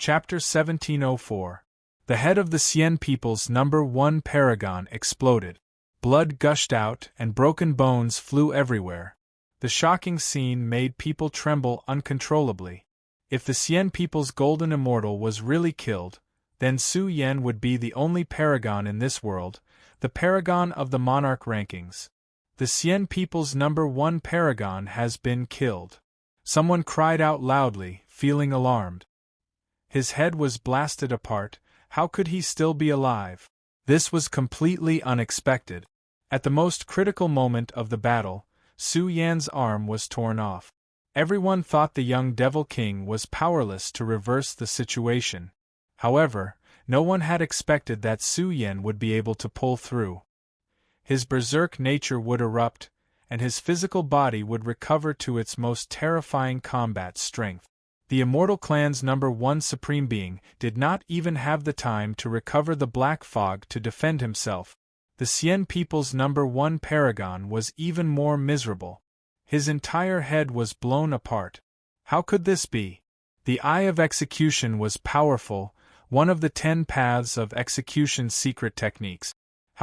Chapter 1704. The head of the Xian people's #1 paragon exploded. Blood gushed out and broken bones flew everywhere. The shocking scene made people tremble uncontrollably. If the Xian people's golden immortal was really killed, then Su Yan would be the only paragon in this world, the paragon of the monarch rankings. The Xian people's #1 paragon has been killed. Someone cried out loudly, feeling alarmed. His head was blasted apart. How could he still be alive? This was completely unexpected. At the most critical moment of the battle, Su Yan's arm was torn off. Everyone thought the young Devil King was powerless to reverse the situation. However, no one had expected that Su Yan would be able to pull through. His berserk nature would erupt, and his physical body would recover to its most terrifying combat strength. The Immortal Clan's #1 Supreme Being did not even have the time to recover the black fog to defend himself. The Xian people's #1 paragon was even more miserable. His entire head was blown apart. How could this be? The Eye of Execution was powerful, one of the 10 paths of execution secret techniques.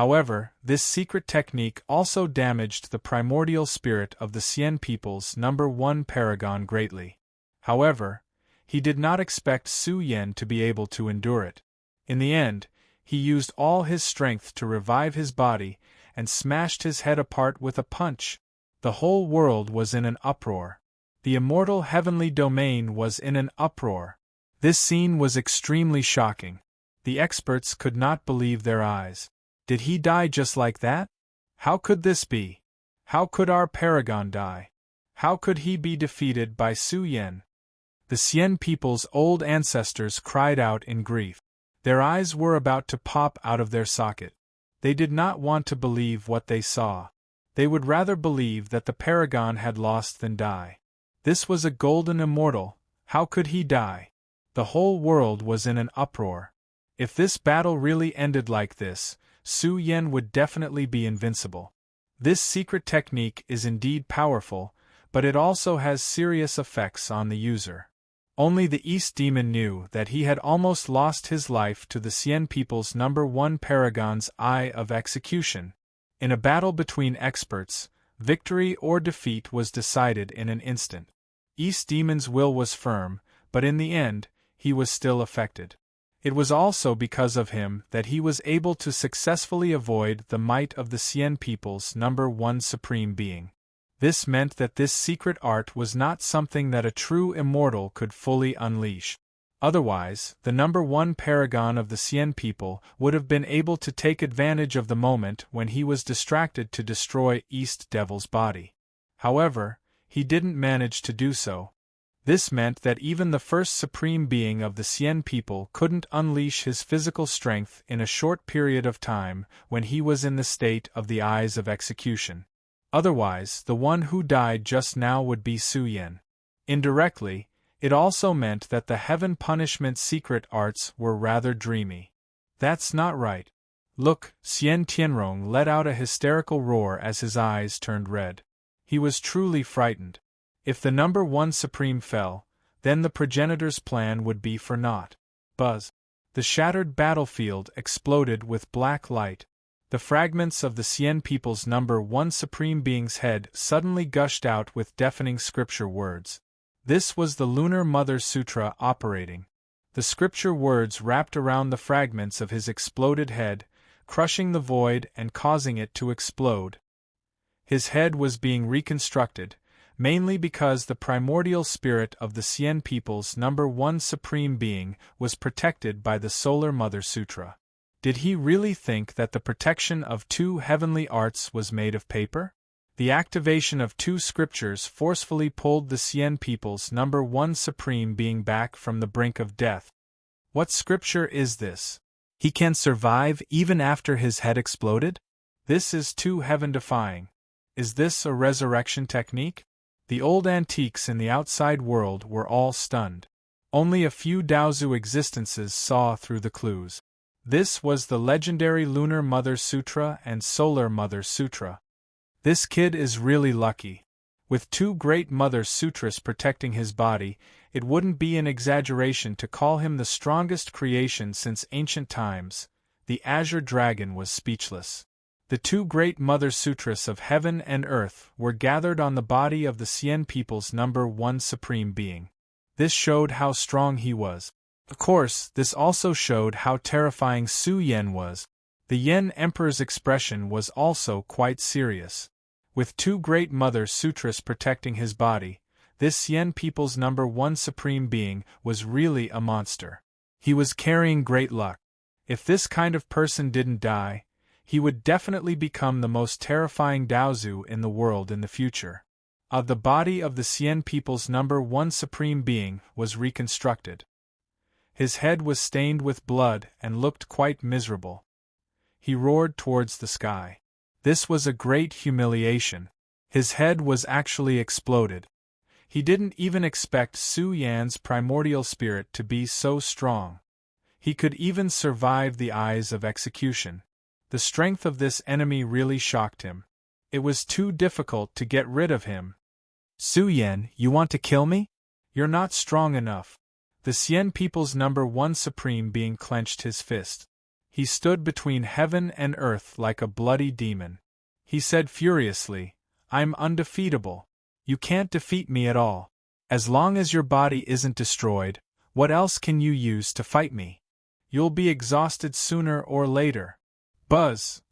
However, this secret technique also damaged the primordial spirit of the Xian people's #1 paragon greatly. However, he did not expect Su Yan to be able to endure it. In the end, he used all his strength to revive his body, and smashed his head apart with a punch. The whole world was in an uproar. The immortal heavenly domain was in an uproar. This scene was extremely shocking. The experts could not believe their eyes. Did he die just like that? How could this be? How could our paragon die? How could he be defeated by Su Yan? The Xian people's old ancestors cried out in grief. Their eyes were about to pop out of their socket. They did not want to believe what they saw. They would rather believe that the paragon had lost than die. This was a golden immortal. How could he die? The whole world was in an uproar. If this battle really ended like this, Su Yan would definitely be invincible. This secret technique is indeed powerful, but it also has serious effects on the user. Only the East Demon knew that he had almost lost his life to the Xian people's #1 paragon's Eye of Execution. In a battle between experts, victory or defeat was decided in an instant. East Demon's will was firm, but in the end, he was still affected. It was also because of him that he was able to successfully avoid the might of the Xian people's #1 Supreme Being. This meant that this secret art was not something that a true immortal could fully unleash. Otherwise, the #1 paragon of the Xian people would have been able to take advantage of the moment when he was distracted to destroy East Devil's body. However, he didn't manage to do so. This meant that even the first Supreme Being of the Xian people couldn't unleash his physical strength in a short period of time when he was in the state of the Eyes of Execution. Otherwise, the one who died just now would be Su Yan. Indirectly, it also meant that the heaven punishment secret arts were rather dreamy. That's not right. Look, Xian Tianrong let out a hysterical roar as his eyes turned red. He was truly frightened. If the #1 Supreme fell, then the progenitor's plan would be for naught. Buzz. The shattered battlefield exploded with black light. The fragments of the Xian people's #1 Supreme Being's head suddenly gushed out with deafening scripture words. This was the Lunar Mother Sutra operating. The scripture words wrapped around the fragments of his exploded head, crushing the void and causing it to explode. His head was being reconstructed, mainly because the primordial spirit of the Xian people's #1 Supreme Being was protected by the Solar Mother Sutra. Did he really think that the protection of 2 heavenly arts was made of paper? The activation of 2 scriptures forcefully pulled the Xian people's #1 Supreme Being back from the brink of death. What scripture is this? He can survive even after his head exploded? This is too heaven-defying. Is this a resurrection technique? The old antiques in the outside world were all stunned. Only a few Daozu existences saw through the clues. This was the legendary Lunar Mother Sutra and Solar Mother Sutra. This kid is really lucky. With two great Mother Sutras protecting his body, it wouldn't be an exaggeration to call him the strongest creation since ancient times. The Azure Dragon was speechless. The two great Mother Sutras of heaven and earth were gathered on the body of the Xian people's number one supreme being. This showed how strong he was. Of course, this also showed how terrifying Su Yan was. The Yen Emperor's expression was also quite serious. With two great Mother Sutras protecting his body, this Yen people's number one supreme being was really a monster. He was carrying great luck. If this kind of person didn't die, he would definitely become the most terrifying Daozu in the world in the future. The body of the Xian people's number one supreme being was reconstructed. His head was stained with blood and looked quite miserable. He roared towards the sky. This was a great humiliation. His head was actually exploded. He didn't even expect Su Yan's primordial spirit to be so strong. He could even survive the eyes of execution. The strength of this enemy really shocked him. It was too difficult to get rid of him. Su Yan, you want to kill me? You're not strong enough. The Xian people's number one supreme being clenched his fist. He stood between heaven and earth like a bloody demon. He said furiously, I'm undefeatable. You can't defeat me at all. As long as your body isn't destroyed, what else can you use to fight me? You'll be exhausted sooner or later. Buzz!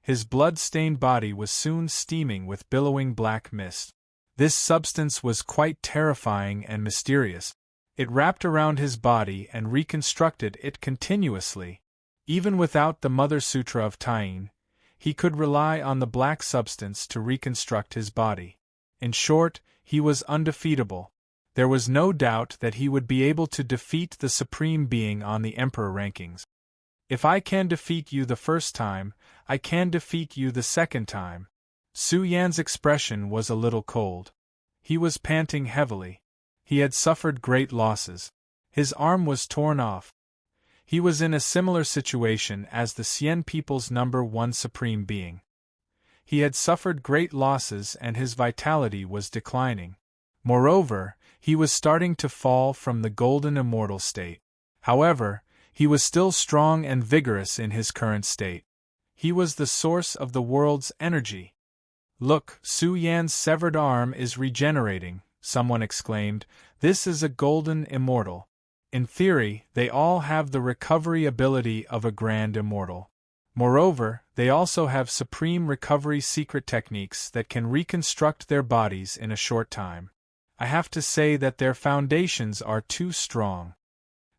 His blood-stained body was soon steaming with billowing black mist. This substance was quite terrifying and mysterious. It wrapped around his body and reconstructed it continuously. Even without the Mother Sutra of Tying, he could rely on the black substance to reconstruct his body. In short, he was undefeatable. There was no doubt that he would be able to defeat the Supreme Being on the Emperor rankings. If I can defeat you the first time, I can defeat you the second time. Su Yan's expression was a little cold. He was panting heavily. He had suffered great losses. His arm was torn off. He was in a similar situation as the Xian people's number one supreme being. He had suffered great losses and his vitality was declining. Moreover, he was starting to fall from the golden immortal state. However, he was still strong and vigorous in his current state. He was the source of the world's energy. Look, Su Yan's severed arm is regenerating, someone exclaimed. This is a golden immortal. In theory, they all have the recovery ability of a grand immortal. Moreover, they also have supreme recovery secret techniques that can reconstruct their bodies in a short time. I have to say that their foundations are too strong.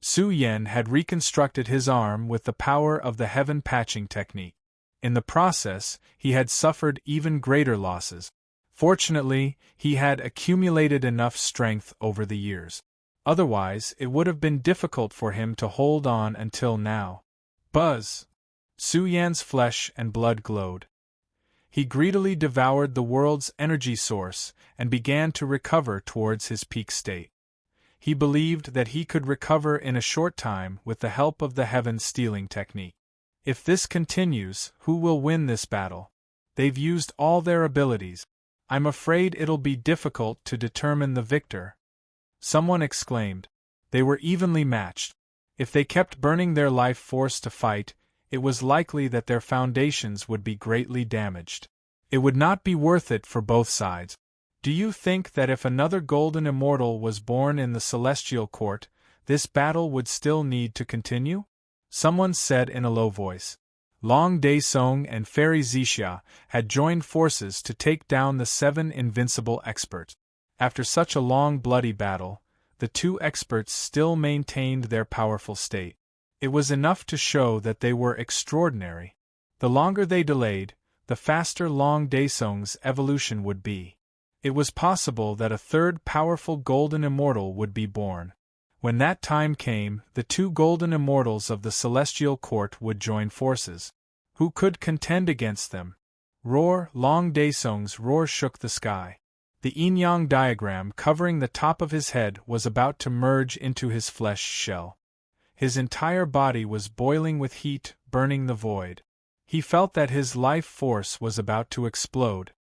Su Yan had reconstructed his arm with the power of the heaven patching technique. In the process, he had suffered even greater losses. Fortunately, he had accumulated enough strength over the years. Otherwise, it would have been difficult for him to hold on until now. Buzz! Su Yan's flesh and blood glowed. He greedily devoured the world's energy source and began to recover towards his peak state. He believed that he could recover in a short time with the help of the heaven stealing technique. If this continues, who will win this battle? They've used all their abilities. I'm afraid it'll be difficult to determine the victor. Someone exclaimed. They were evenly matched. If they kept burning their life force to fight, it was likely that their foundations would be greatly damaged. It would not be worth it for both sides. Do you think that if another golden immortal was born in the celestial court, this battle would still need to continue? Someone said in a low voice. Long Daesong and Fairy Zixia had joined forces to take down the 7 invincible experts. After such a long bloody battle, the 2 experts still maintained their powerful state. It was enough to show that they were extraordinary. The longer they delayed, the faster Long Daesong's evolution would be. It was possible that a third powerful golden immortal would be born. When that time came, the 2 golden immortals of the celestial court would join forces. Who could contend against them? Roar! Long Daesong's roar shook the sky. The yin-yang diagram covering the top of his head was about to merge into his flesh shell. His entire body was boiling with heat, burning the void. He felt that his life force was about to explode.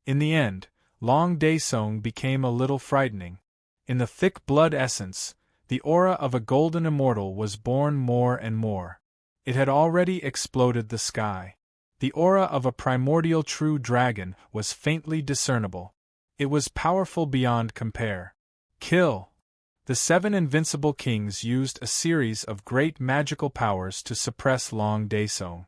In the end, Long Daesong became a little frightening. In the thick blood essence, the aura of a golden immortal was born more and more. It had already exploded the sky. The aura of a primordial true dragon was faintly discernible. It was powerful beyond compare. Kill! The 7 invincible kings used a series of great magical powers to suppress Long Daesong.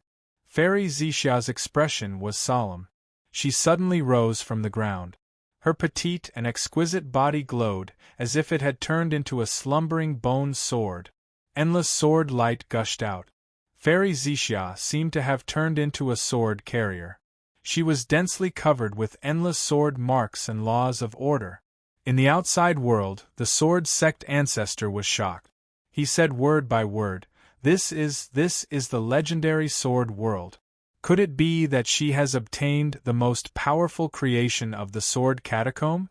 Fairy Xixia's expression was solemn. She suddenly rose from the ground. Her petite and exquisite body glowed, as if it had turned into a slumbering bone sword. Endless sword light gushed out. Fairy Xixia seemed to have turned into a sword carrier. She was densely covered with endless sword marks and laws of order. In the outside world, the sword sect ancestor was shocked. He said word by word, This is the legendary sword world. Could it be that she has obtained the most powerful creation of the sword catacomb?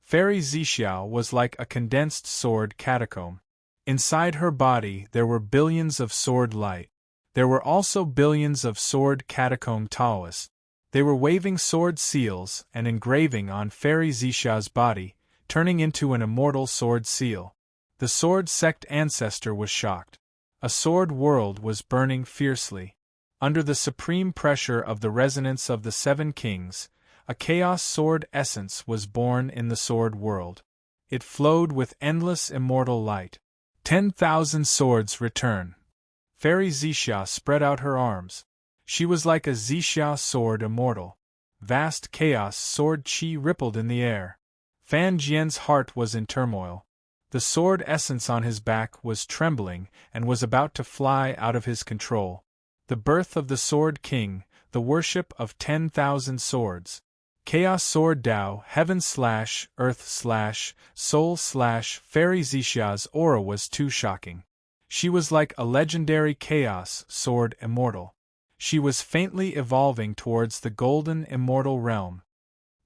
Fairy Xixia was like a condensed sword catacomb. Inside her body there were billions of sword light. There were also billions of sword catacomb Taoists. They were waving sword seals and engraving on Fairy Xixia's body, turning into an immortal sword seal. The sword sect ancestor was shocked. A sword world was burning fiercely. Under the supreme pressure of the resonance of the 7 kings, a chaos sword essence was born in the sword world. It flowed with endless immortal light. 10,000 swords return. Fairy Xixia spread out her arms. She was like a Xixia sword immortal. Vast chaos sword chi rippled in the air. Fan Jian's heart was in turmoil. The sword essence on his back was trembling and was about to fly out of his control. The birth of the Sword King, the worship of 10,000 swords. Chaos Sword Tao, Heaven/Earth/Soul/Fairy Xixia's aura was too shocking. She was like a legendary chaos sword immortal. She was faintly evolving towards the golden immortal realm.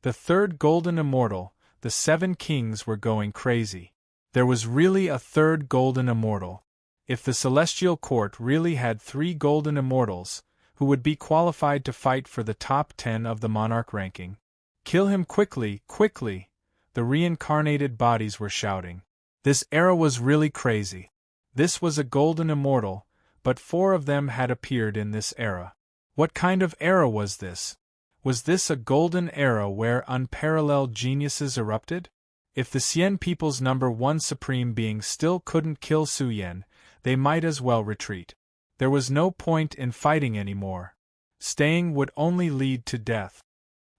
The 3rd golden immortal, the 7 kings were going crazy. There was really a 3rd golden immortal. If the celestial court really had 3 golden immortals, who would be qualified to fight for the top 10 of the monarch ranking? Kill him quickly, quickly! The reincarnated bodies were shouting. This era was really crazy. This was a golden immortal, but 4 of them had appeared in this era. What kind of era was this? Was this a golden era where unparalleled geniuses erupted? If the Xian people's #1 supreme being still couldn't kill Su Yan, they might as well retreat. There was no point in fighting anymore. Staying would only lead to death.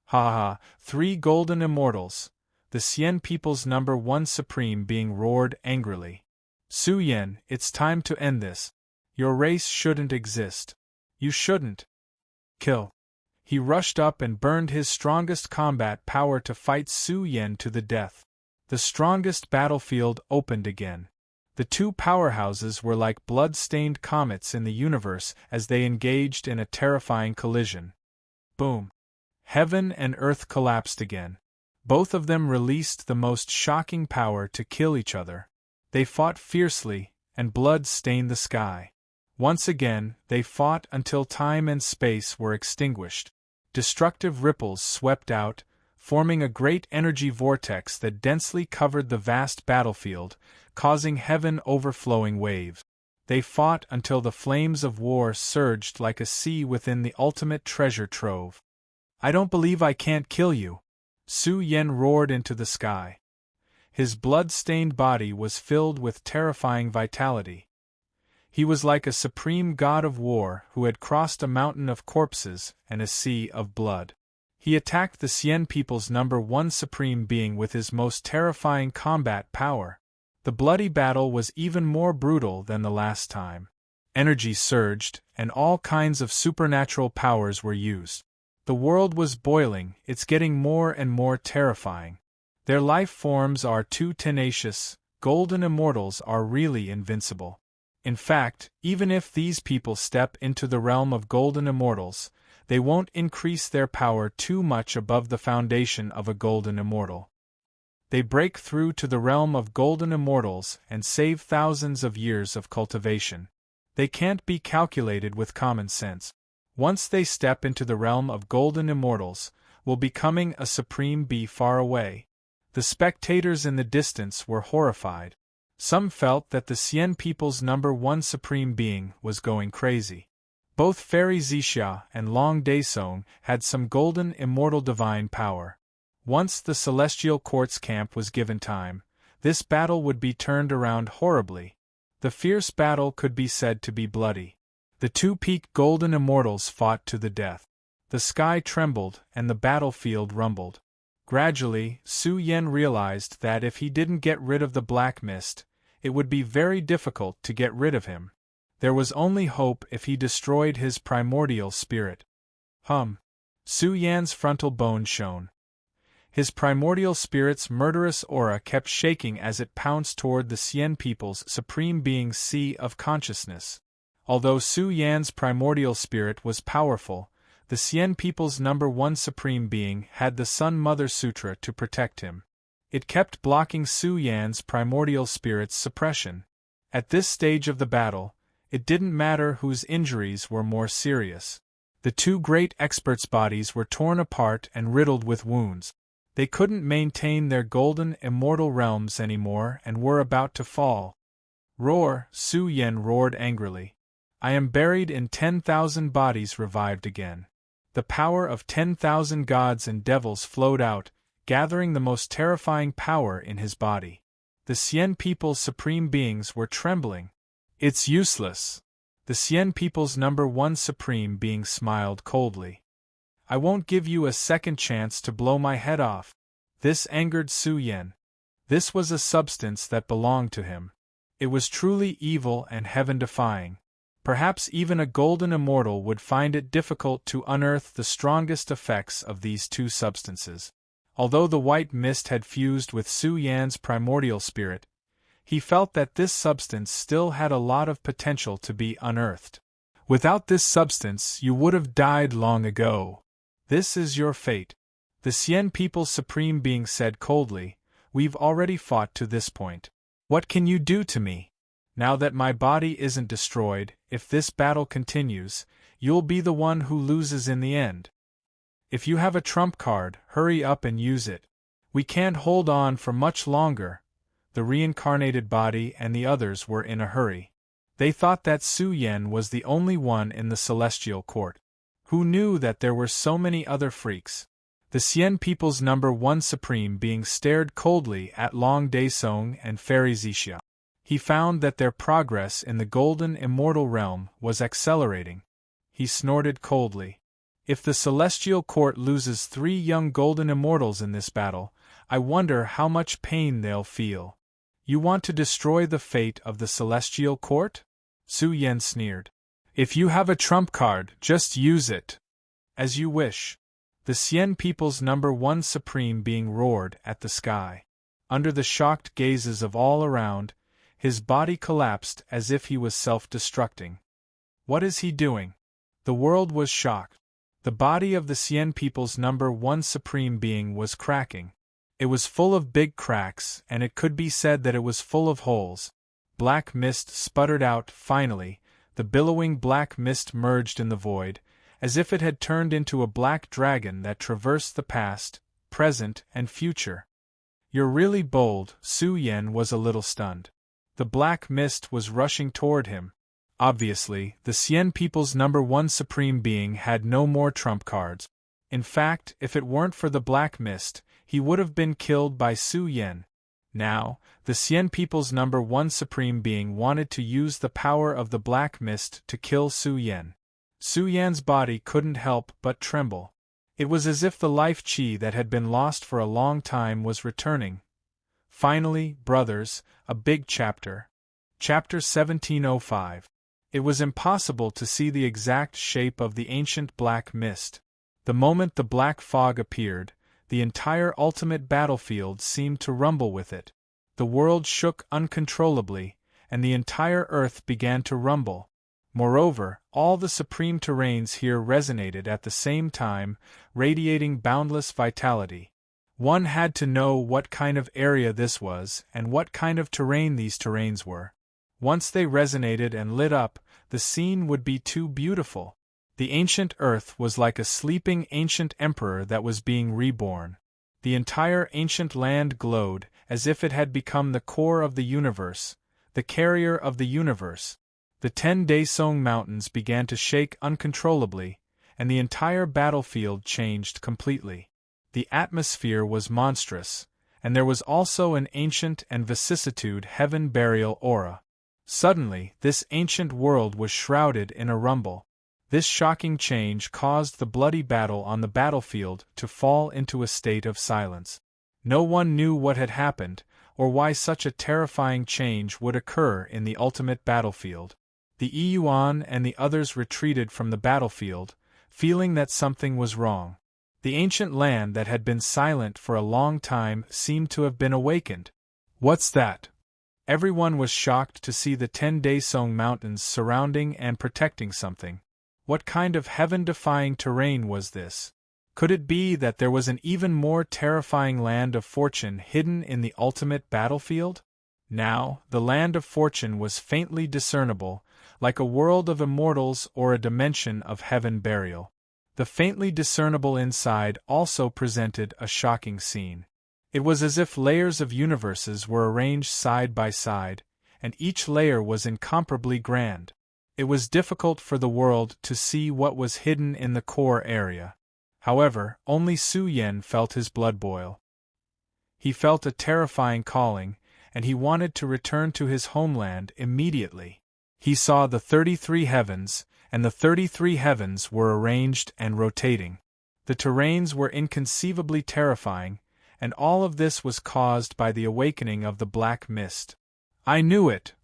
Ha ha, 3 golden immortals! The Xian people's #1 supreme being roared angrily. Su Yan, it's time to end this. Your race shouldn't exist. You shouldn't. Kill. He rushed up and burned his strongest combat power to fight Su Yan to the death. The strongest battlefield opened again. The 2 powerhouses were like blood-stained comets in the universe as they engaged in a terrifying collision. Boom! Heaven and earth collapsed again. Both of them released the most shocking power to kill each other. They fought fiercely, and blood stained the sky. Once again, they fought until time and space were extinguished. Destructive ripples swept out, forming a great energy vortex that densely covered the vast battlefield, causing heaven-overflowing waves. They fought until the flames of war surged like a sea within the ultimate treasure trove. I don't believe I can't kill you! Su Yan roared into the sky. His blood-stained body was filled with terrifying vitality. He was like a supreme god of war who had crossed a mountain of corpses and a sea of blood. He attacked the Xian people's #1 supreme being with his most terrifying combat power. The bloody battle was even more brutal than the last time. Energy surged, and all kinds of supernatural powers were used. The world was boiling, it's getting more and more terrifying. Their life forms are too tenacious, golden immortals are really invincible. In fact, even if these people step into the realm of golden immortals, they won't increase their power too much above the foundation of a golden immortal. They break through to the realm of golden immortals and save thousands of years of cultivation. They can't be calculated with common sense. Once they step into the realm of golden immortals, will becoming a supreme be far away. The spectators in the distance were horrified. Some felt that the Xian people's number one supreme being was going crazy. Both Fairy Zixia and Long Daesong had some golden immortal divine power. Once the celestial court's camp was given time, this battle would be turned around horribly. The fierce battle could be said to be bloody. The two-peaked golden immortals fought to the death. The sky trembled and the battlefield rumbled. Gradually, Su Yan realized that if he didn't get rid of the black mist, it would be very difficult to get rid of him. There was only hope if he destroyed his primordial spirit. Su Yan's frontal bone shone. His primordial spirit's murderous aura kept shaking as it pounced toward the Xian people's supreme being's sea of consciousness. Although Su Yan's primordial spirit was powerful, the Xian people's number one supreme being had the Sun Mother Sutra to protect him. It kept blocking Su Yan's primordial spirit's suppression. At this stage of the battle, it didn't matter whose injuries were more serious. The two great experts' bodies were torn apart and riddled with wounds. They couldn't maintain their golden immortal realms anymore and were about to fall. Roar! Su Yan roared angrily. I am buried in 10,000 bodies revived again. The power of 10,000 gods and devils flowed out, gathering the most terrifying power in his body. The Xian people's supreme beings were trembling. It's useless. The Xian people's number one supreme being smiled coldly. I won't give you a second chance to blow my head off. This angered Su Yan. This was a substance that belonged to him. It was truly evil and heaven-defying. Perhaps even a golden immortal would find it difficult to unearth the strongest effects of these two substances. Although the white mist had fused with Su Yan's primordial spirit, he felt that this substance still had a lot of potential to be unearthed. Without this substance you would have died long ago. This is your fate. The Xian people's supreme being said coldly, we've already fought to this point. What can you do to me? Now that my body isn't destroyed, if this battle continues, you'll be the one who loses in the end. If you have a trump card, hurry up and use it. We can't hold on for much longer. The reincarnated body and the others were in a hurry. They thought that Su Yan was the only one in the celestial court. Who knew that there were so many other freaks? The Xian people's number one supreme being stared coldly at Long Daesong and Fairy Zixia. He found that their progress in the golden immortal realm was accelerating. He snorted coldly. If the celestial court loses 3 young golden immortals in this battle, I wonder how much pain they'll feel. You want to destroy the fate of the celestial court? Su Yan sneered. If you have a trump card, just use it. As you wish. The Xian people's number one supreme being roared at the sky. Under the shocked gazes of all around, his body collapsed as if he was self-destructing. What is he doing? The world was shocked. The body of the Xian people's number one supreme being was cracking. It was full of big cracks, and it could be said that it was full of holes. Black mist sputtered out, finally. The billowing black mist merged in the void, as if it had turned into a black dragon that traversed the past, present, and future. You're really bold. Su Yan was a little stunned. The black mist was rushing toward him. Obviously, the Xian people's number one supreme being had no more trump cards. In fact, if it weren't for the black mist, he would have been killed by Su Yan. Now, the Xian people's number one supreme being wanted to use the power of the black mist to kill Su Yan. Su Yan's body couldn't help but tremble. It was as if the life qi that had been lost for a long time was returning. Finally, brothers, a big chapter. Chapter 1705. It was impossible to see the exact shape of the ancient black mist. The moment the black fog appeared, the entire ultimate battlefield seemed to rumble with it. The world shook uncontrollably, and the entire earth began to rumble. Moreover, all the supreme terrains here resonated at the same time, radiating boundless vitality. One had to know what kind of area this was and what kind of terrain these terrains were. Once they resonated and lit up, the scene would be too beautiful. The ancient Earth was like a sleeping ancient emperor that was being reborn. The entire ancient land glowed, as if it had become the core of the universe, the carrier of the universe. The 10 Daesong Mountains began to shake uncontrollably, and the entire battlefield changed completely. The atmosphere was monstrous, and there was also an ancient and vicissitude heaven burial aura. Suddenly, this ancient world was shrouded in a rumble. This shocking change caused the bloody battle on the battlefield to fall into a state of silence. No one knew what had happened, or why such a terrifying change would occur in the ultimate battlefield. The Yuan and the others retreated from the battlefield, feeling that something was wrong. The ancient land that had been silent for a long time seemed to have been awakened. What's that? Everyone was shocked to see the 10 Daesong Mountains surrounding and protecting something. What kind of heaven-defying terrain was this? Could it be that there was an even more terrifying land of fortune hidden in the ultimate battlefield? Now, the land of fortune was faintly discernible, like a world of immortals or a dimension of heaven burial. The faintly discernible inside also presented a shocking scene. It was as if layers of universes were arranged side by side, and each layer was incomparably grand. It was difficult for the world to see what was hidden in the core area. However, only Su Yen felt his blood boil. He felt a terrifying calling, and he wanted to return to his homeland immediately. He saw the 33 heavens, and the 33 heavens were arranged and rotating. The terrains were inconceivably terrifying, and all of this was caused by the awakening of the black mist. I knew it!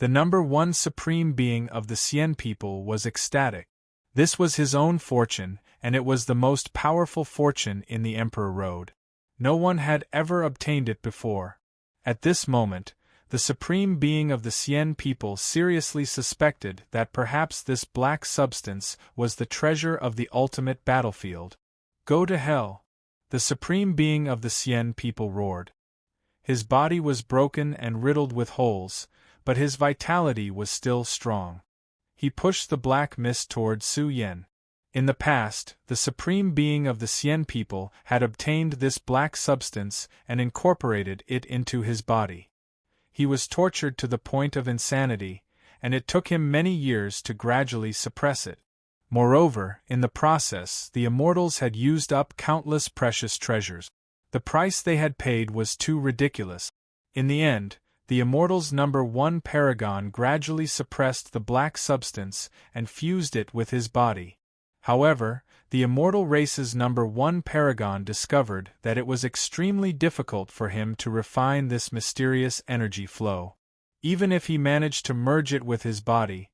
The number 1 supreme being of the Xian people was ecstatic. This was his own fortune, and it was the most powerful fortune in the Emperor Road. No one had ever obtained it before. At this moment, the supreme being of the Xian people seriously suspected that perhaps this black substance was the treasure of the ultimate battlefield. Go to hell! The supreme being of the Xian people roared. His body was broken and riddled with holes, but his vitality was still strong. He pushed the black mist toward Su Yen. In the past, the supreme being of the Xian people had obtained this black substance and incorporated it into his body. He was tortured to the point of insanity, and it took him many years to gradually suppress it. Moreover, in the process, the immortals had used up countless precious treasures. The price they had paid was too ridiculous. In the end, the immortals' number 1 paragon gradually suppressed the black substance and fused it with his body. However, the immortal race's number 1 paragon discovered that it was extremely difficult for him to refine this mysterious energy flow. Even if he managed to merge it with his body,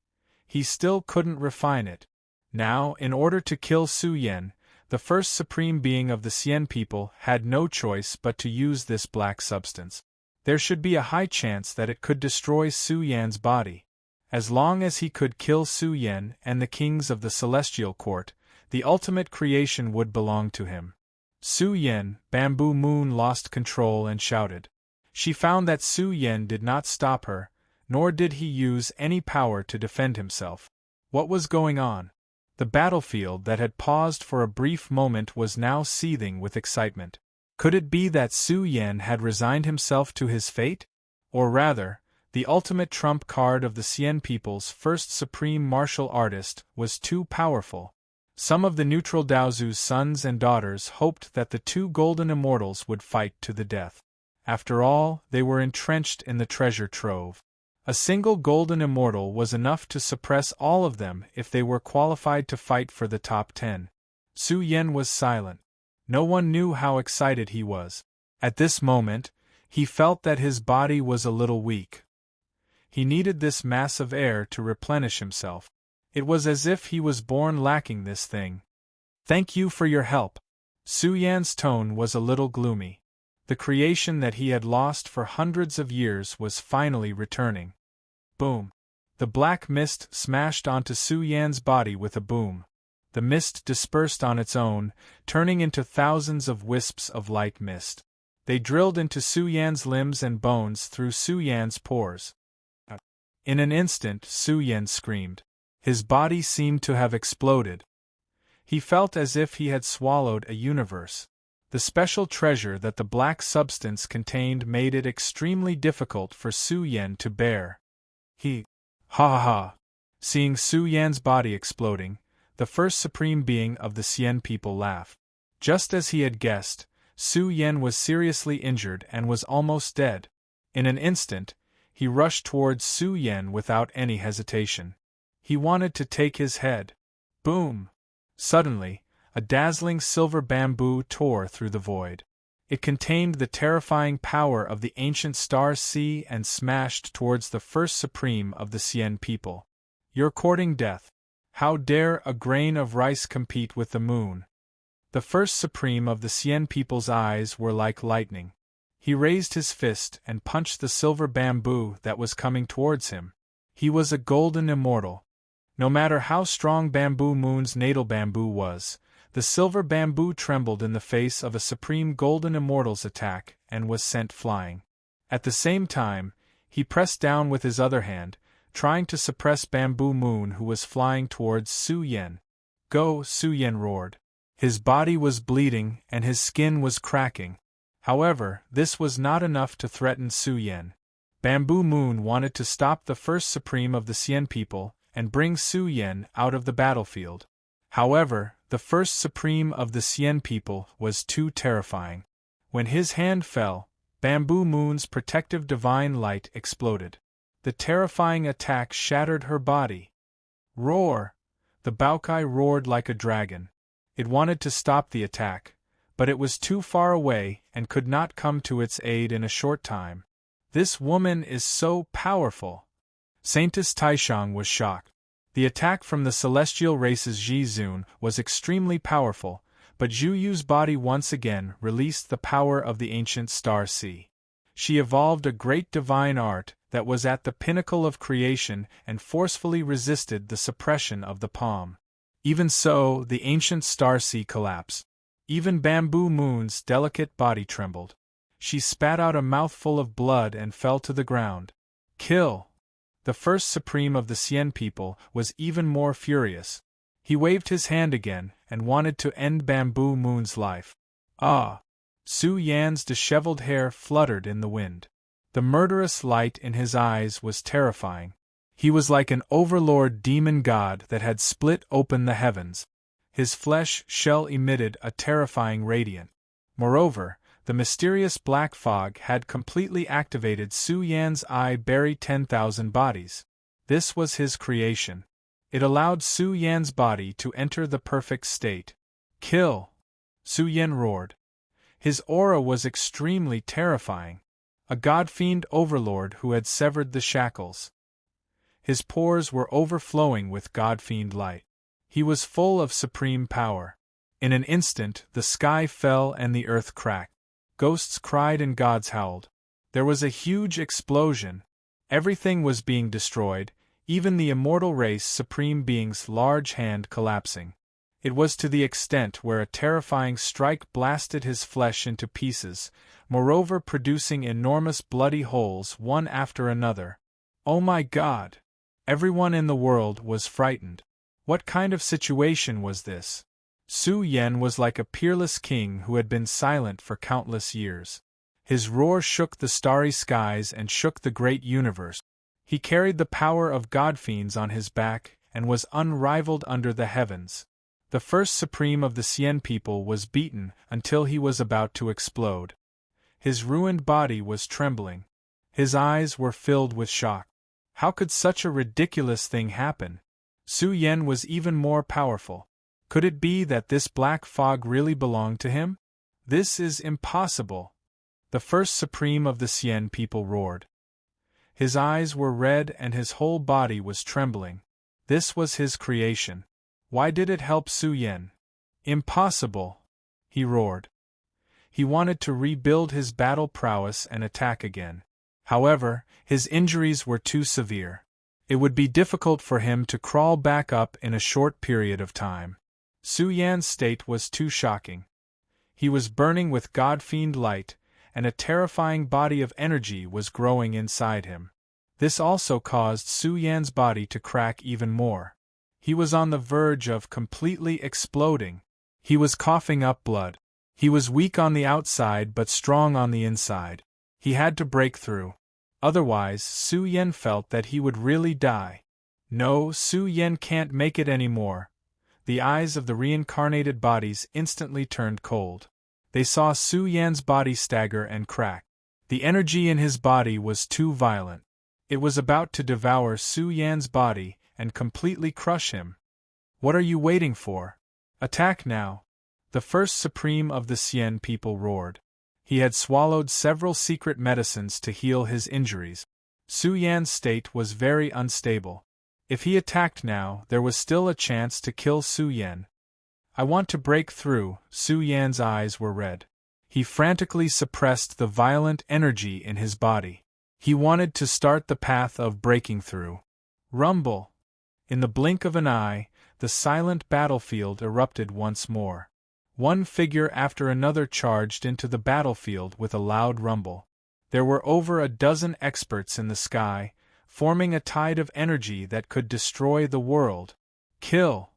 he still couldn't refine it. Now, in order to kill Su Yen, the first supreme being of the Xian people had no choice but to use this black substance. There should be a high chance that it could destroy Su Yan's body. As long as he could kill Su Yen and the kings of the Celestial Court, the ultimate creation would belong to him. Su Yen, Bamboo Moon, lost control and shouted. She found that Su Yen did not stop her, nor did he use any power to defend himself. What was going on? The battlefield that had paused for a brief moment was now seething with excitement. Could it be that Su Yen had resigned himself to his fate? Or rather, the ultimate trump card of the Xian people's first supreme martial artist was too powerful. Some of the neutral Daozu's sons and daughters hoped that the 2 golden immortals would fight to the death. After all, they were entrenched in the treasure trove. A single golden immortal was enough to suppress all of them if they were qualified to fight for the top 10. Su Yen was silent. No one knew how excited he was. At this moment, he felt that his body was a little weak. He needed this mass of air to replenish himself. It was as if he was born lacking this thing. Thank you for your help. Su Yan's tone was a little gloomy. The creation that he had lost for hundreds of years was finally returning. Boom! The black mist smashed onto Su Yan's body with a boom. The mist dispersed on its own, turning into thousands of wisps of light mist. They drilled into Su Yan's limbs and bones through Su Yan's pores. In an instant, Su Yan screamed. His body seemed to have exploded. He felt as if he had swallowed a universe. The special treasure that the black substance contained made it extremely difficult for Su Yan to bear. Ha ha ha! Seeing Su Yan's body exploding, the first supreme being of the Xian people laughed. Just as he had guessed, Su Yan was seriously injured and was almost dead. In an instant, he rushed towards Su Yan without any hesitation. He wanted to take his head. Boom! Suddenly, a dazzling silver bamboo tore through the void. It contained the terrifying power of the ancient star sea and smashed towards the first supreme of the Xian people. You're courting death. How dare a grain of rice compete with the moon? The first supreme of the Xian people's eyes were like lightning. He raised his fist and punched the silver bamboo that was coming towards him. He was a golden immortal. No matter how strong Bamboo Moon's natal bamboo was, the silver bamboo trembled in the face of a supreme golden immortal's attack and was sent flying. At the same time, he pressed down with his other hand, trying to suppress Bamboo Moon, who was flying towards Su Yan. Go! Su Yan roared. His body was bleeding and his skin was cracking. However, this was not enough to threaten Su Yan. Bamboo Moon wanted to stop the first supreme of the Xian people and bring Su Yan out of the battlefield. However, the first supreme of the Xian people was too terrifying. When his hand fell, Bamboo Moon's protective divine light exploded. The terrifying attack shattered her body. Roar! The Baokai roared like a dragon. It wanted to stop the attack, but it was too far away and could not come to its aid in a short time. This woman is so powerful. Saintess Taishang was shocked. The attack from the celestial race's Zhi Zun was extremely powerful, but Zhu Yu's body once again released the power of the ancient star sea. She evolved a great divine art that was at the pinnacle of creation and forcefully resisted the suppression of the palm. Even so, the ancient star sea collapsed. Even Bamboo Moon's delicate body trembled. She spat out a mouthful of blood and fell to the ground. Kill! The first supreme of the Xian people was even more furious. He waved his hand again and wanted to end Bamboo Moon's life. Ah! Su Yan's disheveled hair fluttered in the wind. The murderous light in his eyes was terrifying. He was like an overlord demon god that had split open the heavens. His flesh shell emitted a terrifying radiance. Moreover, the mysterious black fog had completely activated Su Yan's eye buried 10,000 bodies. This was his creation. It allowed Su Yan's body to enter the perfect state. Kill! Su Yan roared. His aura was extremely terrifying. A god-fiend overlord who had severed the shackles. His pores were overflowing with god-fiend light. He was full of supreme power. In an instant, the sky fell and the earth cracked. Ghosts cried and gods howled. There was a huge explosion. Everything was being destroyed, even the immortal race supreme being's large hand collapsing. It was to the extent where a terrifying strike blasted his flesh into pieces, moreover producing enormous bloody holes one after another. Oh my God! Everyone in the world was frightened. What kind of situation was this? Su Yan was like a peerless king who had been silent for countless years. His roar shook the starry skies and shook the great universe. He carried the power of god-fiends on his back and was unrivaled under the heavens. The first supreme of the Xian people was beaten until he was about to explode. His ruined body was trembling. His eyes were filled with shock. How could such a ridiculous thing happen? Su Yan was even more powerful. Could it be that this black fog really belonged to him? This is impossible. The first supreme of the Xian people roared. His eyes were red and his whole body was trembling. This was his creation. Why did it help Su Yan? Impossible! He roared. He wanted to rebuild his battle prowess and attack again. However, his injuries were too severe. It would be difficult for him to crawl back up in a short period of time. Su Yan's state was too shocking. He was burning with god-fiend light, and a terrifying body of energy was growing inside him. This also caused Su Yan's body to crack even more. He was on the verge of completely exploding. He was coughing up blood. He was weak on the outside but strong on the inside. He had to break through. Otherwise, Su Yen felt that he would really die. No, Su Yen can't make it anymore. The eyes of the reincarnated bodies instantly turned cold. They saw Su Yan's body stagger and crack. The energy in his body was too violent. It was about to devour Su Yan's body and completely crush him. What are you waiting for? Attack now! The first supreme of the Xian people roared. He had swallowed several secret medicines to heal his injuries. Su Yan's state was very unstable. If he attacked now, there was still a chance to kill Su Yan. I want to break through. Su Yan's eyes were red. He frantically suppressed the violent energy in his body. He wanted to start the path of breaking through. Rumble! In the blink of an eye, the silent battlefield erupted once more. One figure after another charged into the battlefield with a loud rumble. There were over a dozen experts in the sky, forming a tide of energy that could destroy the world. Kill!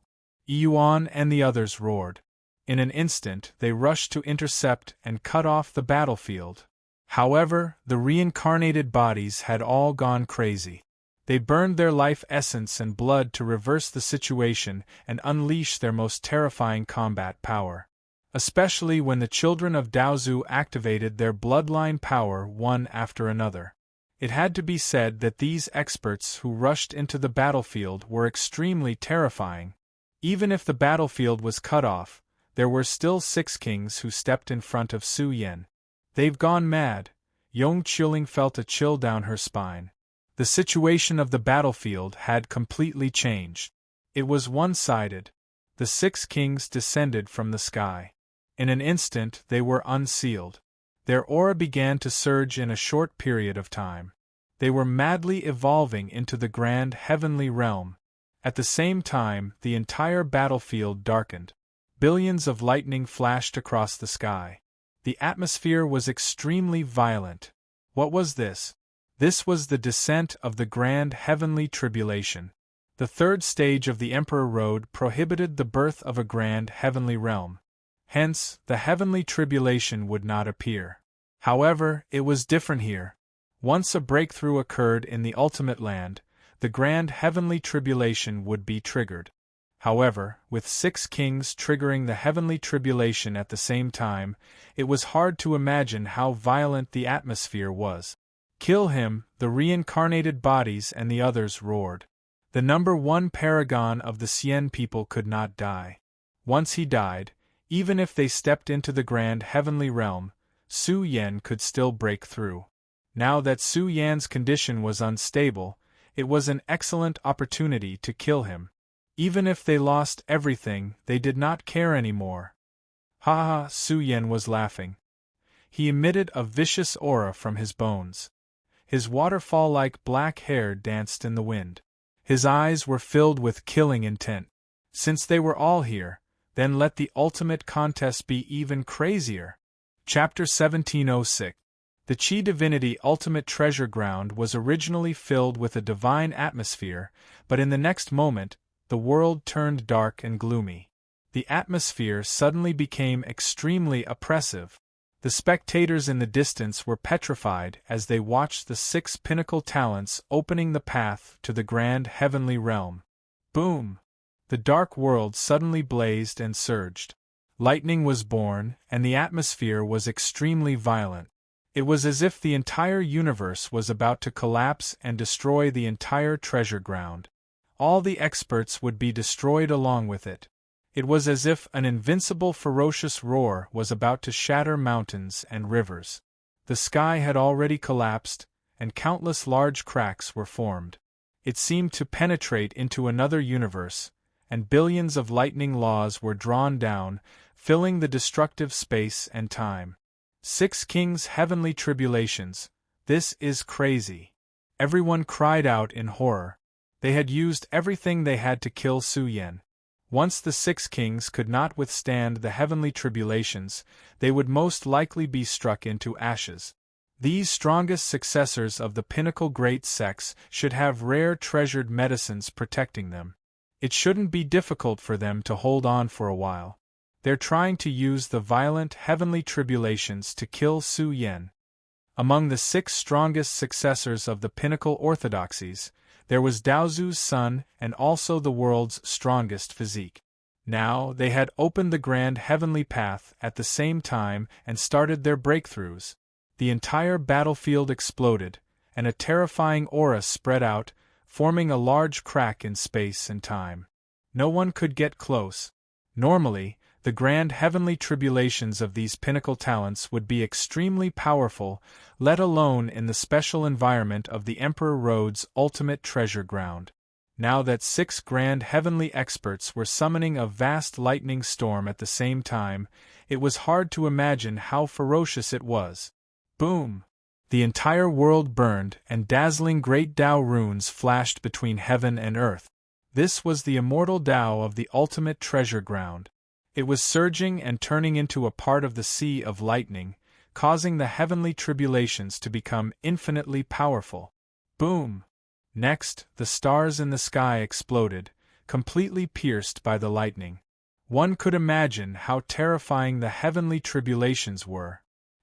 Yuan and the others roared. In an instant they rushed to intercept and cut off the battlefield. However, the reincarnated bodies had all gone crazy. They burned their life essence and blood to reverse the situation and unleash their most terrifying combat power. Especially when the children of Daozu activated their bloodline power one after another. It had to be said that these experts who rushed into the battlefield were extremely terrifying. Even if the battlefield was cut off, there were still 6 kings who stepped in front of Su Yen. They've gone mad. Yong Qiuling felt a chill down her spine. The situation of the battlefield had completely changed. It was one-sided. The 6 kings descended from the sky. In an instant they were unsealed. Their aura began to surge in a short period of time. They were madly evolving into the grand heavenly realm. At the same time, the entire battlefield darkened. Billions of lightning flashed across the sky. The atmosphere was extremely violent. What was this? This was the descent of the grand heavenly tribulation. The 3rd stage of the Emperor Road prohibited the birth of a grand heavenly realm. Hence, the heavenly tribulation would not appear. However, it was different here. Once a breakthrough occurred in the ultimate land, the grand heavenly tribulation would be triggered. However, with 6 kings triggering the heavenly tribulation at the same time, it was hard to imagine how violent the atmosphere was. Kill him, the reincarnated bodies and the others roared. The number 1 paragon of the Xian people could not die. Once he died, even if they stepped into the grand heavenly realm, Su Yen could still break through. Now that Su Yan's condition was unstable, it was an excellent opportunity to kill him. Even if they lost everything, they did not care anymore. Ha ha, Su Yen was laughing. He emitted a vicious aura from his bones. His waterfall-like black hair danced in the wind. His eyes were filled with killing intent. Since they were all here, then let the ultimate contest be even crazier. Chapter 1706. The Qi Divinity Ultimate Treasure Ground was originally filled with a divine atmosphere, but in the next moment, the world turned dark and gloomy. The atmosphere suddenly became extremely oppressive. The spectators in the distance were petrified as they watched the 6 pinnacle talents opening the path to the grand heavenly realm. Boom! The dark world suddenly blazed and surged. Lightning was born, and the atmosphere was extremely violent. It was as if the entire universe was about to collapse and destroy the entire treasure ground. All the experts would be destroyed along with it. It was as if an invincible ferocious roar was about to shatter mountains and rivers. The sky had already collapsed, and countless large cracks were formed. It seemed to penetrate into another universe, and billions of lightning laws were drawn down, filling the destructive space and time. 6 kings' heavenly tribulations. This is crazy. Everyone cried out in horror. They had used everything they had to kill Su Yen. Once the 6 kings could not withstand the heavenly tribulations, they would most likely be struck into ashes. These strongest successors of the pinnacle great sects should have rare treasured medicines protecting them. It shouldn't be difficult for them to hold on for a while. They're trying to use the violent heavenly tribulations to kill Su Yan. Among the 6 strongest successors of the pinnacle orthodoxies, there was Daozu's son and also the world's strongest physique. Now they had opened the grand heavenly path at the same time and started their breakthroughs. The entire battlefield exploded, and a terrifying aura spread out, forming a large crack in space and time. No one could get close. Normally, the grand heavenly tribulations of these pinnacle talents would be extremely powerful, let alone in the special environment of the Emperor Road's ultimate treasure ground. Now that 6 grand heavenly experts were summoning a vast lightning storm at the same time, it was hard to imagine how ferocious it was. Boom! The entire world burned, and dazzling great Tao runes flashed between heaven and earth. This was the immortal Tao of the ultimate treasure ground. It was surging and turning into a part of the sea of lightning, causing the heavenly tribulations to become infinitely powerful. Boom! Next, the stars in the sky exploded, completely pierced by the lightning. One could imagine how terrifying the heavenly tribulations were.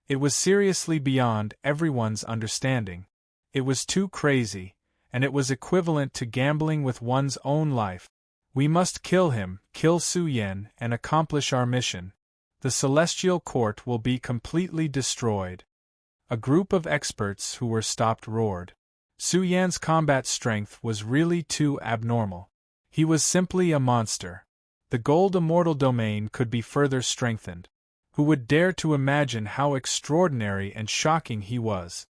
It was seriously beyond everyone's understanding. It was too crazy, and it was equivalent to gambling with one's own life. We must kill him, kill Su Yan, and accomplish our mission. The celestial court will be completely destroyed. A group of experts who were stopped roared. Su Yan's combat strength was really too abnormal. He was simply a monster. The gold immortal domain could be further strengthened. Who would dare to imagine how extraordinary and shocking he was?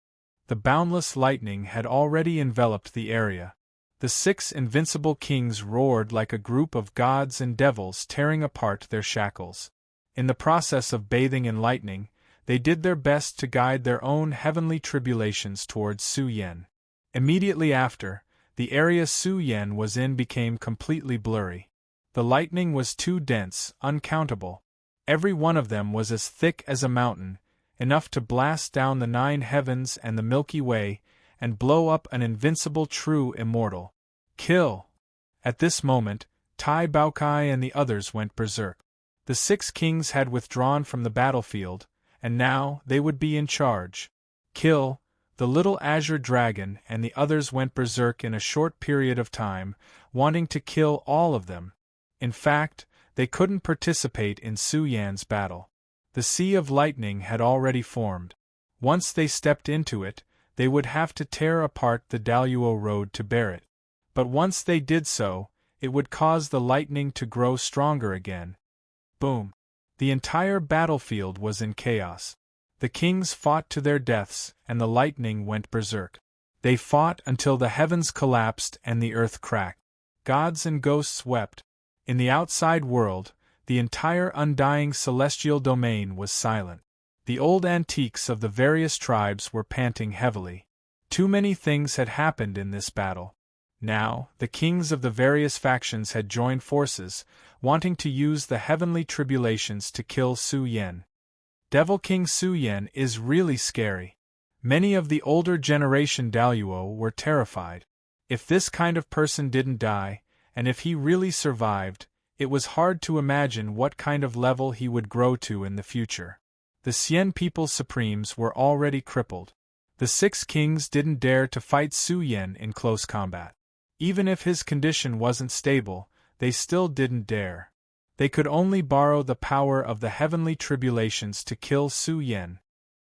The boundless lightning had already enveloped the area. The 6 invincible kings roared like a group of gods and devils tearing apart their shackles. In the process of bathing in lightning, they did their best to guide their own heavenly tribulations towards Su Yan. Immediately after, the area Su Yan was in became completely blurry. The lightning was too dense, uncountable. Every one of them was as thick as a mountain, enough to blast down the 9 heavens and the Milky Way, and blow up an invincible true immortal. Kill! At this moment, Tai Baokai and the others went berserk. The 6 kings had withdrawn from the battlefield, and now they would be in charge. Kill! The little azure dragon and the others went berserk in a short period of time, wanting to kill all of them. In fact, they couldn't participate in Su Yan's battle. The Sea of Lightning had already formed. Once they stepped into it, they would have to tear apart the Daluo Road to bear it. But once they did so, it would cause the lightning to grow stronger again. Boom! The entire battlefield was in chaos. The kings fought to their deaths, and the lightning went berserk. They fought until the heavens collapsed and the earth cracked. Gods and ghosts wept. In the outside world, the entire undying celestial domain was silent. The old antiques of the various tribes were panting heavily. Too many things had happened in this battle. Now, the kings of the various factions had joined forces, wanting to use the heavenly tribulations to kill Su Yan. Devil King Su Yan is really scary. Many of the older generation Daluo were terrified. If this kind of person didn't die, and if he really survived, it was hard to imagine what kind of level he would grow to in the future. The Xian People's Supremes were already crippled. The 6 kings didn't dare to fight Su Yan in close combat. Even if his condition wasn't stable, they still didn't dare. They could only borrow the power of the heavenly tribulations to kill Su Yan.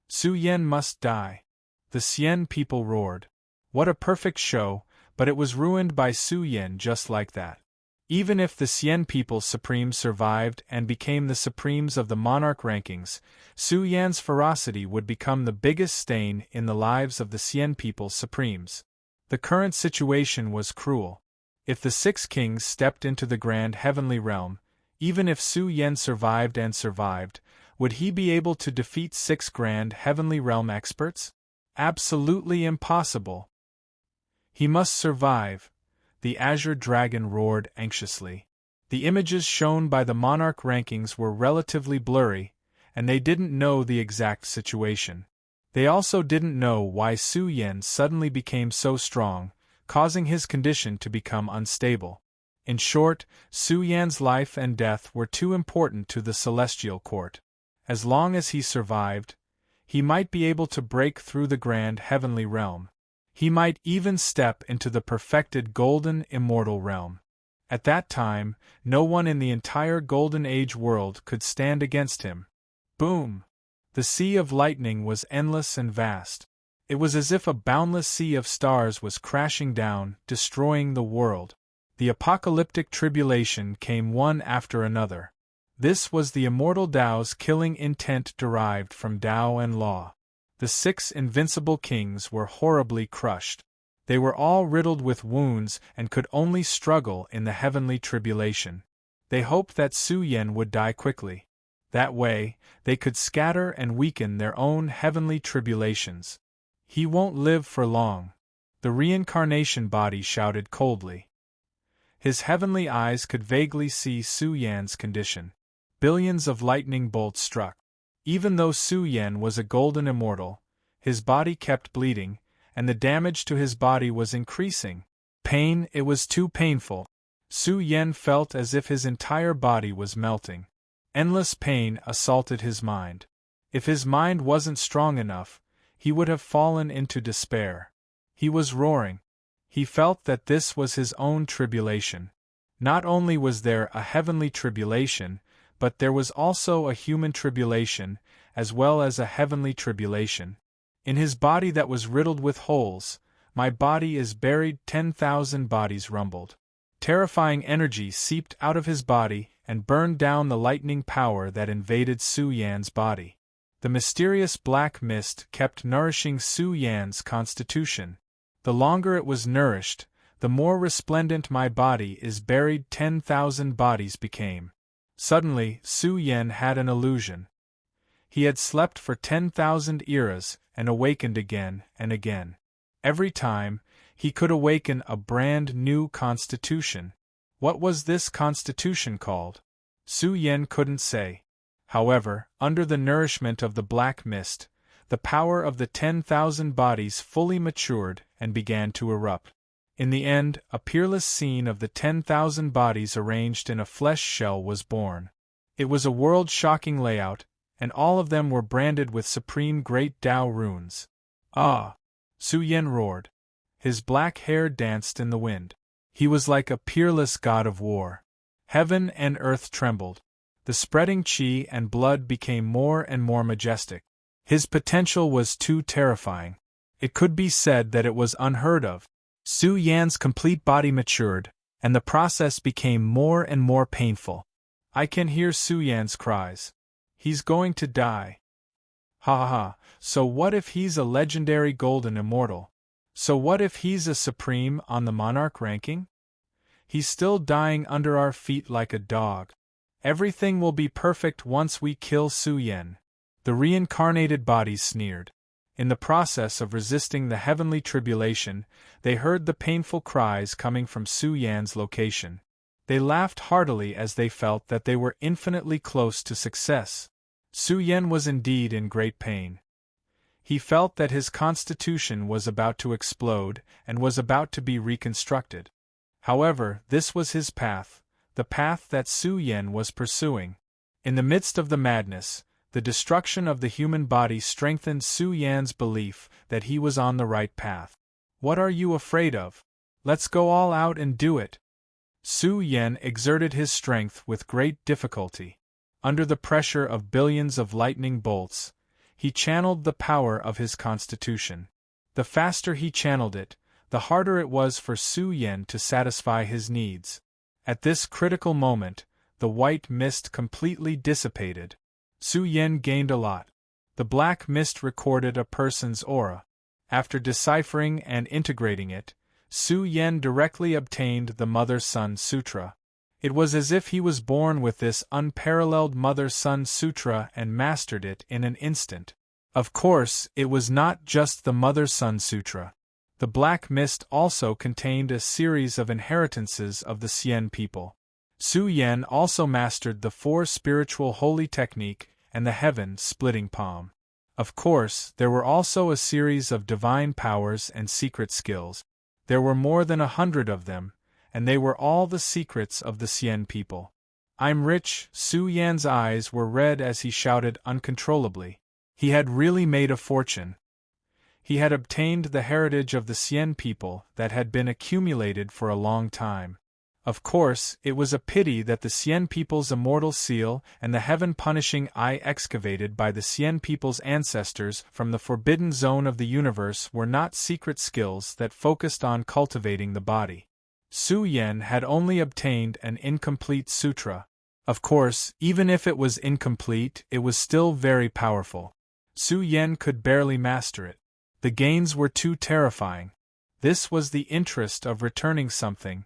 Su Yan must die. The Xian people roared. What a perfect show, but it was ruined by Su Yan just like that. Even if the Xian People's Supremes survived and became the Supremes of the monarch rankings, Su Yan's ferocity would become the biggest stain in the lives of the Xian People's Supremes. The current situation was cruel. If the 6 kings stepped into the grand heavenly realm, even if Su Yan survived, would he be able to defeat 6 grand heavenly realm experts? Absolutely impossible. He must survive. The Azure Dragon roared anxiously. The images shown by the monarch rankings were relatively blurry, and they didn't know the exact situation. They also didn't know why Su Yan suddenly became so strong, causing his condition to become unstable. In short, Su Yan's life and death were too important to the celestial court. As long as he survived, he might be able to break through the grand heavenly realm. He might even step into the perfected golden immortal realm. At that time, no one in the entire Golden Age world could stand against him. Boom! The sea of lightning was endless and vast. It was as if a boundless sea of stars was crashing down, destroying the world. The apocalyptic tribulation came one after another. This was the immortal Tao's killing intent derived from Tao and law. The 6 invincible kings were horribly crushed. They were all riddled with wounds and could only struggle in the heavenly tribulation. They hoped that Su Yan would die quickly. That way, they could scatter and weaken their own heavenly tribulations. He won't live for long. The reincarnation body shouted coldly. His heavenly eyes could vaguely see Su Yan's condition. Billions of lightning bolts struck. Even though Su Yan was a golden immortal, his body kept bleeding, and the damage to his body was increasing. Pain, it was too painful. Su Yan felt as if his entire body was melting. Endless pain assaulted his mind. If his mind wasn't strong enough, he would have fallen into despair. He was roaring. He felt that this was his own tribulation. Not only was there a heavenly tribulation, but there was also a human tribulation, as well as a heavenly tribulation. In his body that was riddled with holes, my body is buried, 10,000 bodies rumbled. Terrifying energy seeped out of his body and burned down the lightning power that invaded Su Yan's body. The mysterious black mist kept nourishing Su Yan's constitution. The longer it was nourished, the more resplendent my body is buried, 10,000 bodies became. Suddenly, Su Yan had an illusion. He had slept for 10,000 eras and awakened again and again. Every time, he could awaken a brand new constitution. What was this constitution called? Su Yan couldn't say. However, under the nourishment of the black mist, the power of the 10,000 bodies fully matured and began to erupt. In the end, a peerless scene of the 10,000 bodies arranged in a flesh shell was born. It was a world-shocking layout, and all of them were branded with supreme great Tao runes. Ah! Su Yan roared. His black hair danced in the wind. He was like a peerless god of war. Heaven and earth trembled. The spreading qi and blood became more and more majestic. His potential was too terrifying. It could be said that it was unheard of. Su Yan's complete body matured, and the process became more and more painful. I can hear Su Yan's cries. He's going to die. Ha ha ha, so what if he's a legendary golden immortal? So what if he's a supreme on the monarch ranking? He's still dying under our feet like a dog. Everything will be perfect once we kill Su Yan. The reincarnated bodies sneered. In the process of resisting the heavenly tribulation, they heard the painful cries coming from Su Yan's location. They laughed heartily as they felt that they were infinitely close to success. Su Yan was indeed in great pain. He felt that his constitution was about to explode and was about to be reconstructed. However, this was his path, the path that Su Yan was pursuing. In the midst of the madness, the destruction of the human body strengthened Su Yan's belief that he was on the right path. What are you afraid of? Let's go all out and do it. Su Yan exerted his strength with great difficulty. Under the pressure of billions of lightning bolts, he channeled the power of his constitution. The faster he channeled it, the harder it was for Su Yan to satisfy his needs. At this critical moment, the white mist completely dissipated. Su Yan gained a lot. The black mist recorded a person's aura. After deciphering and integrating it, Su Yan directly obtained the Mother-Son Sutra. It was as if he was born with this unparalleled Mother-Son Sutra and mastered it in an instant. Of course, it was not just the Mother-Son Sutra. The black mist also contained a series of inheritances of the Xian people. Su Yan also mastered the 4 spiritual holy technique and the heaven-splitting palm. Of course, there were also a series of divine powers and secret skills. There were more than 100 of them, and they were all the secrets of the Xian people. I'm rich. Su Yan's eyes were red as he shouted uncontrollably. He had really made a fortune. He had obtained the heritage of the Xian people that had been accumulated for a long time. Of course, it was a pity that the Xian people's immortal seal and the heaven-punishing eye excavated by the Xian people's ancestors from the forbidden zone of the universe were not secret skills that focused on cultivating the body. Su Yan had only obtained an incomplete sutra. Of course, even if it was incomplete, it was still very powerful. Su Yan could barely master it. The gains were too terrifying. This was the interest of returning something.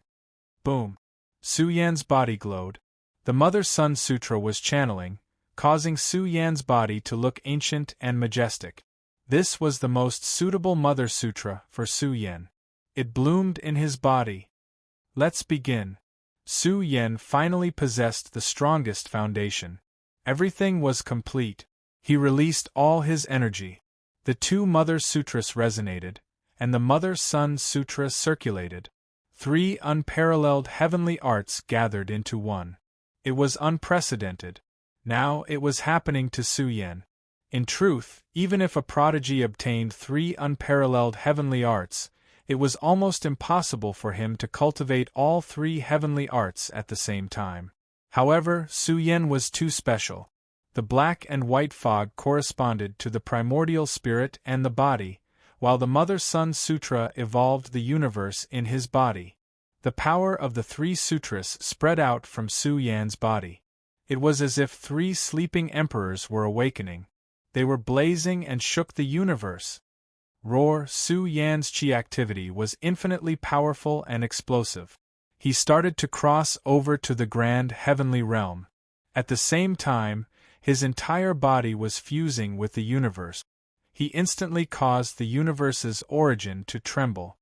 Boom. Su Yan's body glowed. The Mother-Sun Sutra was channeling, causing Su Yan's body to look ancient and majestic. This was the most suitable Mother Sutra for Su Yan. It bloomed in his body. Let's begin. Su Yan finally possessed the strongest foundation. Everything was complete. He released all his energy. The two Mother Sutras resonated, and the Mother-Sun Sutra circulated. 3 unparalleled heavenly arts gathered into one. It was unprecedented. Now it was happening to Su Yan. In truth, even if a prodigy obtained 3 unparalleled heavenly arts, it was almost impossible for him to cultivate all 3 heavenly arts at the same time. However, Su Yan was too special. The black and white fog corresponded to the primordial spirit and the body, while the Mother-Sun Sutra evolved the universe in his body. The power of the 3 sutras spread out from Su Yan's body. It was as if 3 sleeping emperors were awakening. They were blazing and shook the universe. Roar! Su Yan's chi activity was infinitely powerful and explosive. He started to cross over to the grand heavenly realm. At the same time, his entire body was fusing with the universe. He instantly caused the universe's origin to tremble.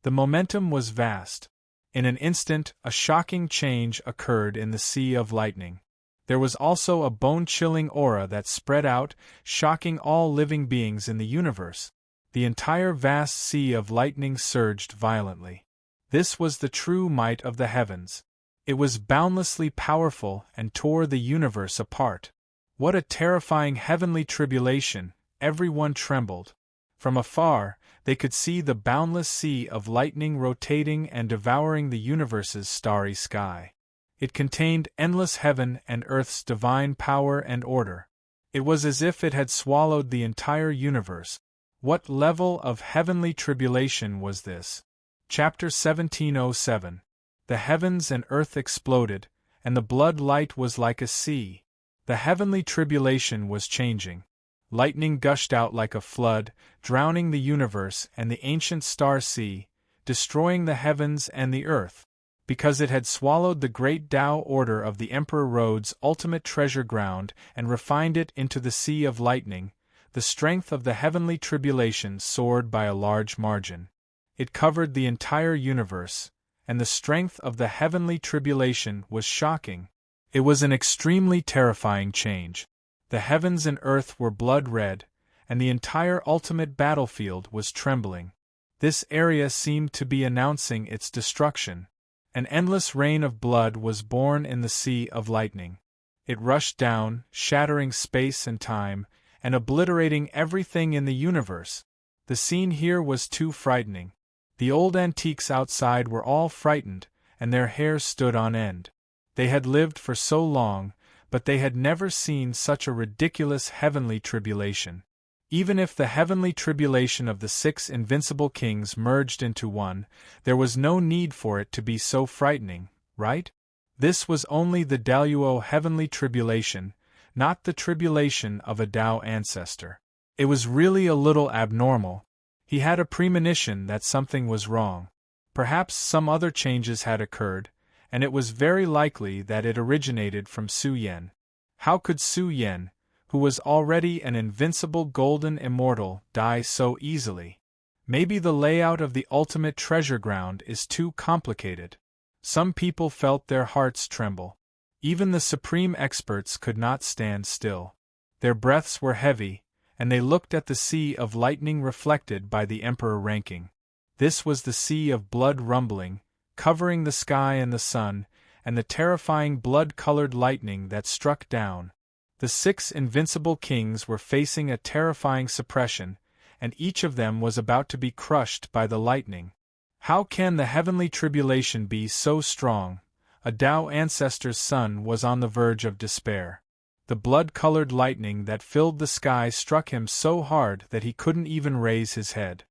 The momentum was vast. In an instant, a shocking change occurred in the Sea of Lightning. There was also a bone-chilling aura that spread out, shocking all living beings in the universe. The entire vast Sea of Lightning surged violently. This was the true might of the heavens. It was boundlessly powerful and tore the universe apart. What a terrifying heavenly tribulation! Everyone trembled. From afar, they could see the boundless sea of lightning rotating and devouring the universe's starry sky. It contained endless heaven and earth's divine power and order. It was as if it had swallowed the entire universe. What level of heavenly tribulation was this? Chapter 1707. The heavens and earth exploded, and the blood light was like a sea. The heavenly tribulation was changing. Lightning gushed out like a flood, drowning the universe and the ancient star sea, destroying the heavens and the earth. Because it had swallowed the great Tao order of the Emperor Road's ultimate treasure ground and refined it into the Sea of Lightning, the strength of the heavenly tribulation soared by a large margin. It covered the entire universe, and the strength of the heavenly tribulation was shocking. It was an extremely terrifying change. The heavens and earth were blood-red, and the entire ultimate battlefield was trembling. This area seemed to be announcing its destruction. An endless rain of blood was born in the Sea of Lightning. It rushed down, shattering space and time, and obliterating everything in the universe. The scene here was too frightening. The old antiques outside were all frightened, and their hair stood on end. They had lived for so long, but they had never seen such a ridiculous heavenly tribulation. Even if the heavenly tribulation of the 6 invincible kings merged into one, there was no need for it to be so frightening, right? This was only the Daluo heavenly tribulation, not the tribulation of a Tao ancestor. It was really a little abnormal. He had a premonition that something was wrong. Perhaps some other changes had occurred, and it was very likely that it originated from Su Yan. How could Su Yan, who was already an invincible golden immortal, die so easily? Maybe the layout of the ultimate treasure ground is too complicated. Some people felt their hearts tremble. Even the supreme experts could not stand still. Their breaths were heavy, and they looked at the Sea of Lightning reflected by the Emperor ranking. This was the sea of blood rumbling, covering the sky and the sun, and the terrifying blood-colored lightning that struck down. The 6 invincible kings were facing a terrifying suppression, and each of them was about to be crushed by the lightning. How can the heavenly tribulation be so strong? A Tao ancestor's son was on the verge of despair. The blood-colored lightning that filled the sky struck him so hard that he couldn't even raise his head.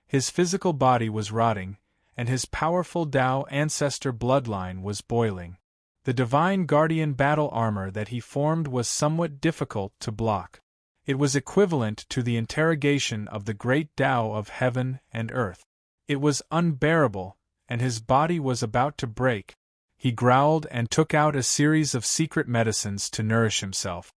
His physical body was rotting, and his powerful Tao ancestor bloodline was boiling. The divine guardian battle armor that he formed was somewhat difficult to block. It was equivalent to the interrogation of the great Tao of heaven and earth. It was unbearable, and his body was about to break. He growled and took out a series of secret medicines to nourish himself.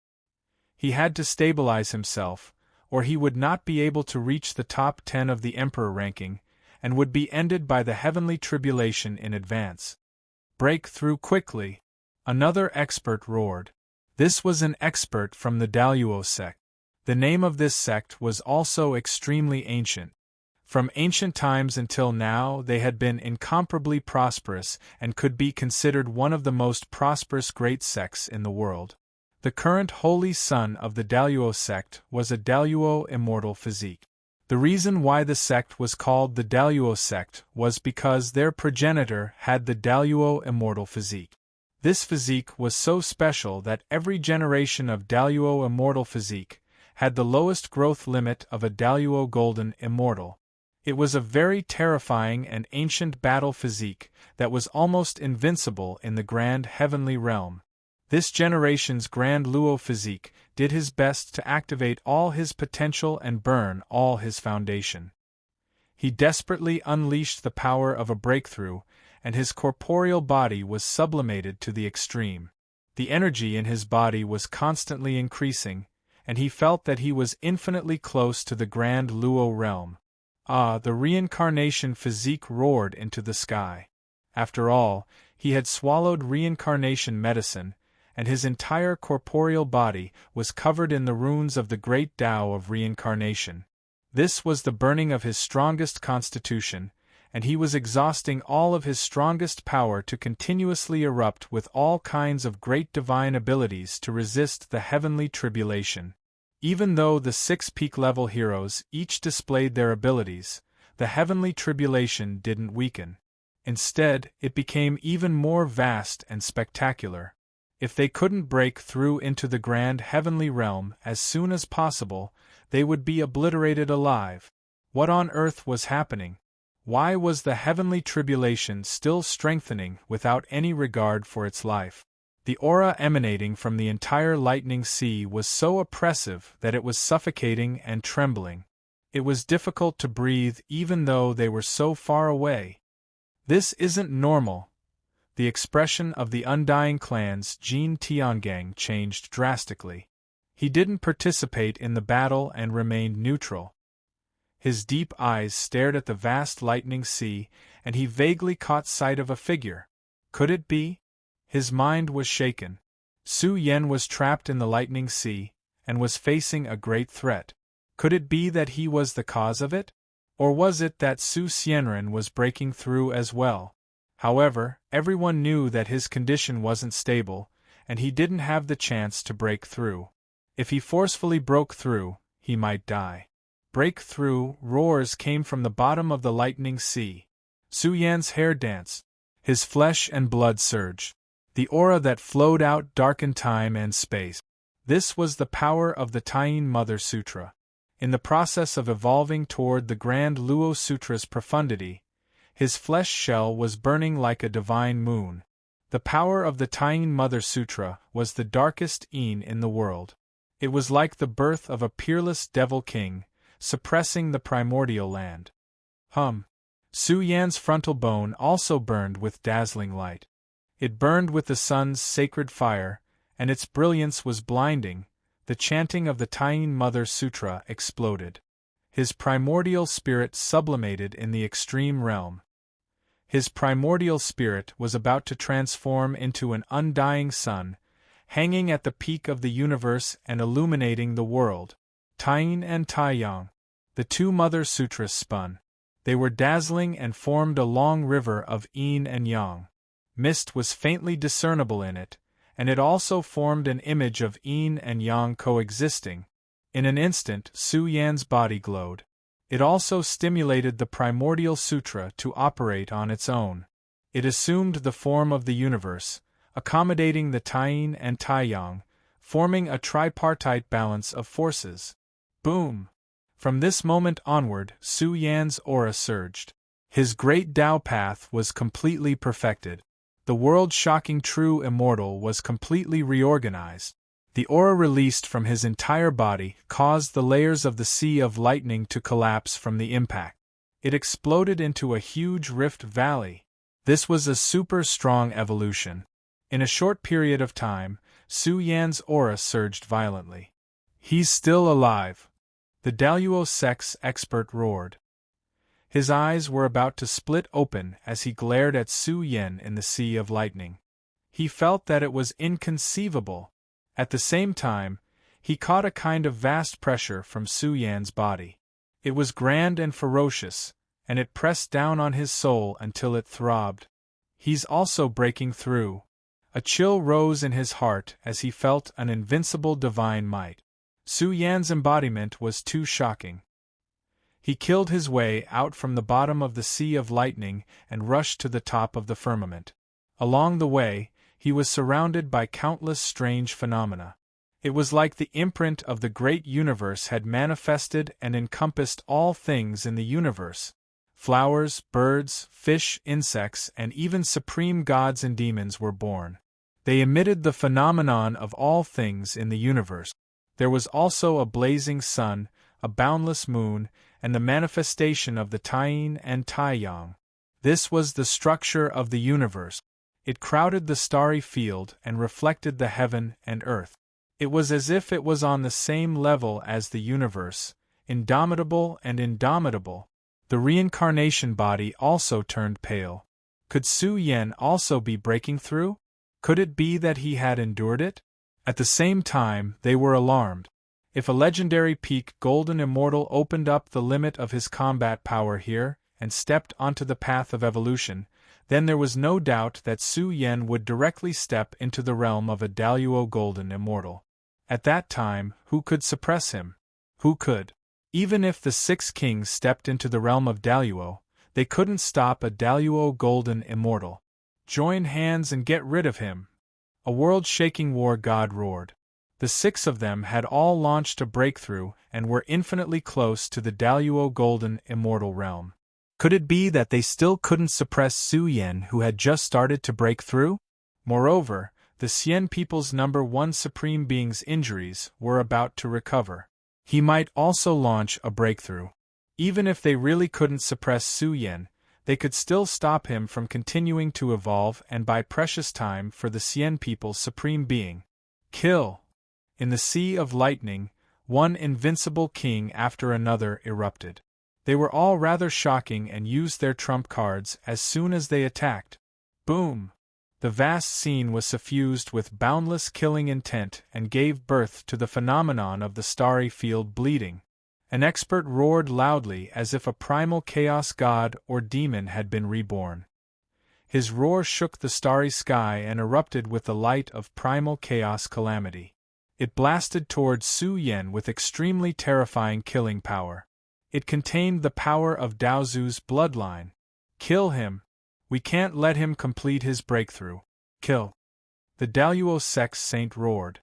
He had to stabilize himself, or he would not be able to reach the top 10 of the Emperor ranking, and would be ended by the heavenly tribulation in advance. Break through quickly! Another expert roared. This was an expert from the Daluo sect. The name of this sect was also extremely ancient. From ancient times until now they had been incomparably prosperous and could be considered one of the most prosperous great sects in the world. The current holy son of the Daluo sect was a Daluo immortal physique. The reason why the sect was called the Daluo sect was because their progenitor had the Daluo immortal physique. This physique was so special that every generation of Daluo immortal physique had the lowest growth limit of a Daluo golden immortal. It was a very terrifying and ancient battle physique that was almost invincible in the grand heavenly realm. This generation's Grand Luo physique did his best to activate all his potential and burn all his foundation. He desperately unleashed the power of a breakthrough, and his corporeal body was sublimated to the extreme. The energy in his body was constantly increasing, and he felt that he was infinitely close to the Grand Luo realm. Ah, the reincarnation physique roared into the sky. After all, he had swallowed reincarnation medicine, and his entire corporeal body was covered in the runes of the great Tao of reincarnation. This was the burning of his strongest constitution, and he was exhausting all of his strongest power to continuously erupt with all kinds of great divine abilities to resist the heavenly tribulation. Even though the 6 peak-level heroes each displayed their abilities, the heavenly tribulation didn't weaken. Instead, it became even more vast and spectacular. If they couldn't break through into the grand heavenly realm as soon as possible, they would be obliterated alive. What on earth was happening? Why was the heavenly tribulation still strengthening without any regard for its life? The aura emanating from the entire lightning sea was so oppressive that it was suffocating and trembling. It was difficult to breathe even though they were so far away. This isn't normal. The expression of the Undying Clan's Jin Tiangang changed drastically. He didn't participate in the battle and remained neutral. His deep eyes stared at the vast lightning sea, and he vaguely caught sight of a figure. Could it be? His mind was shaken. Su Yen was trapped in the lightning sea, and was facing a great threat. Could it be that he was the cause of it? Or was it that Su Xianren was breaking through as well? However, everyone knew that his condition wasn't stable, and he didn't have the chance to break through. If he forcefully broke through, he might die. Break through! Roars came from the bottom of the lightning sea. Su Yan's hair danced. His flesh and blood surged. The aura that flowed out darkened time and space. This was the power of the Taiyin Mother Sutra. In the process of evolving toward the Grand Luo Sutra's profundity, his flesh shell was burning like a divine moon. The power of the Taiyin Mother Sutra was the darkest Yin in the world. It was like the birth of a peerless devil king, suppressing the primordial land. Su Yan's frontal bone also burned with dazzling light. It burned with the sun's sacred fire, and its brilliance was blinding. The chanting of the Taiyin Mother Sutra exploded. His primordial spirit sublimated in the extreme realm. His primordial spirit was about to transform into an undying sun, hanging at the peak of the universe and illuminating the world. Taiyin and Taiyang. The 2 Mother Sutras spun. They were dazzling and formed a long river of yin and yang. Mist was faintly discernible in it, and it also formed an image of yin and yang coexisting. In an instant, Su Yan's body glowed. It also stimulated the primordial sutra to operate on its own. It assumed the form of the universe, accommodating the Tai-yin and Tai-yang, forming a tripartite balance of forces. Boom! From this moment onward, Su Yan's aura surged. His great Tao path was completely perfected. The world-shocking true immortal was completely reorganized. The aura released from his entire body caused the layers of the Sea of Lightning to collapse from the impact. It exploded into a huge rift valley. This was a super strong evolution. In a short period of time, Su Yan's aura surged violently. "He's still alive!" the Daluo sex expert roared. His eyes were about to split open as he glared at Su Yan in the Sea of Lightning. He felt that it was inconceivable. At the same time, he caught a kind of vast pressure from Su Yan's body. It was grand and ferocious, and it pressed down on his soul until it throbbed. "He's also breaking through." A chill rose in his heart as he felt an invincible divine might. Su Yan's embodiment was too shocking. He killed his way out from the bottom of the Sea of Lightning and rushed to the top of the firmament. Along the way, he was surrounded by countless strange phenomena. It was like the imprint of the great universe had manifested and encompassed all things in the universe. Flowers, birds, fish, insects, and even supreme gods and demons were born. They emitted the phenomenon of all things in the universe. There was also a blazing sun, a boundless moon, and the manifestation of the Tai-yin and Tai-yang. This was the structure of the universe. It crowded the starry field and reflected the heaven and earth. It was as if it was on the same level as the universe, indomitable and indomitable. The reincarnation body also turned pale. Could Su Yan also be breaking through? Could it be that he had endured it? At the same time, they were alarmed. If a legendary peak golden immortal opened up the limit of his combat power here, and stepped onto the path of evolution, then there was no doubt that Su Yan would directly step into the realm of a Daluo golden immortal. At that time, who could suppress him? Who could? Even if the 6 kings stepped into the realm of Daluo, they couldn't stop a Daluo golden immortal. "Join hands and get rid of him!" a world-shaking war god roared. The 6 of them had all launched a breakthrough and were infinitely close to the Daluo golden immortal realm. Could it be that they still couldn't suppress Su Yan, who had just started to break through? Moreover, the Xian people's #1 supreme being's injuries were about to recover. He might also launch a breakthrough. Even if they really couldn't suppress Su Yan, they could still stop him from continuing to evolve and buy precious time for the Xian people's supreme being. Kill! In the Sea of Lightning, one invincible king after another erupted. They were all rather shocking and used their trump cards as soon as they attacked. Boom! The vast scene was suffused with boundless killing intent and gave birth to the phenomenon of the starry field bleeding. An expert roared loudly as if a primal chaos god or demon had been reborn. His roar shook the starry sky and erupted with the light of primal chaos calamity. It blasted towards Su Yan with extremely terrifying killing power. It contained the power of Daozu's bloodline. "Kill him! We can't let him complete his breakthrough. Kill!" The Daluo sex saint roared.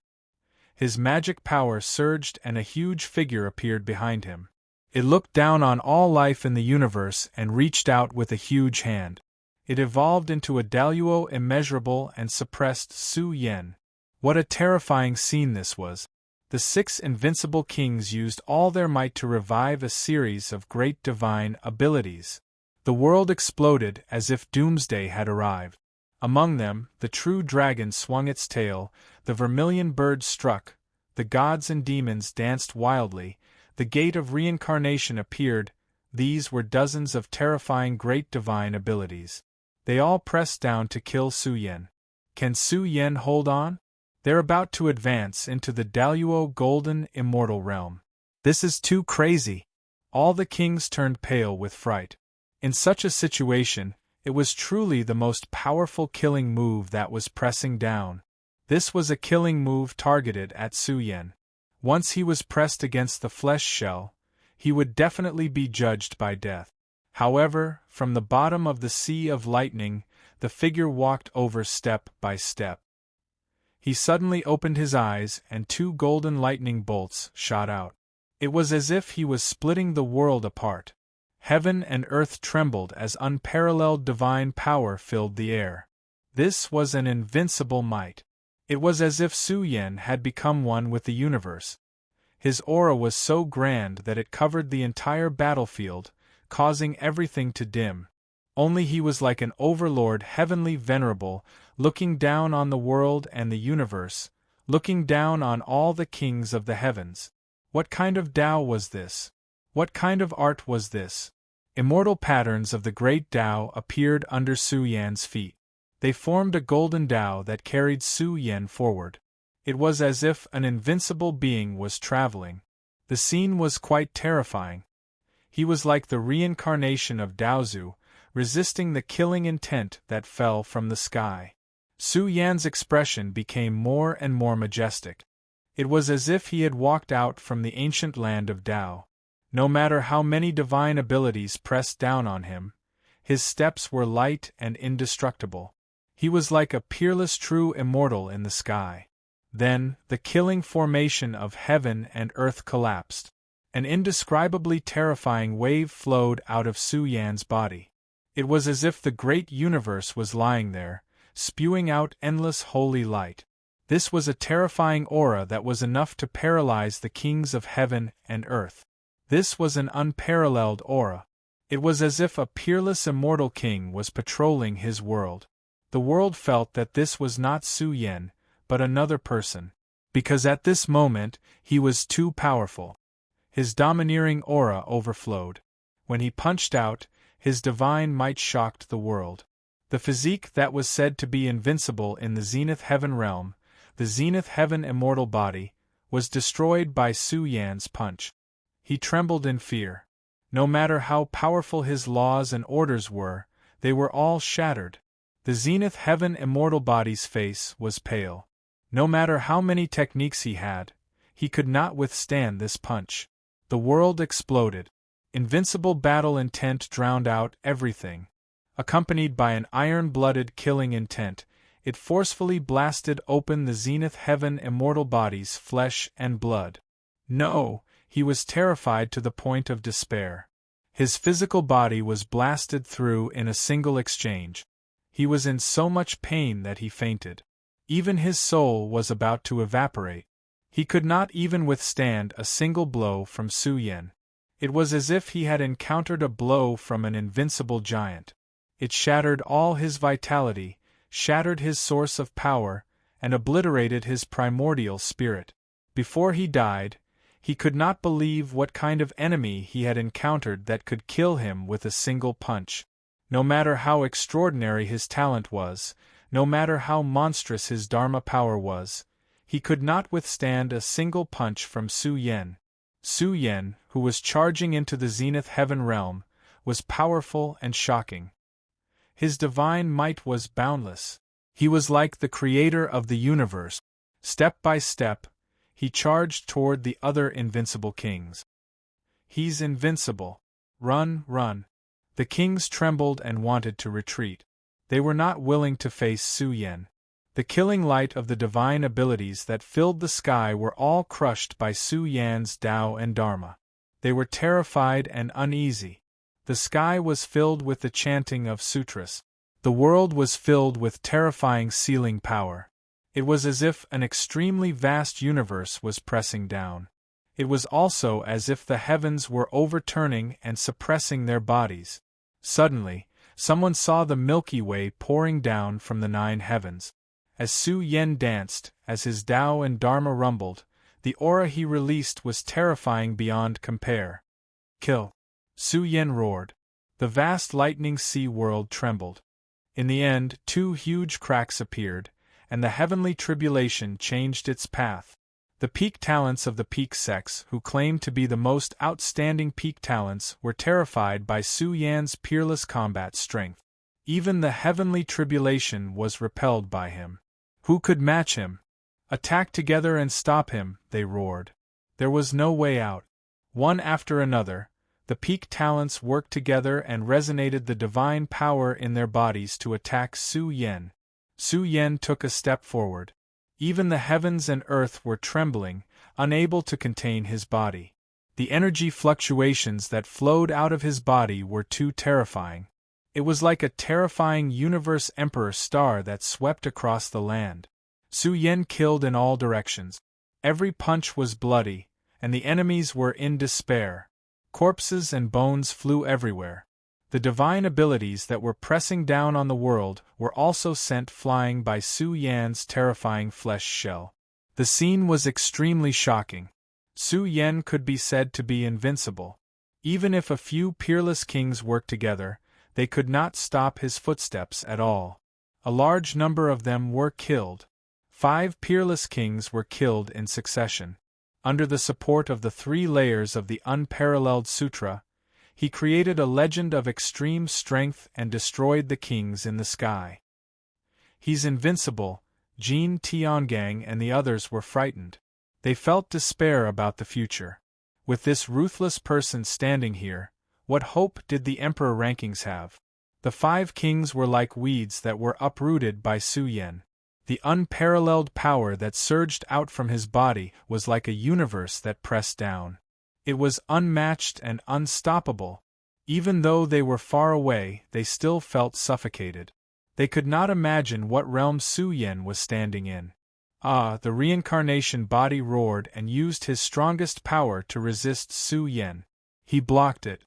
His magic power surged and a huge figure appeared behind him. It looked down on all life in the universe and reached out with a huge hand. It evolved into a Daluo immeasurable and suppressed Su Yan. What a terrifying scene this was! The 6 invincible kings used all their might to revive a series of great divine abilities. The world exploded as if doomsday had arrived. Among them, the true dragon swung its tail, the vermilion bird struck, the gods and demons danced wildly, the gate of reincarnation appeared. These were dozens of terrifying great divine abilities. They all pressed down to kill Su Yan. Can Su Yan hold on? They're about to advance into the Daluo golden immortal realm. This is too crazy. All the kings turned pale with fright. In such a situation, it was truly the most powerful killing move that was pressing down. This was a killing move targeted at Su Yan. Once he was pressed against the flesh shell, he would definitely be judged by death. However, from the bottom of the sea of lightning, the figure walked over step by step. He suddenly opened his eyes and 2 golden lightning bolts shot out. It was as if he was splitting the world apart. Heaven and earth trembled as unparalleled divine power filled the air. This was an invincible might. It was as if Su Yan had become one with the universe. His aura was so grand that it covered the entire battlefield, causing everything to dim. Only he was like an overlord, heavenly venerable, looking down on the world and the universe, looking down on all the kings of the heavens. What kind of Tao was this? What kind of art was this? Immortal patterns of the great Tao appeared under Su Yan's feet. They formed a golden Tao that carried Su Yan forward. It was as if an invincible being was traveling. The scene was quite terrifying. He was like the reincarnation of Daozu, resisting the killing intent that fell from the sky. Su Yan's expression became more and more majestic. It was as if he had walked out from the ancient land of Tao. No matter how many divine abilities pressed down on him, his steps were light and indestructible. He was like a peerless true immortal in the sky. Then, the killing formation of heaven and earth collapsed. An indescribably terrifying wave flowed out of Su Yan's body. It was as if the great universe was lying there, spewing out endless holy light. This was a terrifying aura that was enough to paralyze the kings of heaven and earth. This was an unparalleled aura. It was as if a peerless immortal king was patrolling his world. The world felt that this was not Su Yan, but another person. Because at this moment, he was too powerful. His domineering aura overflowed. When he punched out, his divine might shocked the world. The physique that was said to be invincible in the Zenith Heaven realm, the Zenith Heaven immortal body, was destroyed by Su Yan's punch. He trembled in fear. No matter how powerful his laws and orders were, they were all shattered. The Zenith Heaven immortal body's face was pale. No matter how many techniques he had, he could not withstand this punch. The world exploded. Invincible battle intent drowned out everything. Accompanied by an iron-blooded killing intent, it forcefully blasted open the Zenith Heaven immortal body's flesh and blood. No, he was terrified to the point of despair. His physical body was blasted through in a single exchange. He was in so much pain that he fainted. Even his soul was about to evaporate. He could not even withstand a single blow from Su Yan. It was as if he had encountered a blow from an invincible giant. It shattered all his vitality, shattered his source of power, and obliterated his primordial spirit. Before he died, he could not believe what kind of enemy he had encountered that could kill him with a single punch. No matter how extraordinary his talent was, no matter how monstrous his Dharma power was, he could not withstand a single punch from Su Yan. Su Yan, who was charging into the Zenith Heaven realm, was powerful and shocking. His divine might was boundless. He was like the creator of the universe. Step by step, he charged toward the other invincible kings. He's invincible. Run, run. The kings trembled and wanted to retreat. They were not willing to face Su Yan. The killing light of the divine abilities that filled the sky were all crushed by Su Yan's Tao and Dharma. They were terrified and uneasy. The sky was filled with the chanting of sutras. The world was filled with terrifying sealing power. It was as if an extremely vast universe was pressing down. It was also as if the heavens were overturning and suppressing their bodies. Suddenly, someone saw the Milky Way pouring down from the 9 heavens. As Su Yan danced, as his Tao and Dharma rumbled, the aura he released was terrifying beyond compare. Kill! Su Yan roared. The vast lightning sea world trembled. In the end, 2 huge cracks appeared, and the heavenly tribulation changed its path. The peak talents of the peak sex, who claimed to be the most outstanding peak talents, were terrified by Su Yan's peerless combat strength. Even the heavenly tribulation was repelled by him. Who could match him? Attack together and stop him, they roared. There was no way out. One after another, the peak talents worked together and resonated the divine power in their bodies to attack Su Yan. Su Yan took a step forward. Even the heavens and earth were trembling, unable to contain his body. The energy fluctuations that flowed out of his body were too terrifying. It was like a terrifying universe emperor star that swept across the land. Su Yan killed in all directions. Every punch was bloody, and the enemies were in despair. Corpses and bones flew everywhere. The divine abilities that were pressing down on the world were also sent flying by Su Yan's terrifying flesh shell. The scene was extremely shocking. Su Yan could be said to be invincible. Even if a few peerless kings worked together, they could not stop his footsteps at all. A large number of them were killed. 5 peerless kings were killed in succession. Under the support of the 3 layers of the Unparalleled Sutra, he created a legend of extreme strength and destroyed the kings in the sky. He's invincible, Jin Tiangang and the others were frightened. They felt despair about the future. With this ruthless person standing here, what hope did the emperor rankings have? The 5 kings were like weeds that were uprooted by Su Yan. The unparalleled power that surged out from his body was like a universe that pressed down. It was unmatched and unstoppable. Even though they were far away, they still felt suffocated. They could not imagine what realm Su Yan was standing in. The reincarnation body roared and used his strongest power to resist Su Yan. He blocked it.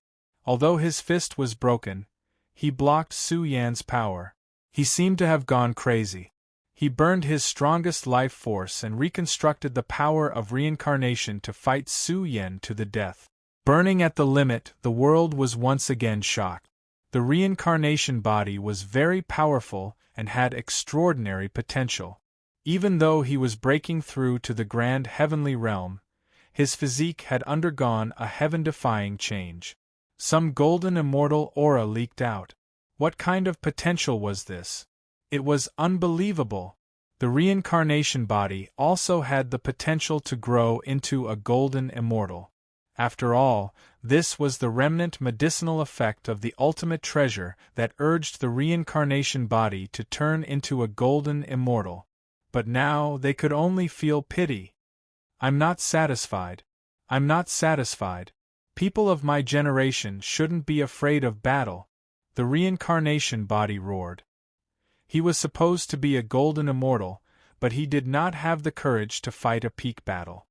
Although his fist was broken, he blocked Su Yan's power. He seemed to have gone crazy. He burned his strongest life force and reconstructed the power of reincarnation to fight Su Yan to the death. Burning at the limit, the world was once again shocked. The reincarnation body was very powerful and had extraordinary potential. Even though he was breaking through to the grand heavenly realm, his physique had undergone a heaven-defying change. Some golden immortal aura leaked out. What kind of potential was this? It was unbelievable. The reincarnation body also had the potential to grow into a golden immortal. After all, this was the remnant medicinal effect of the ultimate treasure that urged the reincarnation body to turn into a golden immortal. But now they could only feel pity. I'm not satisfied. I'm not satisfied. People of my generation shouldn't be afraid of battle, the reincarnation body roared. He was supposed to be a golden immortal, but he did not have the courage to fight a peak battle.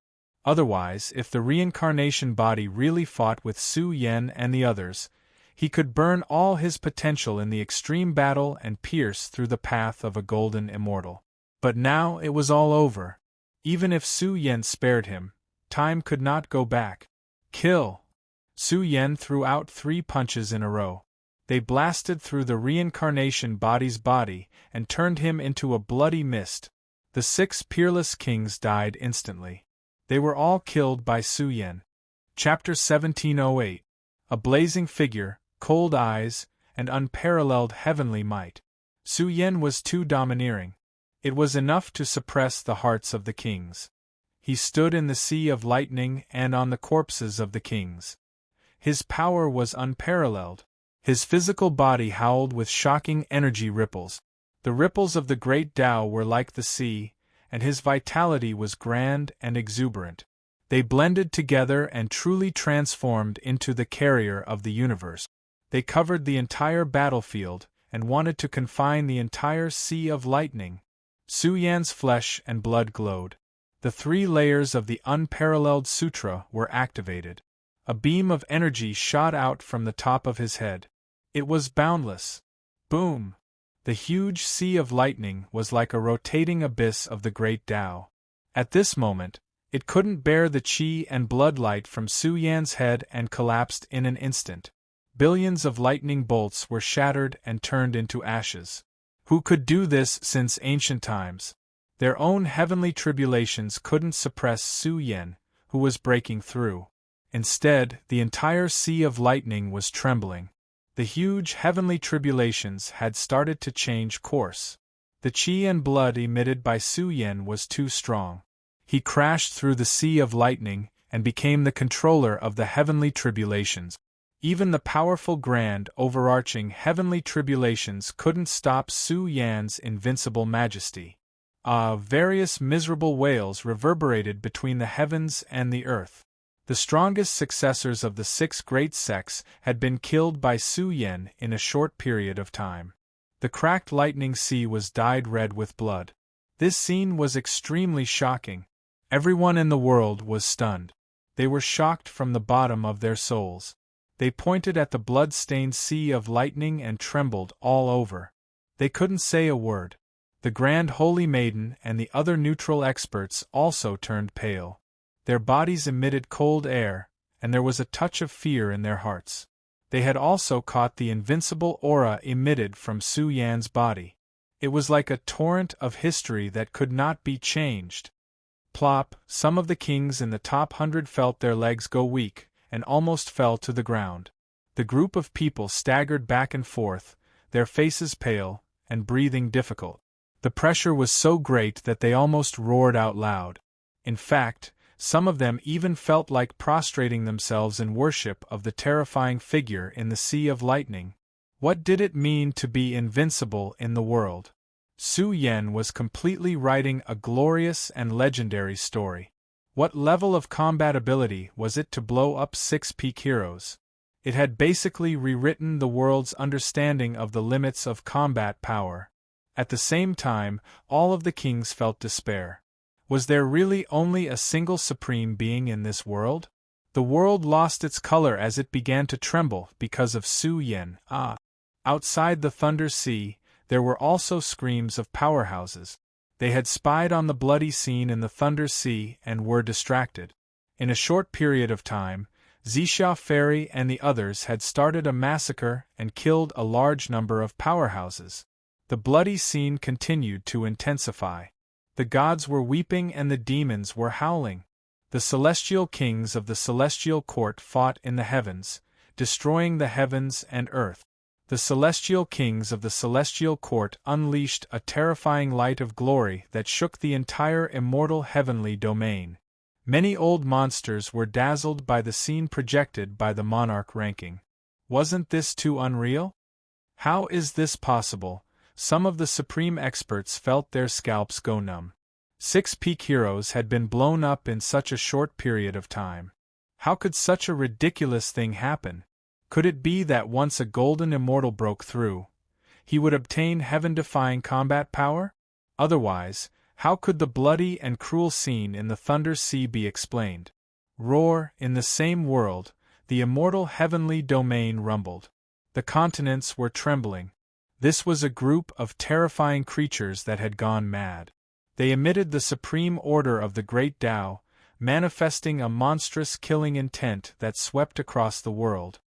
Otherwise, if the reincarnation body really fought with Su Yan and the others, he could burn all his potential in the extreme battle and pierce through the path of a golden immortal. But now it was all over. Even if Su Yan spared him, time could not go back. Kill! Su Yan threw out 3 punches in a row. They blasted through the reincarnation body's body and turned him into a bloody mist. The 6 peerless kings died instantly. They were all killed by Su Yan. Chapter 1708. A blazing figure, cold eyes, and unparalleled heavenly might. Su Yan was too domineering. It was enough to suppress the hearts of the kings. He stood in the sea of lightning and on the corpses of the kings. His power was unparalleled. His physical body howled with shocking energy ripples. The ripples of the great Tao were like the sea, and his vitality was grand and exuberant. They blended together and truly transformed into the carrier of the universe. They covered the entire battlefield and wanted to confine the entire sea of lightning. Su Yan's flesh and blood glowed. The 3 layers of the Unparalleled Sutra were activated. A beam of energy shot out from the top of his head. It was boundless. Boom! The huge sea of lightning was like a rotating abyss of the great Tao. At this moment, it couldn't bear the chi and blood light from Su Yan's head and collapsed in an instant. Billions of lightning bolts were shattered and turned into ashes. Who could do this since ancient times? Their own heavenly tribulations couldn't suppress Su Yen, who was breaking through. Instead, the entire sea of lightning was trembling. The huge heavenly tribulations had started to change course. The chi and blood emitted by Su Yen was too strong. He crashed through the sea of lightning and became the controller of the heavenly tribulations. Even the powerful grand, overarching heavenly tribulations couldn't stop Su Yan's invincible majesty. Various miserable wails reverberated between the heavens and the earth. The strongest successors of the 6 great sects had been killed by Su Yen in a short period of time. The cracked lightning sea was dyed red with blood. This scene was extremely shocking. Everyone in the world was stunned. They were shocked from the bottom of their souls. They pointed at the blood-stained sea of lightning and trembled all over. They couldn't say a word. The Grand Holy Maiden and the other neutral experts also turned pale. Their bodies emitted cold air, and there was a touch of fear in their hearts. They had also caught the invincible aura emitted from Su Yan's body. It was like a torrent of history that could not be changed. Plop, some of the kings in the top 100 felt their legs go weak, and almost fell to the ground. The group of people staggered back and forth, their faces pale, and breathing difficult. The pressure was so great that they almost roared out loud. In fact, some of them even felt like prostrating themselves in worship of the terrifying figure in the sea of lightning. What did it mean to be invincible in the world? Su Yen was completely writing a glorious and legendary story. What level of combat ability was it to blow up 6 peak heroes? It had basically rewritten the world's understanding of the limits of combat power. At the same time, all of the kings felt despair. Was there really only a single supreme being in this world? The world lost its color as it began to tremble because of Su Yen. Outside the Thunder Sea, there were also screams of powerhouses. They had spied on the bloody scene in the Thunder Sea and were distracted. In a short period of time, Zixia Fairy and the others had started a massacre and killed a large number of powerhouses. The bloody scene continued to intensify. The gods were weeping and the demons were howling. The celestial kings of the celestial court fought in the heavens, destroying the heavens and earth. The celestial kings of the celestial court unleashed a terrifying light of glory that shook the entire immortal heavenly domain. Many old monsters were dazzled by the scene projected by the monarch ranking. Wasn't this too unreal? How is this possible? Some of the supreme experts felt their scalps go numb. 6 peak heroes had been blown up in such a short period of time. How could such a ridiculous thing happen? Could it be that once a golden immortal broke through, he would obtain heaven-defying combat power? Otherwise, how could the bloody and cruel scene in the Thunder Sea be explained? Roar, in the same world, the immortal heavenly domain rumbled. The continents were trembling. This was a group of terrifying creatures that had gone mad. They emitted the supreme order of the Great Tao, manifesting a monstrous killing intent that swept across the world.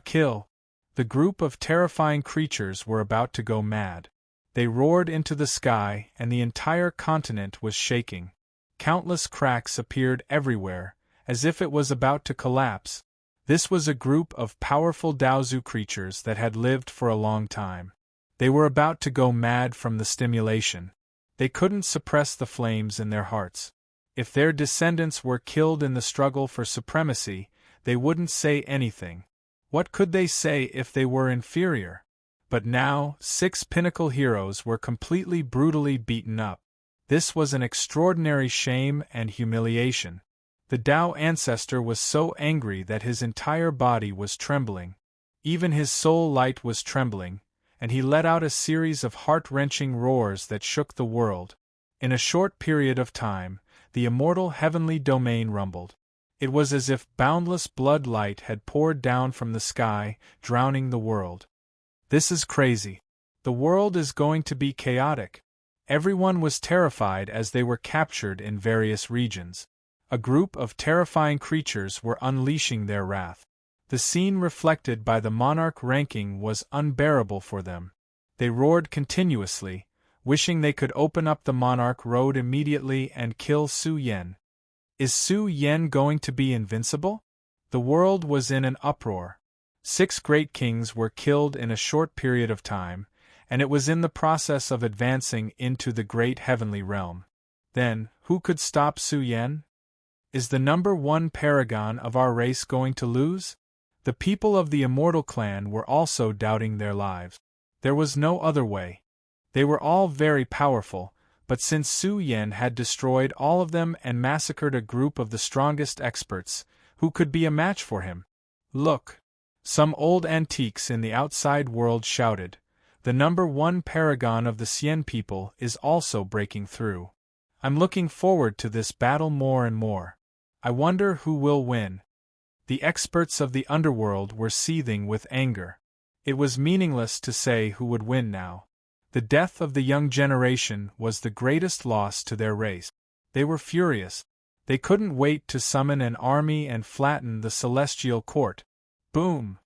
Kill! The group of terrifying creatures were about to go mad. They roared into the sky and the entire continent was shaking. Countless cracks appeared everywhere, as if it was about to collapse. This was a group of powerful Daozu creatures that had lived for a long time. They were about to go mad from the stimulation. They couldn't suppress the flames in their hearts. If their descendants were killed in the struggle for supremacy, they wouldn't say anything. What could they say if they were inferior? But now, 6 pinnacle heroes were completely brutally beaten up. This was an extraordinary shame and humiliation. The Tao ancestor was so angry that his entire body was trembling. Even his soul light was trembling, and he let out a series of heart-wrenching roars that shook the world. In a short period of time, the immortal heavenly domain rumbled. It was as if boundless blood light had poured down from the sky, drowning the world. This is crazy. The world is going to be chaotic. Everyone was terrified as they were captured in various regions. A group of terrifying creatures were unleashing their wrath. The scene reflected by the monarch ranking was unbearable for them. They roared continuously, wishing they could open up the Monarch Road immediately and kill Su Yen. Is Su Yen going to be invincible? The world was in an uproar. 6 great kings were killed in a short period of time, and it was in the process of advancing into the great heavenly realm. Then, who could stop Su Yen? Is the number 1 paragon of our race going to lose? The people of the Immortal Clan were also doubting their lives. There was no other way. They were all very powerful, but since Su Yen had destroyed all of them and massacred a group of the strongest experts, who could be a match for him? Look! Some old antiques in the outside world shouted, the number 1 paragon of the Xian people is also breaking through. I'm looking forward to this battle more and more. I wonder who will win. The experts of the underworld were seething with anger. It was meaningless to say who would win now. The death of the young generation was the greatest loss to their race. They were furious. They couldn't wait to summon an army and flatten the celestial court. Boom!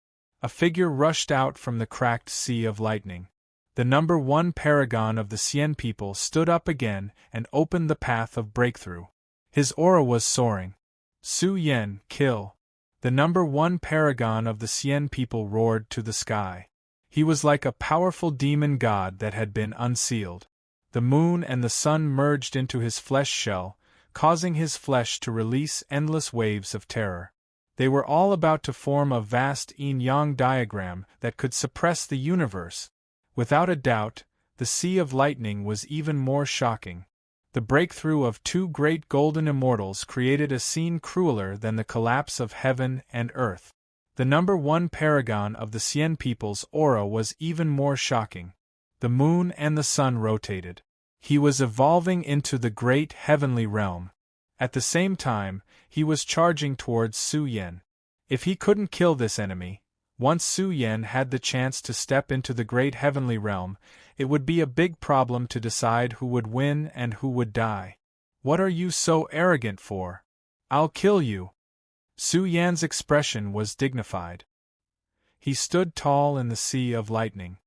A figure rushed out from the cracked sea of lightning. The number 1 paragon of the Xian people stood up again and opened the path of breakthrough. His aura was soaring. Su Yen, kill! The number 1 paragon of the Xian people roared to the sky. He was like a powerful demon god that had been unsealed. The moon and the sun merged into his flesh shell, causing his flesh to release endless waves of terror. They were all about to form a vast yin-yang diagram that could suppress the universe. Without a doubt, the Sea of Lightning was even more shocking. The breakthrough of 2 great golden immortals created a scene crueler than the collapse of heaven and earth. The number 1 paragon of the Xian people's aura was even more shocking. The moon and the sun rotated. He was evolving into the great heavenly realm. At the same time, he was charging towards Su Yen. If he couldn't kill this enemy, once Su Yen had the chance to step into the great heavenly realm, it would be a big problem to decide who would win and who would die. What are you so arrogant for? I'll kill you. Su Yan's expression was dignified. He stood tall in the sea of lightning.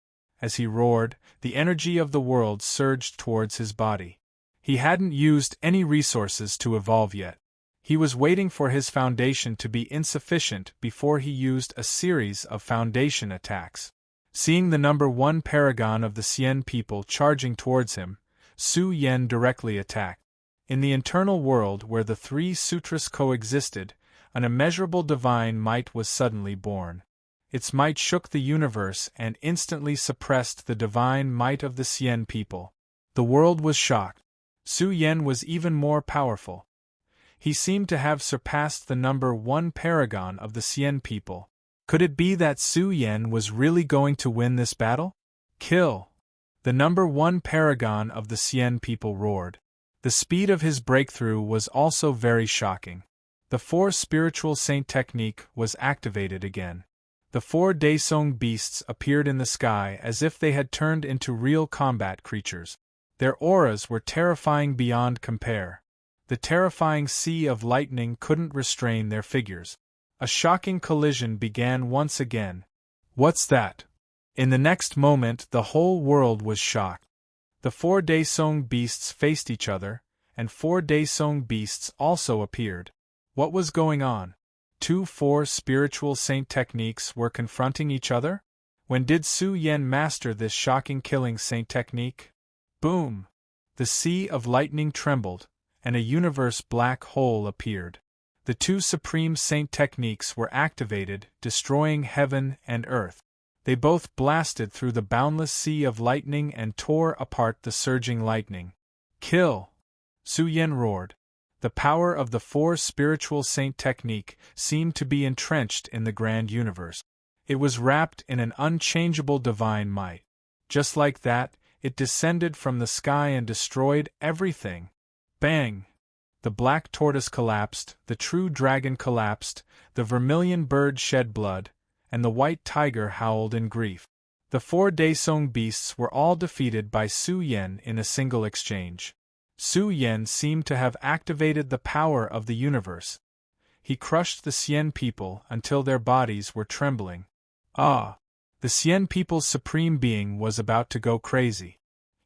As he roared, the energy of the world surged towards his body. He hadn't used any resources to evolve yet. He was waiting for his foundation to be insufficient before he used a series of foundation attacks. Seeing the number 1 paragon of the Xian people charging towards him, Su Yen directly attacked. In the internal world where the 3 sutras coexisted, an immeasurable divine might was suddenly born. Its might shook the universe and instantly suppressed the divine might of the Xian people. The world was shocked. Su Yen was even more powerful. He seemed to have surpassed the number 1 paragon of the Xian people. Could it be that Su Yen was really going to win this battle? Kill! The number 1 paragon of the Xian people roared. The speed of his breakthrough was also very shocking. The 4 spiritual saint technique was activated again. The 4 Daesong beasts appeared in the sky as if they had turned into real combat creatures. Their auras were terrifying beyond compare. The terrifying sea of lightning couldn't restrain their figures. A shocking collision began once again. What's that? In the next moment the whole world was shocked. The 4 Daesong beasts faced each other, and 4 Daesong beasts also appeared. What was going on? 2 4 spiritual saint techniques were confronting each other? When did Su Yen master this shocking killing saint technique? Boom! The sea of lightning trembled, and a universe black hole appeared. The 2 supreme saint techniques were activated, destroying heaven and earth. They both blasted through the boundless sea of lightning and tore apart the surging lightning. Kill! Su Yen roared. The power of the 4 spiritual saint technique seemed to be entrenched in the grand universe. It was wrapped in an unchangeable divine might. Just like that, it descended from the sky and destroyed everything. Bang! The black tortoise collapsed, the true dragon collapsed, the vermilion bird shed blood, and the white tiger howled in grief. The 4 Daesong beasts were all defeated by Su Yen in a single exchange. Su Yen seemed to have activated the power of the universe. He crushed the Xian people until their bodies were trembling. Ah! The Xian people's supreme being was about to go crazy.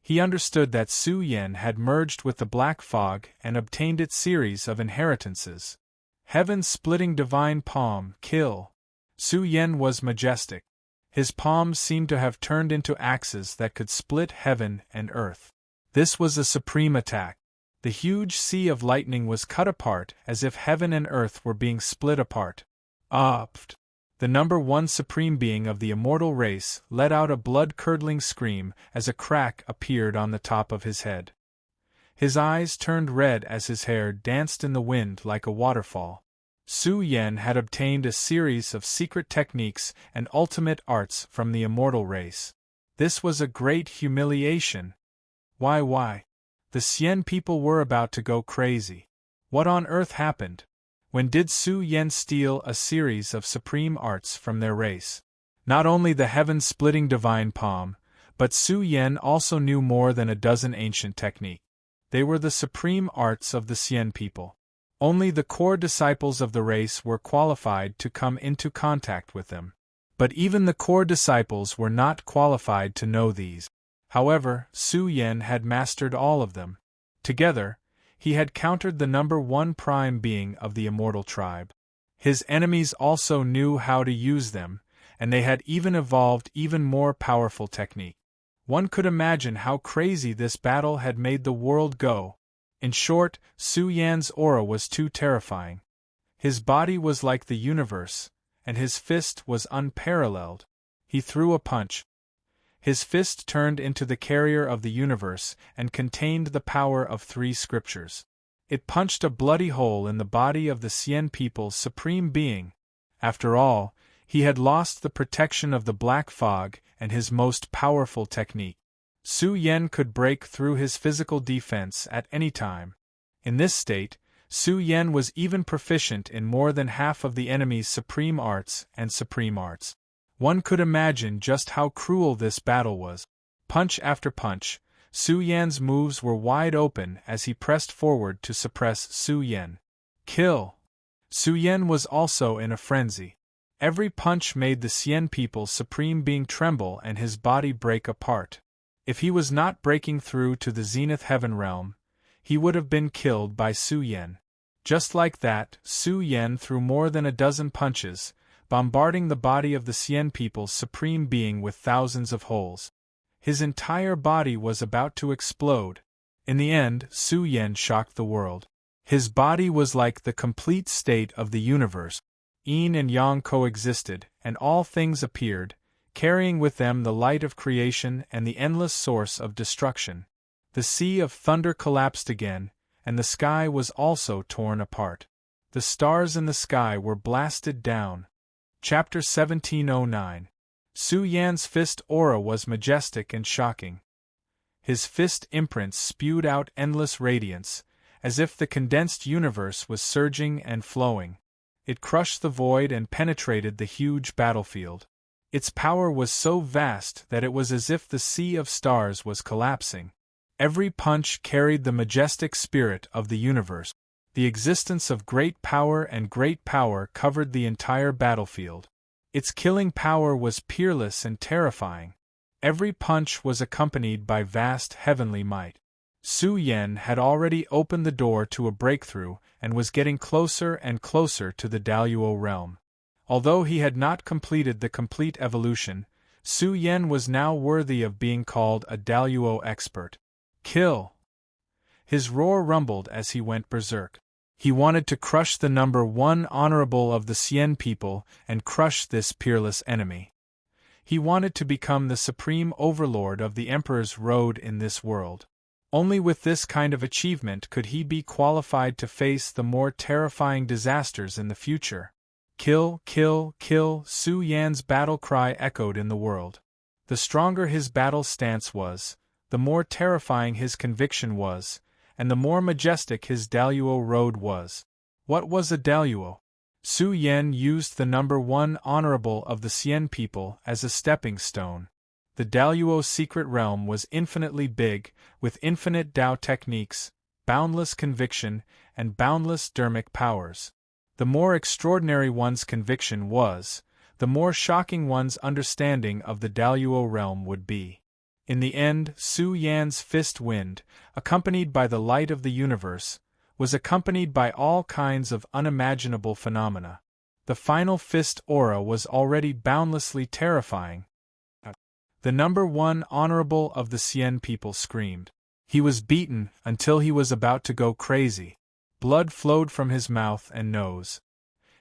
He understood that Su Yen had merged with the black fog and obtained its series of inheritances. Heaven-splitting divine palm, kill. Su Yen was majestic. His palms seemed to have turned into axes that could split heaven and earth. This was a supreme attack. The huge sea of lightning was cut apart as if heaven and earth were being split apart. The number one supreme being of the immortal race let out a blood-curdling scream as a crack appeared on the top of his head. His eyes turned red as his hair danced in the wind like a waterfall. Su Yen had obtained a series of secret techniques and ultimate arts from the immortal race. This was a great humiliation. Why? The Xian people were about to go crazy. What on earth happened? When did Su Yen steal a series of supreme arts from their race? Not only the heaven-splitting divine palm, but Su Yen also knew more than a dozen ancient techniques. They were the supreme arts of the Xian people. Only the core disciples of the race were qualified to come into contact with them. But even the core disciples were not qualified to know these. However, Su Yen had mastered all of them. Together, he had countered the number one prime being of the immortal tribe. His enemies also knew how to use them, and they had even evolved even more powerful technique. One could imagine how crazy this battle had made the world go. In short, Su Yan's aura was too terrifying. His body was like the universe, and his fist was unparalleled. He threw a punch. His fist turned into the carrier of the universe and contained the power of 3 scriptures. It punched a bloody hole in the body of the Xian people's supreme being. After all, he had lost the protection of the black fog and his most powerful technique. Su Yen could break through his physical defense at any time. In this state, Su Yen was even proficient in more than half of the enemy's supreme arts and supreme arts. One could imagine just how cruel this battle was. Punch after punch, Su Yan's moves were wide open as he pressed forward to suppress Su Yen. Kill! Su Yen was also in a frenzy. Every punch made the Xian people's supreme being tremble and his body break apart. If he was not breaking through to the zenith heaven realm, he would have been killed by Su Yen. Just like that, Su Yen threw more than a dozen punches, bombarding the body of the Xian people's supreme being with thousands of holes. His entire body was about to explode. In the end, Su Yen shocked the world. His body was like the complete state of the universe. Yin and Yang coexisted, and all things appeared, carrying with them the light of creation and the endless source of destruction. The sea of thunder collapsed again, and the sky was also torn apart. The stars in the sky were blasted down. Chapter 1709. Su Yan's fist aura was majestic and shocking. His fist imprints spewed out endless radiance, as if the condensed universe was surging and flowing. It crushed the void and penetrated the huge battlefield. Its power was so vast that it was as if the sea of stars was collapsing. Every punch carried the majestic spirit of the universe. The existence of great power and great power covered the entire battlefield. Its killing power was peerless and terrifying. Every punch was accompanied by vast heavenly might. Su Yen had already opened the door to a breakthrough and was getting closer and closer to the Daluo realm. Although he had not completed the complete evolution, Su Yen was now worthy of being called a Daluo expert. Kill! His roar rumbled as he went berserk. He wanted to crush the number one honorable of the Xian people and crush this peerless enemy. He wanted to become the supreme overlord of the Emperor's road in this world. Only with this kind of achievement could he be qualified to face the more terrifying disasters in the future. Kill, kill, kill! Su Yan's battle cry echoed in the world. The stronger his battle stance was, the more terrifying his conviction was, and the more majestic his Daluo road was. What was a Daluo? Su Yen used the number one honorable of the Xian people as a stepping stone. The Daluo secret realm was infinitely big, with infinite Dao techniques, boundless conviction, and boundless dermic powers. The more extraordinary one's conviction was, the more shocking one's understanding of the Daluo realm would be. In the end, Su Yan's fist wind, accompanied by the light of the universe, was accompanied by all kinds of unimaginable phenomena. The final fist aura was already boundlessly terrifying. The number one honorable of the Xian people screamed. He was beaten until he was about to go crazy. Blood flowed from his mouth and nose.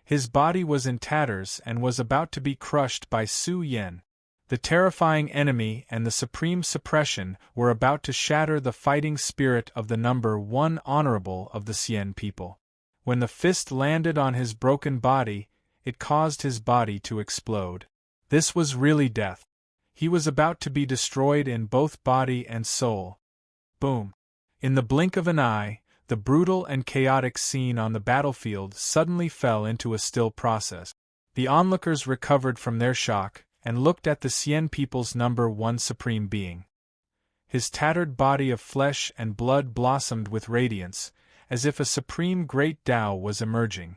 His body was in tatters and was about to be crushed by Su Yan. The terrifying enemy and the supreme suppression were about to shatter the fighting spirit of the number one honorable of the Xian people. When the fist landed on his broken body, it caused his body to explode. This was really death. He was about to be destroyed in both body and soul. Boom! In the blink of an eye, the brutal and chaotic scene on the battlefield suddenly fell into a still process. The onlookers recovered from their shock and looked at the Xian people's number one supreme being. His tattered body of flesh and blood blossomed with radiance, as if a supreme great Tao was emerging.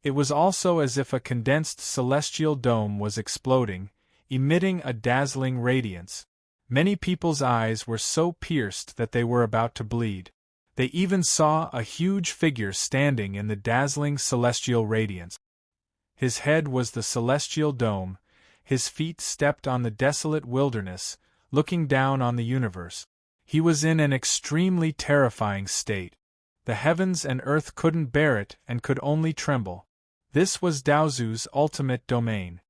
It was also as if a condensed celestial dome was exploding, emitting a dazzling radiance. Many people's eyes were so pierced that they were about to bleed. They even saw a huge figure standing in the dazzling celestial radiance. His head was the celestial dome, his feet stepped on the desolate wilderness, looking down on the universe. He was in an extremely terrifying state. The heavens and earth couldn't bear it and could only tremble. This was Daozu's ultimate domain.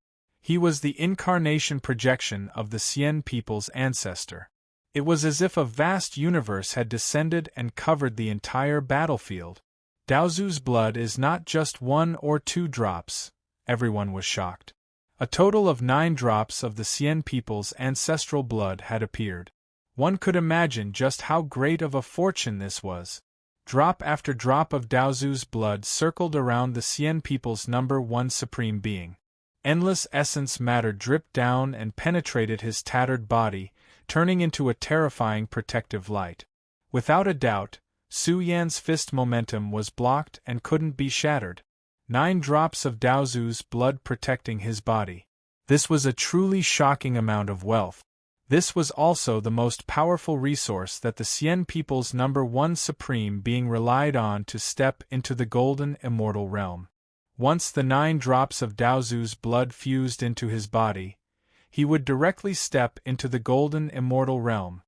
He was the incarnation projection of the Xian people's ancestor. It was as if a vast universe had descended and covered the entire battlefield. Daozu's blood is not just 1 or 2 drops, everyone was shocked. A total of 9 drops of the Xian people's ancestral blood had appeared. One could imagine just how great of a fortune this was. Drop after drop of Daozu's blood circled around the Xian people's number one supreme being. Endless essence matter dripped down and penetrated his tattered body, turning into a terrifying protective light. Without a doubt, Su Yan's fist momentum was blocked and couldn't be shattered. 9 drops of Daozu's blood protecting his body. This was a truly shocking amount of wealth. This was also the most powerful resource that the Xian people's number one supreme being relied on to step into the golden immortal realm. Once the 9 drops of Daozu's blood fused into his body, he would directly step into the golden immortal realm.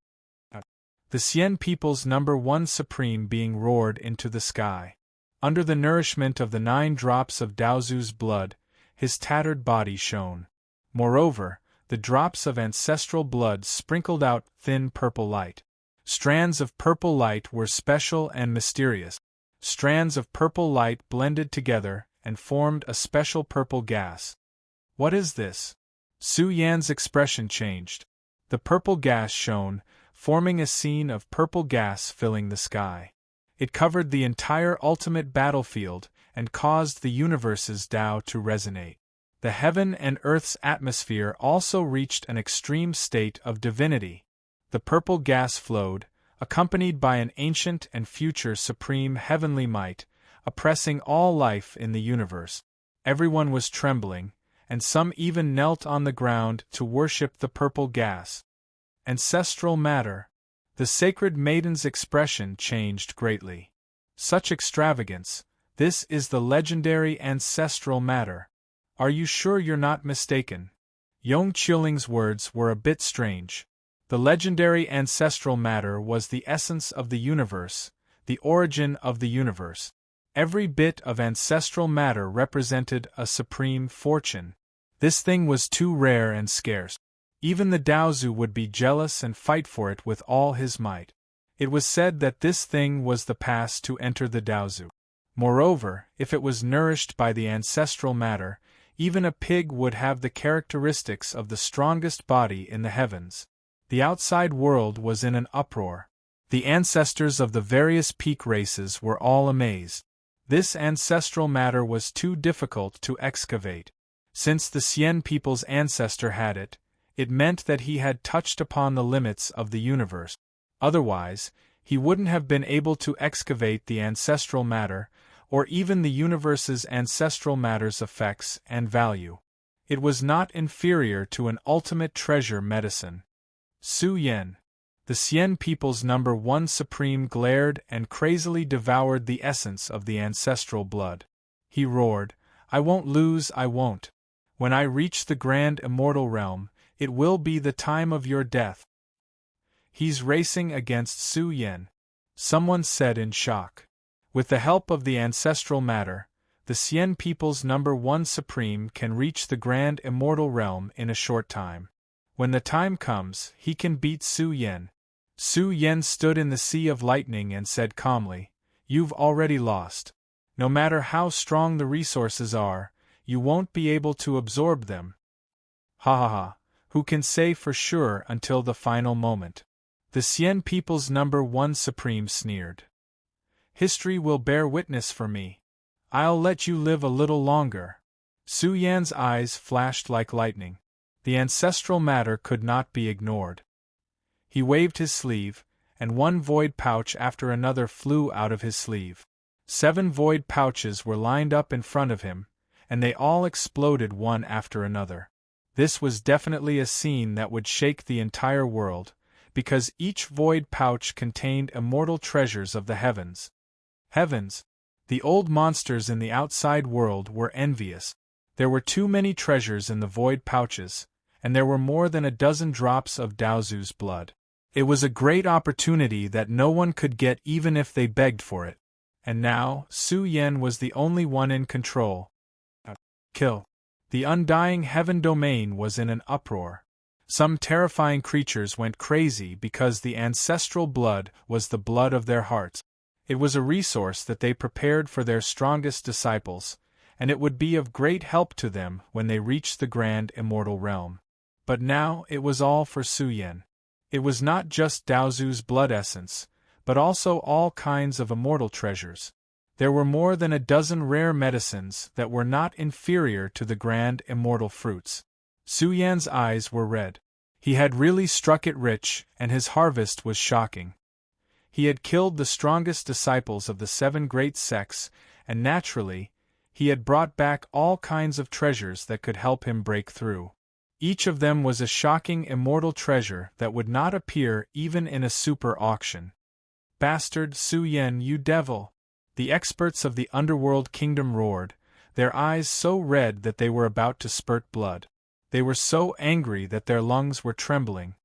The Xian people's number one supreme being roared into the sky. Under the nourishment of the 9 drops of Daozu's blood, his tattered body shone. Moreover, the drops of ancestral blood sprinkled out thin purple light. Strands of purple light were special and mysterious. Strands of purple light blended together and formed a special purple gas. What is this? Su Yan's expression changed. The purple gas shone, forming a scene of purple gas filling the sky. It covered the entire ultimate battlefield and caused the universe's Tao to resonate. The heaven and earth's atmosphere also reached an extreme state of divinity. The purple gas flowed, accompanied by an ancient and future supreme heavenly might, oppressing all life in the universe. Everyone was trembling, and some even knelt on the ground to worship the purple gas. Ancestral matter. The sacred maiden's expression changed greatly. Such extravagance, this is the legendary ancestral matter. Are you sure you're not mistaken? Yong Qiling's words were a bit strange. The legendary ancestral matter was the essence of the universe, the origin of the universe. Every bit of ancestral matter represented a supreme fortune. This thing was too rare and scarce. Even the Daozu would be jealous and fight for it with all his might. It was said that this thing was the pass to enter the Daozu. Moreover, if it was nourished by the ancestral matter, even a pig would have the characteristics of the strongest body in the heavens. The outside world was in an uproar. The ancestors of the various peak races were all amazed. This ancestral matter was too difficult to excavate. Since the Xian people's ancestor had it, it meant that he had touched upon the limits of the universe. Otherwise, he wouldn't have been able to excavate the ancestral matter, or even the universe's ancestral matter's effects and value. It was not inferior to an ultimate treasure medicine. Su Yan, the Xian people's #1 supreme, glared and crazily devoured the essence of the ancestral blood. He roared, "I won't lose, I won't. When I reach the grand immortal realm, it will be the time of your death." "He's racing against Su Yan," someone said in shock. "With the help of the ancestral matter, the Xian people's #1 supreme can reach the grand immortal realm in a short time. When the time comes, he can beat Su Yan." Su Yan stood in the sea of lightning and said calmly, "You've already lost. No matter how strong the resources are, you won't be able to absorb them." "Ha ha ha, who can say for sure until the final moment?" The Xian people's #1 supreme sneered. "History will bear witness for me. I'll let you live a little longer." Su Yan's eyes flashed like lightning. The ancestral matter could not be ignored. He waved his sleeve, and one void pouch after another flew out of his sleeve. 7 void pouches were lined up in front of him, and they all exploded one after another. This was definitely a scene that would shake the entire world, because each void pouch contained immortal treasures of the heavens. Heavens! The old monsters in the outside world were envious. There were too many treasures in the void pouches, and there were more than a dozen drops of Daozu's blood. It was a great opportunity that no one could get even if they begged for it. And now, Su Yan was the only one in control. Kill. The undying heaven domain was in an uproar. Some terrifying creatures went crazy because the ancestral blood was the blood of their hearts. It was a resource that they prepared for their strongest disciples, and it would be of great help to them when they reached the grand immortal realm. But now it was all for Su Yan. It was not just Daozu's blood essence, but also all kinds of immortal treasures. There were more than a dozen rare medicines that were not inferior to the grand immortal fruits. Su Yan's eyes were red. He had really struck it rich, and his harvest was shocking. He had killed the strongest disciples of the 7 great sects, and naturally, he had brought back all kinds of treasures that could help him break through. Each of them was a shocking immortal treasure that would not appear even in a super auction. "Bastard Su Yan, you devil!" The experts of the underworld kingdom roared, their eyes so red that they were about to spurt blood. They were so angry that their lungs were trembling.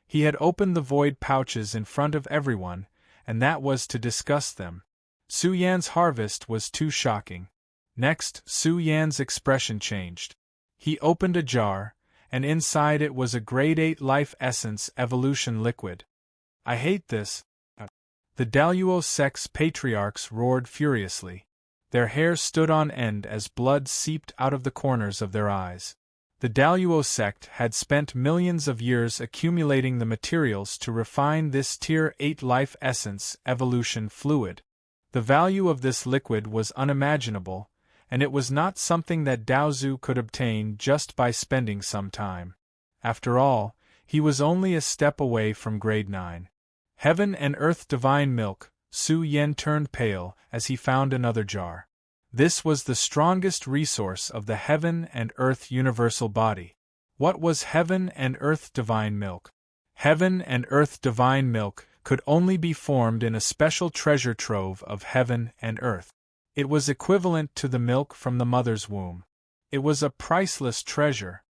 He had opened the void pouches in front of everyone, and that was to discuss them. Su Yan's harvest was too shocking. Next, Su Yan's expression changed. He opened a jar, and inside it was a grade 8 life essence evolution liquid. "I hate this." The Daluo sect's patriarchs roared furiously. Their hair stood on end as blood seeped out of the corners of their eyes. The Daluo sect had spent millions of years accumulating the materials to refine this Tier 8 life essence evolution fluid. The value of this liquid was unimaginable, and it was not something that Daozu could obtain just by spending some time. After all, he was only a step away from grade 9. Heaven and Earth Divine Milk. Su Yan turned pale as he found another jar. This was the strongest resource of the Heaven and Earth Universal Body. What was Heaven and Earth Divine Milk? Heaven and Earth Divine Milk could only be formed in a special treasure trove of Heaven and Earth. It was equivalent to the milk from the mother's womb. It was a priceless treasure.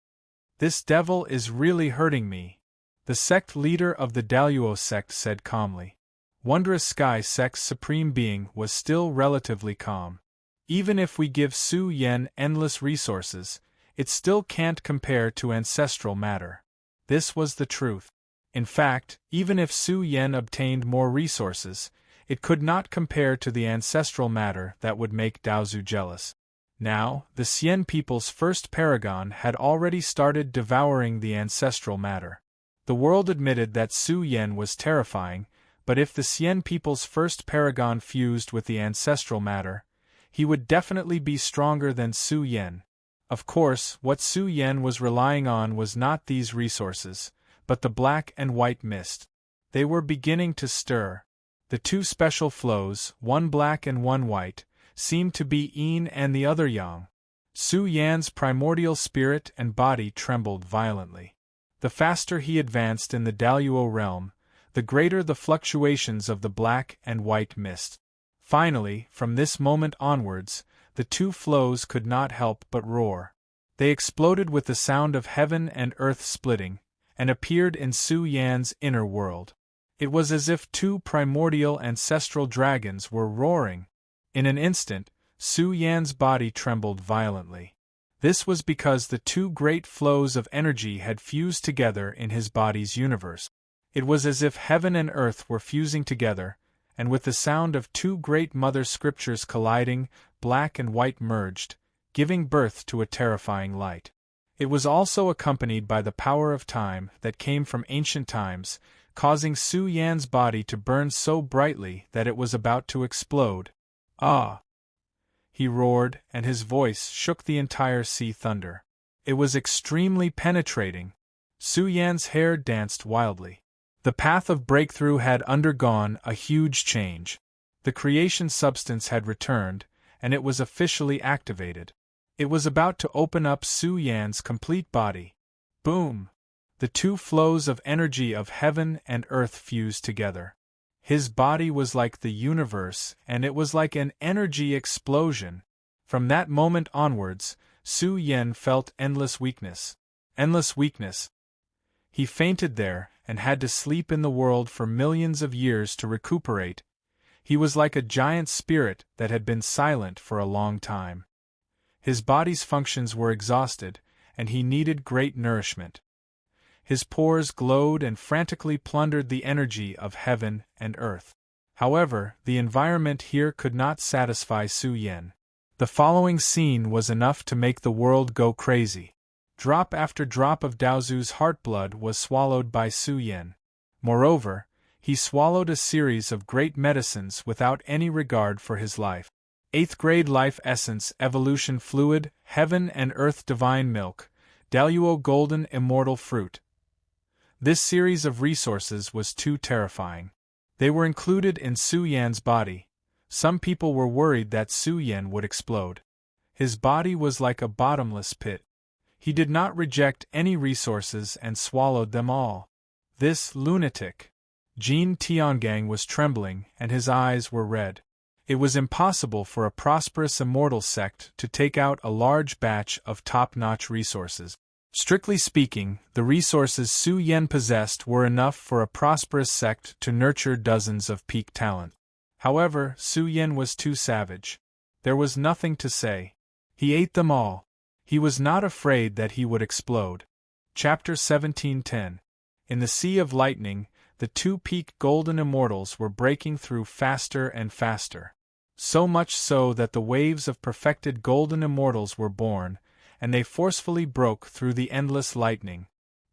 "This devil is really hurting me," the sect leader of the Daluo sect said calmly. Wondrous Sky sect's supreme being was still relatively calm. "Even if we give Su Yan endless resources, it still can't compare to ancestral matter." This was the truth. In fact, even if Su Yan obtained more resources, it could not compare to the ancestral matter that would make Daozu jealous. Now, the Xian people's first paragon had already started devouring the ancestral matter. The world admitted that Su Yan was terrifying, but if the Xian people's first paragon fused with the ancestral matter, he would definitely be stronger than Su Yan. Of course, what Su Yan was relying on was not these resources, but the black and white mist. They were beginning to stir. The 2 special flows, one black and one white, seemed to be yin and the other yang. Su Yan's primordial spirit and body trembled violently. The faster he advanced in the Daluo realm, the greater the fluctuations of the black and white mist. Finally, from this moment onwards, the two flows could not help but roar. They exploded with the sound of heaven and earth splitting, and appeared in Su Yan's inner world. It was as if two primordial ancestral dragons were roaring. In an instant, Su Yan's body trembled violently. This was because the two great flows of energy had fused together in his body's universe. It was as if heaven and earth were fusing together, and with the sound of two great mother scriptures colliding, black and white merged, giving birth to a terrifying light. It was also accompanied by the power of time that came from ancient times, causing Su Yan's body to burn so brightly that it was about to explode. "Ah!" he roared, and his voice shook the entire sea thunder. It was extremely penetrating. Su Yan's hair danced wildly. The path of breakthrough had undergone a huge change. The creation substance had returned, and it was officially activated. It was about to open up Su Yan's complete body. Boom! The two flows of energy of heaven and earth fused together. His body was like the universe, and it was like an energy explosion. From that moment onwards, Su Yan felt endless weakness. Endless weakness. He fainted there, and had to sleep in the world for millions of years to recuperate. He was like a giant spirit that had been silent for a long time. His body's functions were exhausted, and he needed great nourishment. His pores glowed and frantically plundered the energy of heaven and earth. However, the environment here could not satisfy Su Yan. The following scene was enough to make the world go crazy. Drop after drop of Daozu's heartblood was swallowed by Su Yan. Moreover, he swallowed a series of great medicines without any regard for his life. 8th grade life essence evolution fluid, heaven and earth divine milk, Daluo golden immortal fruit. This series of resources was too terrifying. They were included in Su Yan's body. Some people were worried that Su Yan would explode. His body was like a bottomless pit. He did not reject any resources and swallowed them all. This lunatic. Jin Tiangang was trembling, and his eyes were red. It was impossible for a prosperous immortal sect to take out a large batch of top-notch resources. Strictly speaking, the resources Su Yan possessed were enough for a prosperous sect to nurture dozens of peak talent. However, Su Yan was too savage. There was nothing to say. He ate them all. He was not afraid that he would explode. Chapter 17:10. In the Sea of Lightning, the two peaked golden immortals were breaking through faster and faster. So much so that the waves of perfected golden immortals were born, and they forcefully broke through the endless lightning.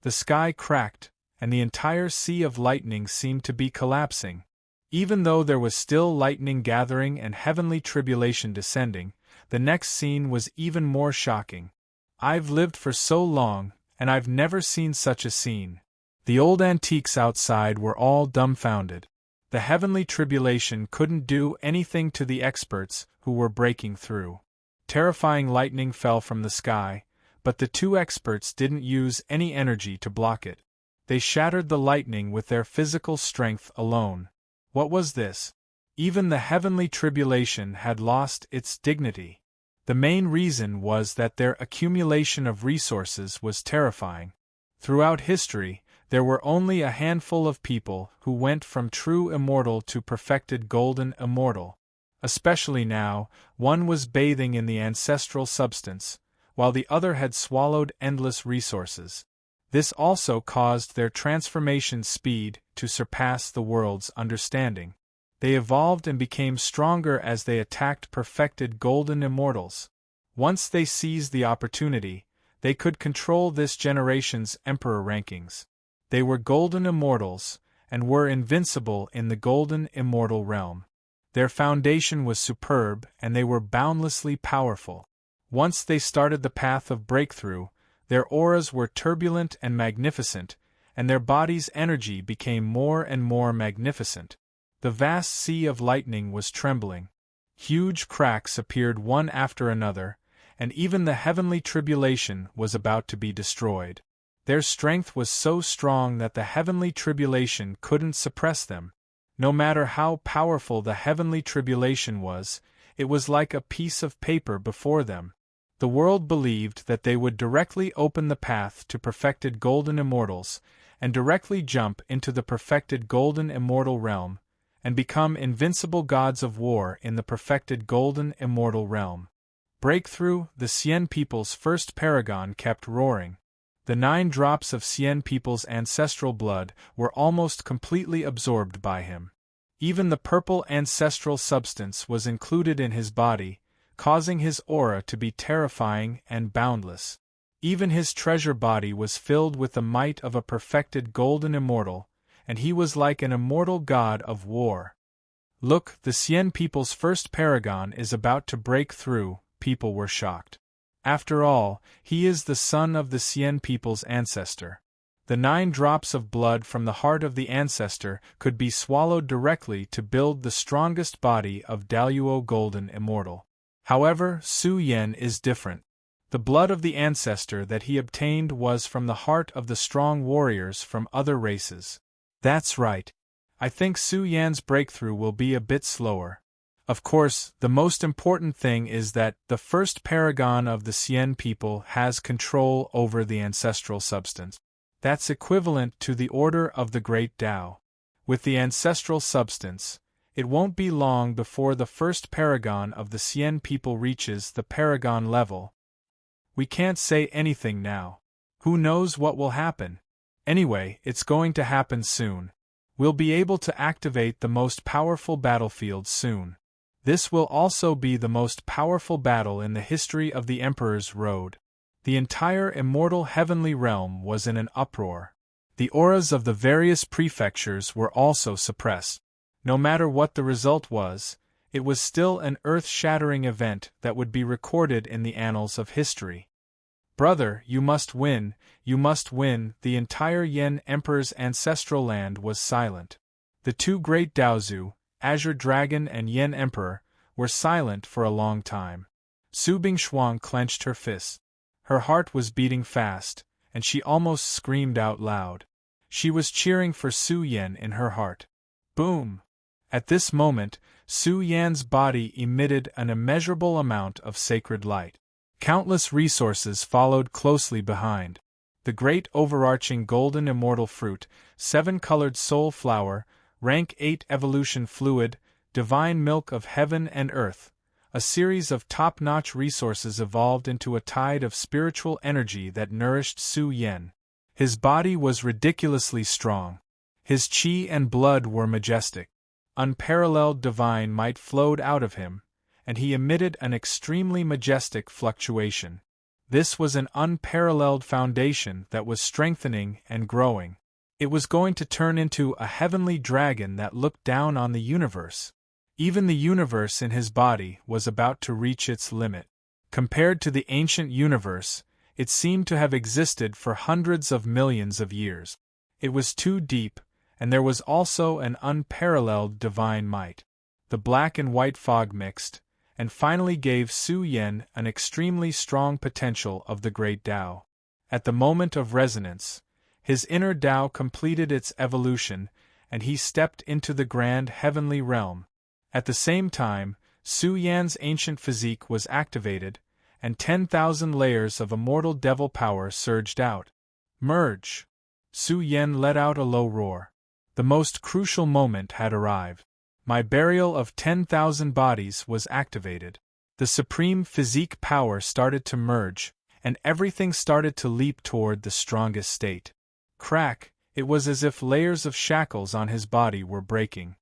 The sky cracked, and the entire Sea of Lightning seemed to be collapsing. Even though there was still lightning gathering and heavenly tribulation descending, the next scene was even more shocking. I've lived for so long, and I've never seen such a scene. The old antiques outside were all dumbfounded. The heavenly tribulation couldn't do anything to the experts who were breaking through. Terrifying lightning fell from the sky, but the two experts didn't use any energy to block it. They shattered the lightning with their physical strength alone. What was this? Even the heavenly tribulation had lost its dignity. The main reason was that their accumulation of resources was terrifying. Throughout history, there were only a handful of people who went from true immortal to perfected golden immortal. Especially now, one was bathing in the ancestral substance, while the other had swallowed endless resources. This also caused their transformation speed to surpass the world's understanding. They evolved and became stronger as they attacked perfected golden immortals. Once they seized the opportunity, they could control this generation's emperor rankings. They were golden immortals, and were invincible in the golden immortal realm. Their foundation was superb, and they were boundlessly powerful. Once they started the path of breakthrough, their auras were turbulent and magnificent, and their bodies' energy became more and more magnificent. The vast sea of lightning was trembling. Huge cracks appeared one after another, and even the heavenly tribulation was about to be destroyed. Their strength was so strong that the heavenly tribulation couldn't suppress them. No matter how powerful the heavenly tribulation was, it was like a piece of paper before them. The world believed that they would directly open the path to perfected golden immortals, and directly jump into the perfected golden immortal realm, and become invincible gods of war in the perfected golden immortal realm. Breakthrough, the Cien people's first paragon kept roaring. The 9 drops of Cien people's ancestral blood were almost completely absorbed by him. Even the purple ancestral substance was included in his body, causing his aura to be terrifying and boundless. Even his treasure body was filled with the might of a perfected golden immortal, and he was like an immortal god of war. Look, the Cien people's first paragon is about to break through. People were shocked. After all, he is the son of the Cien people's ancestor. The 9 drops of blood from the heart of the ancestor could be swallowed directly to build the strongest body of Daluo Golden Immortal. However, Su Yan is different. The blood of the ancestor that he obtained was from the heart of the strong warriors from other races. That's right. I think Su Yan's breakthrough will be a bit slower. Of course, the most important thing is that the first paragon of the Cien people has control over the ancestral substance. That's equivalent to the order of the Great Tao. With the ancestral substance, it won't be long before the first paragon of the Cien people reaches the paragon level. We can't say anything now. Who knows what will happen? Anyway, it's going to happen soon. We'll be able to activate the most powerful battlefield soon. This will also be the most powerful battle in the history of the Emperor's Road. The entire immortal heavenly realm was in an uproar. The auras of the various prefectures were also suppressed. No matter what the result was, it was still an earth-shattering event that would be recorded in the annals of history. Brother, you must win, you must win. The entire Yen Emperor's ancestral land was silent. The 2 great Daozu, Azure Dragon and Yen Emperor, were silent for a long time. Su Bingshuang clenched her fists. Her heart was beating fast, and she almost screamed out loud. She was cheering for Su Yan in her heart. Boom! At this moment, Su Yan's body emitted an immeasurable amount of sacred light. Countless resources followed closely behind. The great overarching golden immortal fruit, 7-colored soul flower, rank 8 evolution fluid, divine milk of heaven and earth, a series of top-notch resources evolved into a tide of spiritual energy that nourished Su Yan. His body was ridiculously strong. His chi and blood were majestic. Unparalleled divine might flowed out of him, and he emitted an extremely majestic fluctuation. This was an unparalleled foundation that was strengthening and growing. It was going to turn into a heavenly dragon that looked down on the universe. Even the universe in his body was about to reach its limit. Compared to the ancient universe, it seemed to have existed for hundreds of millions of years. It was too deep, and there was also an unparalleled divine might. The black and white fog mixed, and finally gave Su Yan an extremely strong potential of the great Tao. At the moment of resonance, his inner Tao completed its evolution, and he stepped into the grand heavenly realm. At the same time, Su Yan's ancient physique was activated, and 10,000 layers of immortal devil power surged out. Merge! Su Yan let out a low roar. The most crucial moment had arrived. My burial of 10,000 bodies was activated. The supreme physique power started to merge, and everything started to leap toward the strongest state. Crack! It was as if layers of shackles on his body were breaking.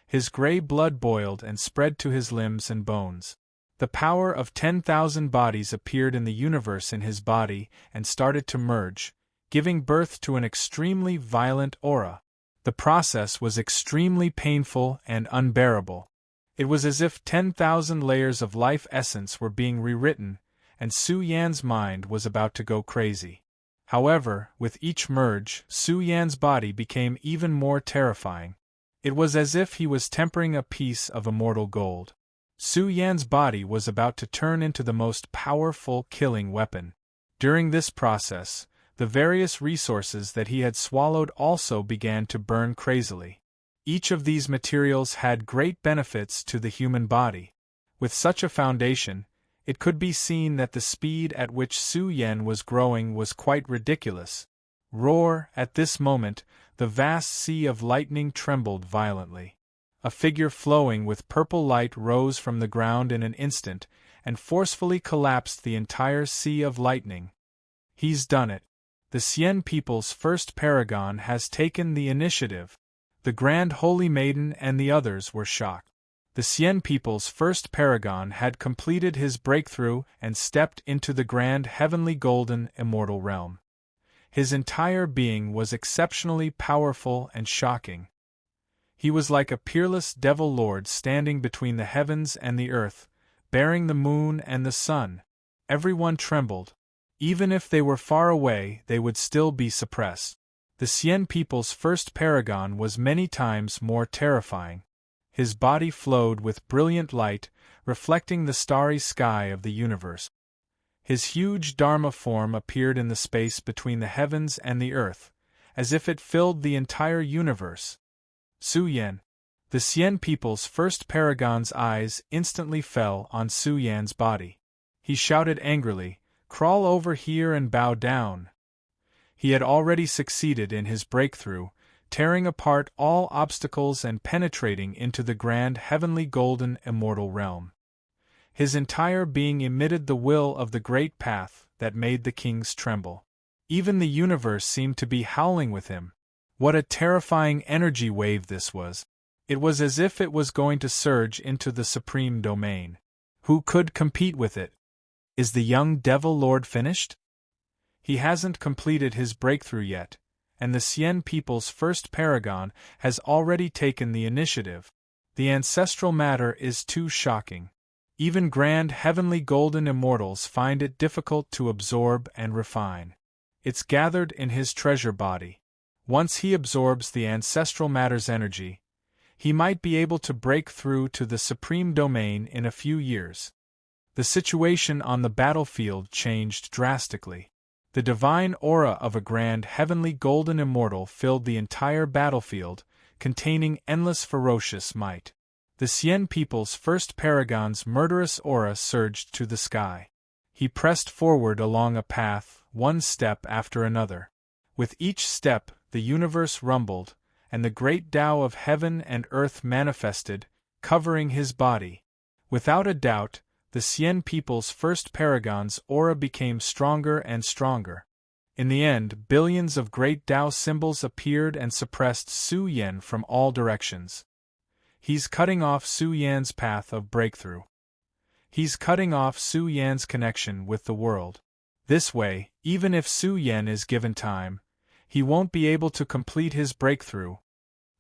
His gray blood boiled and spread to his limbs and bones. The power of 10,000 bodies appeared in the universe in his body and started to merge, giving birth to an extremely violent aura. The process was extremely painful and unbearable. It was as if 10,000 layers of life essence were being rewritten, and Su Yan's mind was about to go crazy. However, with each merge, Su Yan's body became even more terrifying. It was as if he was tempering a piece of immortal gold. Su Yan's body was about to turn into the most powerful killing weapon. During this process, The various resources that he had swallowed also began to burn crazily. Each of these materials had great benefits to the human body. With such a foundation, it could be seen that the speed at which Su Yan was growing was quite ridiculous. Roar! At this moment, the vast sea of lightning trembled violently. A figure flowing with purple light rose from the ground in an instant, and forcefully collapsed the entire sea of lightning. He's done it. The Xian people's first paragon has taken the initiative. The Grand Holy Maiden and the others were shocked. The Xian people's first paragon had completed his breakthrough and stepped into the grand heavenly golden immortal realm. His entire being was exceptionally powerful and shocking. He was like a peerless devil lord standing between the heavens and the earth, bearing the moon and the sun. Everyone trembled. Even if they were far away, they would still be suppressed. The Xian people's first paragon was many times more terrifying. His body flowed with brilliant light, reflecting the starry sky of the universe. His huge Dharma form appeared in the space between the heavens and the earth, as if it filled the entire universe. Su Yan. The Xian people's first paragon's eyes instantly fell on Su Yan's body. He shouted angrily, "Crawl over here and bow down." He had already succeeded in his breakthrough, tearing apart all obstacles and penetrating into the grand heavenly golden immortal realm. His entire being emitted the will of the great path that made the kings tremble. Even the universe seemed to be howling with him. What a terrifying energy wave this was! It was as if it was going to surge into the supreme domain. Who could compete with it? Is the young devil lord finished? He hasn't completed his breakthrough yet, and the Xian people's first paragon has already taken the initiative. The ancestral matter is too shocking. Even grand heavenly golden immortals find it difficult to absorb and refine. It's gathered in his treasure body. Once he absorbs the ancestral matter's energy, he might be able to break through to the supreme domain in a few years. The situation on the battlefield changed drastically. The divine aura of a grand heavenly golden immortal filled the entire battlefield, containing endless ferocious might. The Xian people's first paragon's murderous aura surged to the sky. He pressed forward along a path, one step after another. With each step, the universe rumbled, and the great Tao of heaven and earth manifested, covering his body. Without a doubt, the Xian people's first paragon's aura became stronger and stronger. In the end, billions of great Tao symbols appeared and suppressed Su Yan from all directions. He's cutting off Su Yan's path of breakthrough. He's cutting off Su Yan's connection with the world. This way, even if Su Yan is given time, he won't be able to complete his breakthrough.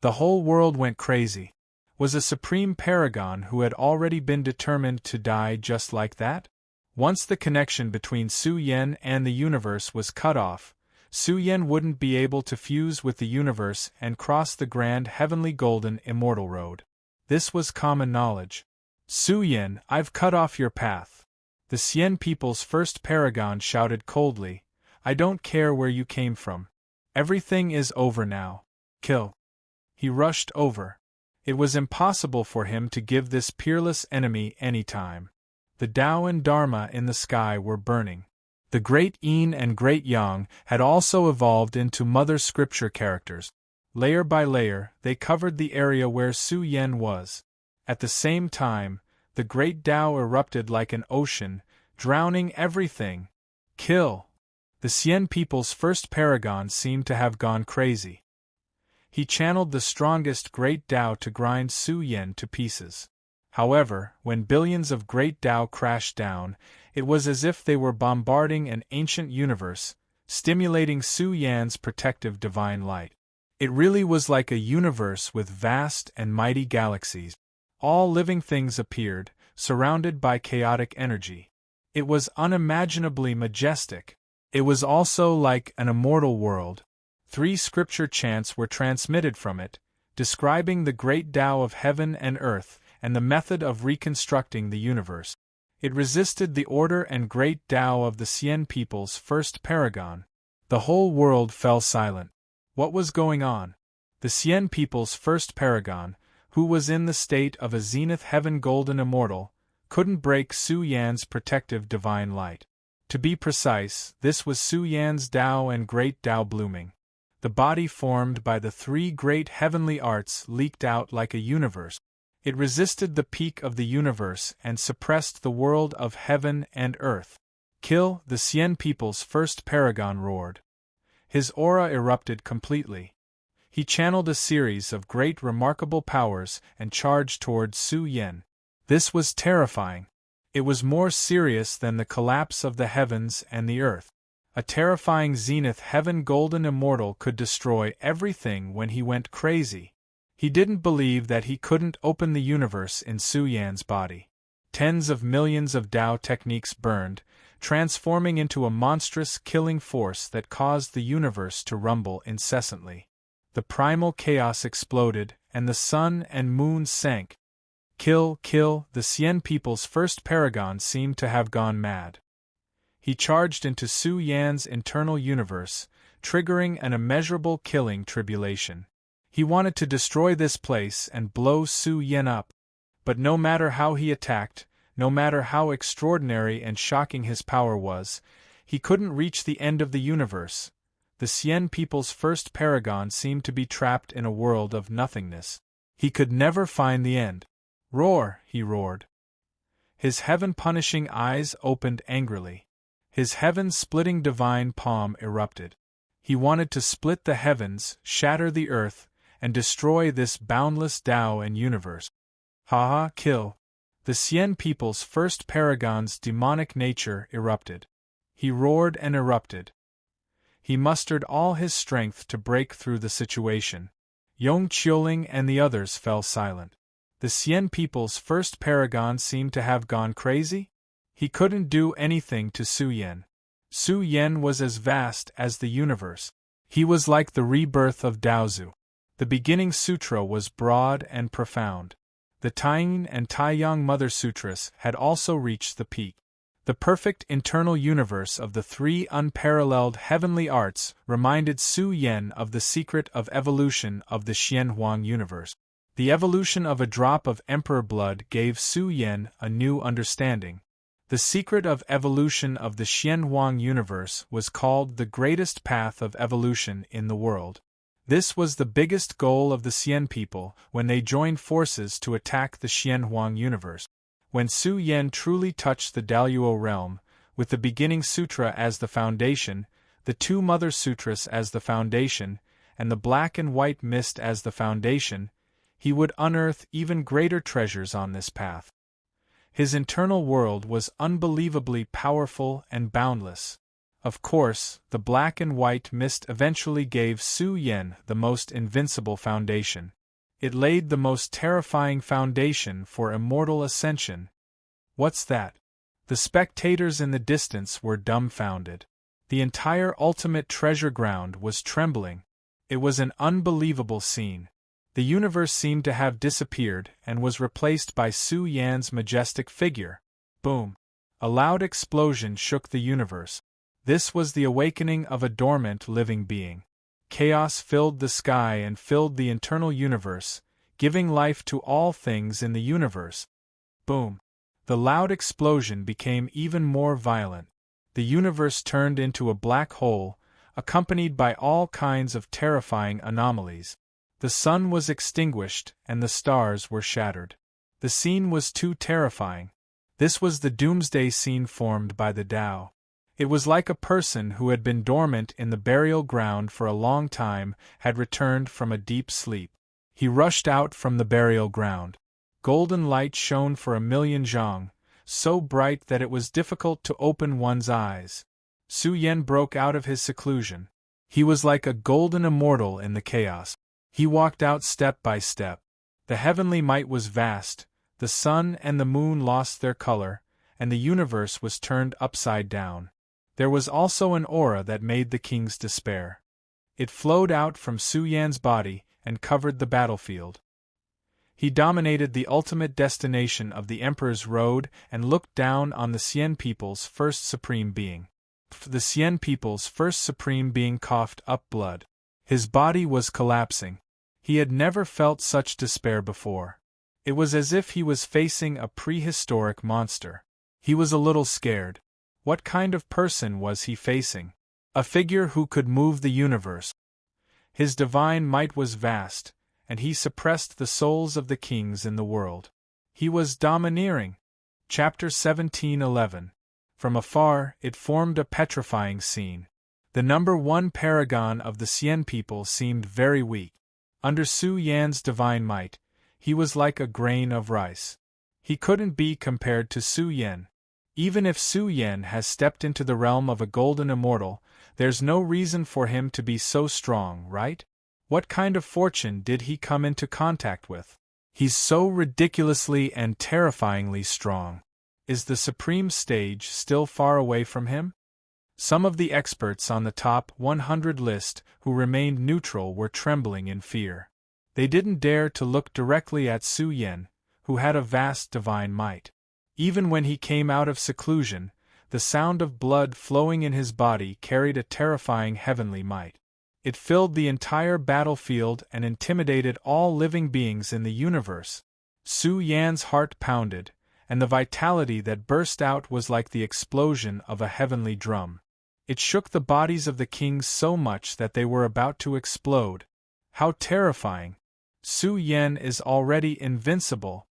The whole world went crazy. Was a supreme paragon who had already been determined to die just like that? Once the connection between Su Yan and the universe was cut off, Su Yan wouldn't be able to fuse with the universe and cross the grand heavenly golden immortal road. This was common knowledge. Su Yan, I've cut off your path. The Xian people's first paragon shouted coldly, I don't care where you came from. Everything is over now. Kill. He rushed over. It was impossible for him to give this peerless enemy any time. The Tao and Dharma in the sky were burning. The Great Yin and Great Yang had also evolved into Mother Scripture characters. Layer by layer, they covered the area where Su Yan was. At the same time, the Great Tao erupted like an ocean, drowning everything. Kill! The Xian people's first paragon seemed to have gone crazy. He channeled the strongest Great Tao to grind Su Yan to pieces. However, when billions of Great Tao crashed down, it was as if they were bombarding an ancient universe, stimulating Su Yan's protective divine light. It really was like a universe with vast and mighty galaxies. All living things appeared, surrounded by chaotic energy. It was unimaginably majestic. It was also like an immortal world. 3 scripture chants were transmitted from it, describing the great Tao of heaven and earth and the method of reconstructing the universe. It resisted the order and great Tao of the Xian people's first paragon. The whole world fell silent. What was going on? The Xian people's first paragon, who was in the state of a zenith heaven golden immortal, couldn't break Su Yan's protective divine light. To be precise, this was Su Yan's Tao and great Tao blooming. The body formed by the three great heavenly arts leaked out like a universe. It resisted the peak of the universe and suppressed the world of heaven and earth. Kill, the Xian people's first paragon roared. His aura erupted completely. He channeled a series of great remarkable powers and charged toward Su Yan. This was terrifying. It was more serious than the collapse of the heavens and the earth. A terrifying zenith heaven golden immortal could destroy everything when he went crazy. He didn't believe that he couldn't open the universe in Su Yan's body. Tens of millions of Tao techniques burned, transforming into a monstrous killing force that caused the universe to rumble incessantly. The primal chaos exploded, and the sun and moon sank. Kill, the Xian people's first paragon seemed to have gone mad. He charged into Su Yan's internal universe, triggering an immeasurable killing tribulation. He wanted to destroy this place and blow Su Yan up. But no matter how he attacked, no matter how extraordinary and shocking his power was, he couldn't reach the end of the universe. The Xian people's first paragon seemed to be trapped in a world of nothingness. He could never find the end. Roar, he roared. His heaven-punishing eyes opened angrily. His heaven-splitting divine palm erupted. He wanted to split the heavens, shatter the earth, and destroy this boundless Tao and universe. Ha! Kill! The Xian people's first paragon's demonic nature erupted. He roared and erupted. He mustered all his strength to break through the situation. Yong Qiuling and the others fell silent. The Xian people's first paragon seemed to have gone crazy? He couldn't do anything to Su Yan. Su Yan was as vast as the universe. He was like the rebirth of Daozu. The beginning sutra was broad and profound. The Taiyin and Taiyang Mother Sutras had also reached the peak. The perfect internal universe of the three unparalleled heavenly arts reminded Su Yan of the secret of evolution of the Xianhuang universe. The evolution of a drop of emperor blood gave Su Yan a new understanding. The secret of evolution of the Xianhuang universe was called the greatest path of evolution in the world. This was the biggest goal of the Xian people when they joined forces to attack the Xianhuang universe. When Su Yan truly touched the Daluo realm, with the beginning sutra as the foundation, the two mother sutras as the foundation, and the black and white mist as the foundation, he would unearth even greater treasures on this path. His internal world was unbelievably powerful and boundless. Of course, the black and white mist eventually gave Su Yan the most invincible foundation. It laid the most terrifying foundation for immortal ascension. What's that? The spectators in the distance were dumbfounded. The entire ultimate treasure ground was trembling. It was an unbelievable scene. The universe seemed to have disappeared and was replaced by Su Yan's majestic figure. Boom! A loud explosion shook the universe. This was the awakening of a dormant living being. Chaos filled the sky and filled the internal universe, giving life to all things in the universe. Boom! The loud explosion became even more violent. The universe turned into a black hole, accompanied by all kinds of terrifying anomalies. The sun was extinguished and the stars were shattered. The scene was too terrifying. This was the doomsday scene formed by the Tao. It was like a person who had been dormant in the burial ground for a long time had returned from a deep sleep. He rushed out from the burial ground. Golden light shone for 1,000,000 zhang, so bright that it was difficult to open one's eyes. Su Yan broke out of his seclusion. He was like a golden immortal in the chaos. He walked out step by step. The heavenly might was vast, the sun and the moon lost their color, and the universe was turned upside down. There was also an aura that made the kings despair. It flowed out from Su Yan's body and covered the battlefield. He dominated the ultimate destination of the Emperor's Road and looked down on the Xian people's first supreme being. The Xian people's first supreme being coughed up blood. His body was collapsing. He had never felt such despair before. It was as if he was facing a prehistoric monster. He was a little scared. What kind of person was he facing? A figure who could move the universe. His divine might was vast, and he suppressed the souls of the kings in the world. He was domineering. Chapter 17:11. From afar, it formed a petrifying scene. The number one paragon of the Xian people seemed very weak. Under Su Yan's divine might, he was like a grain of rice. He couldn't be compared to Su Yan. Even if Su Yan has stepped into the realm of a golden immortal, there's no reason for him to be so strong, right? What kind of fortune did he come into contact with? He's so ridiculously and terrifyingly strong. Is the supreme stage still far away from him? Some of the experts on the top 100 list who remained neutral were trembling in fear. They didn't dare to look directly at Su Yan, who had a vast divine might. Even when he came out of seclusion, the sound of blood flowing in his body carried a terrifying heavenly might. It filled the entire battlefield and intimidated all living beings in the universe. Su Yan's heart pounded, and the vitality that burst out was like the explosion of a heavenly drum. It shook the bodies of the kings so much that they were about to explode. How terrifying! Su Yan is already invincible.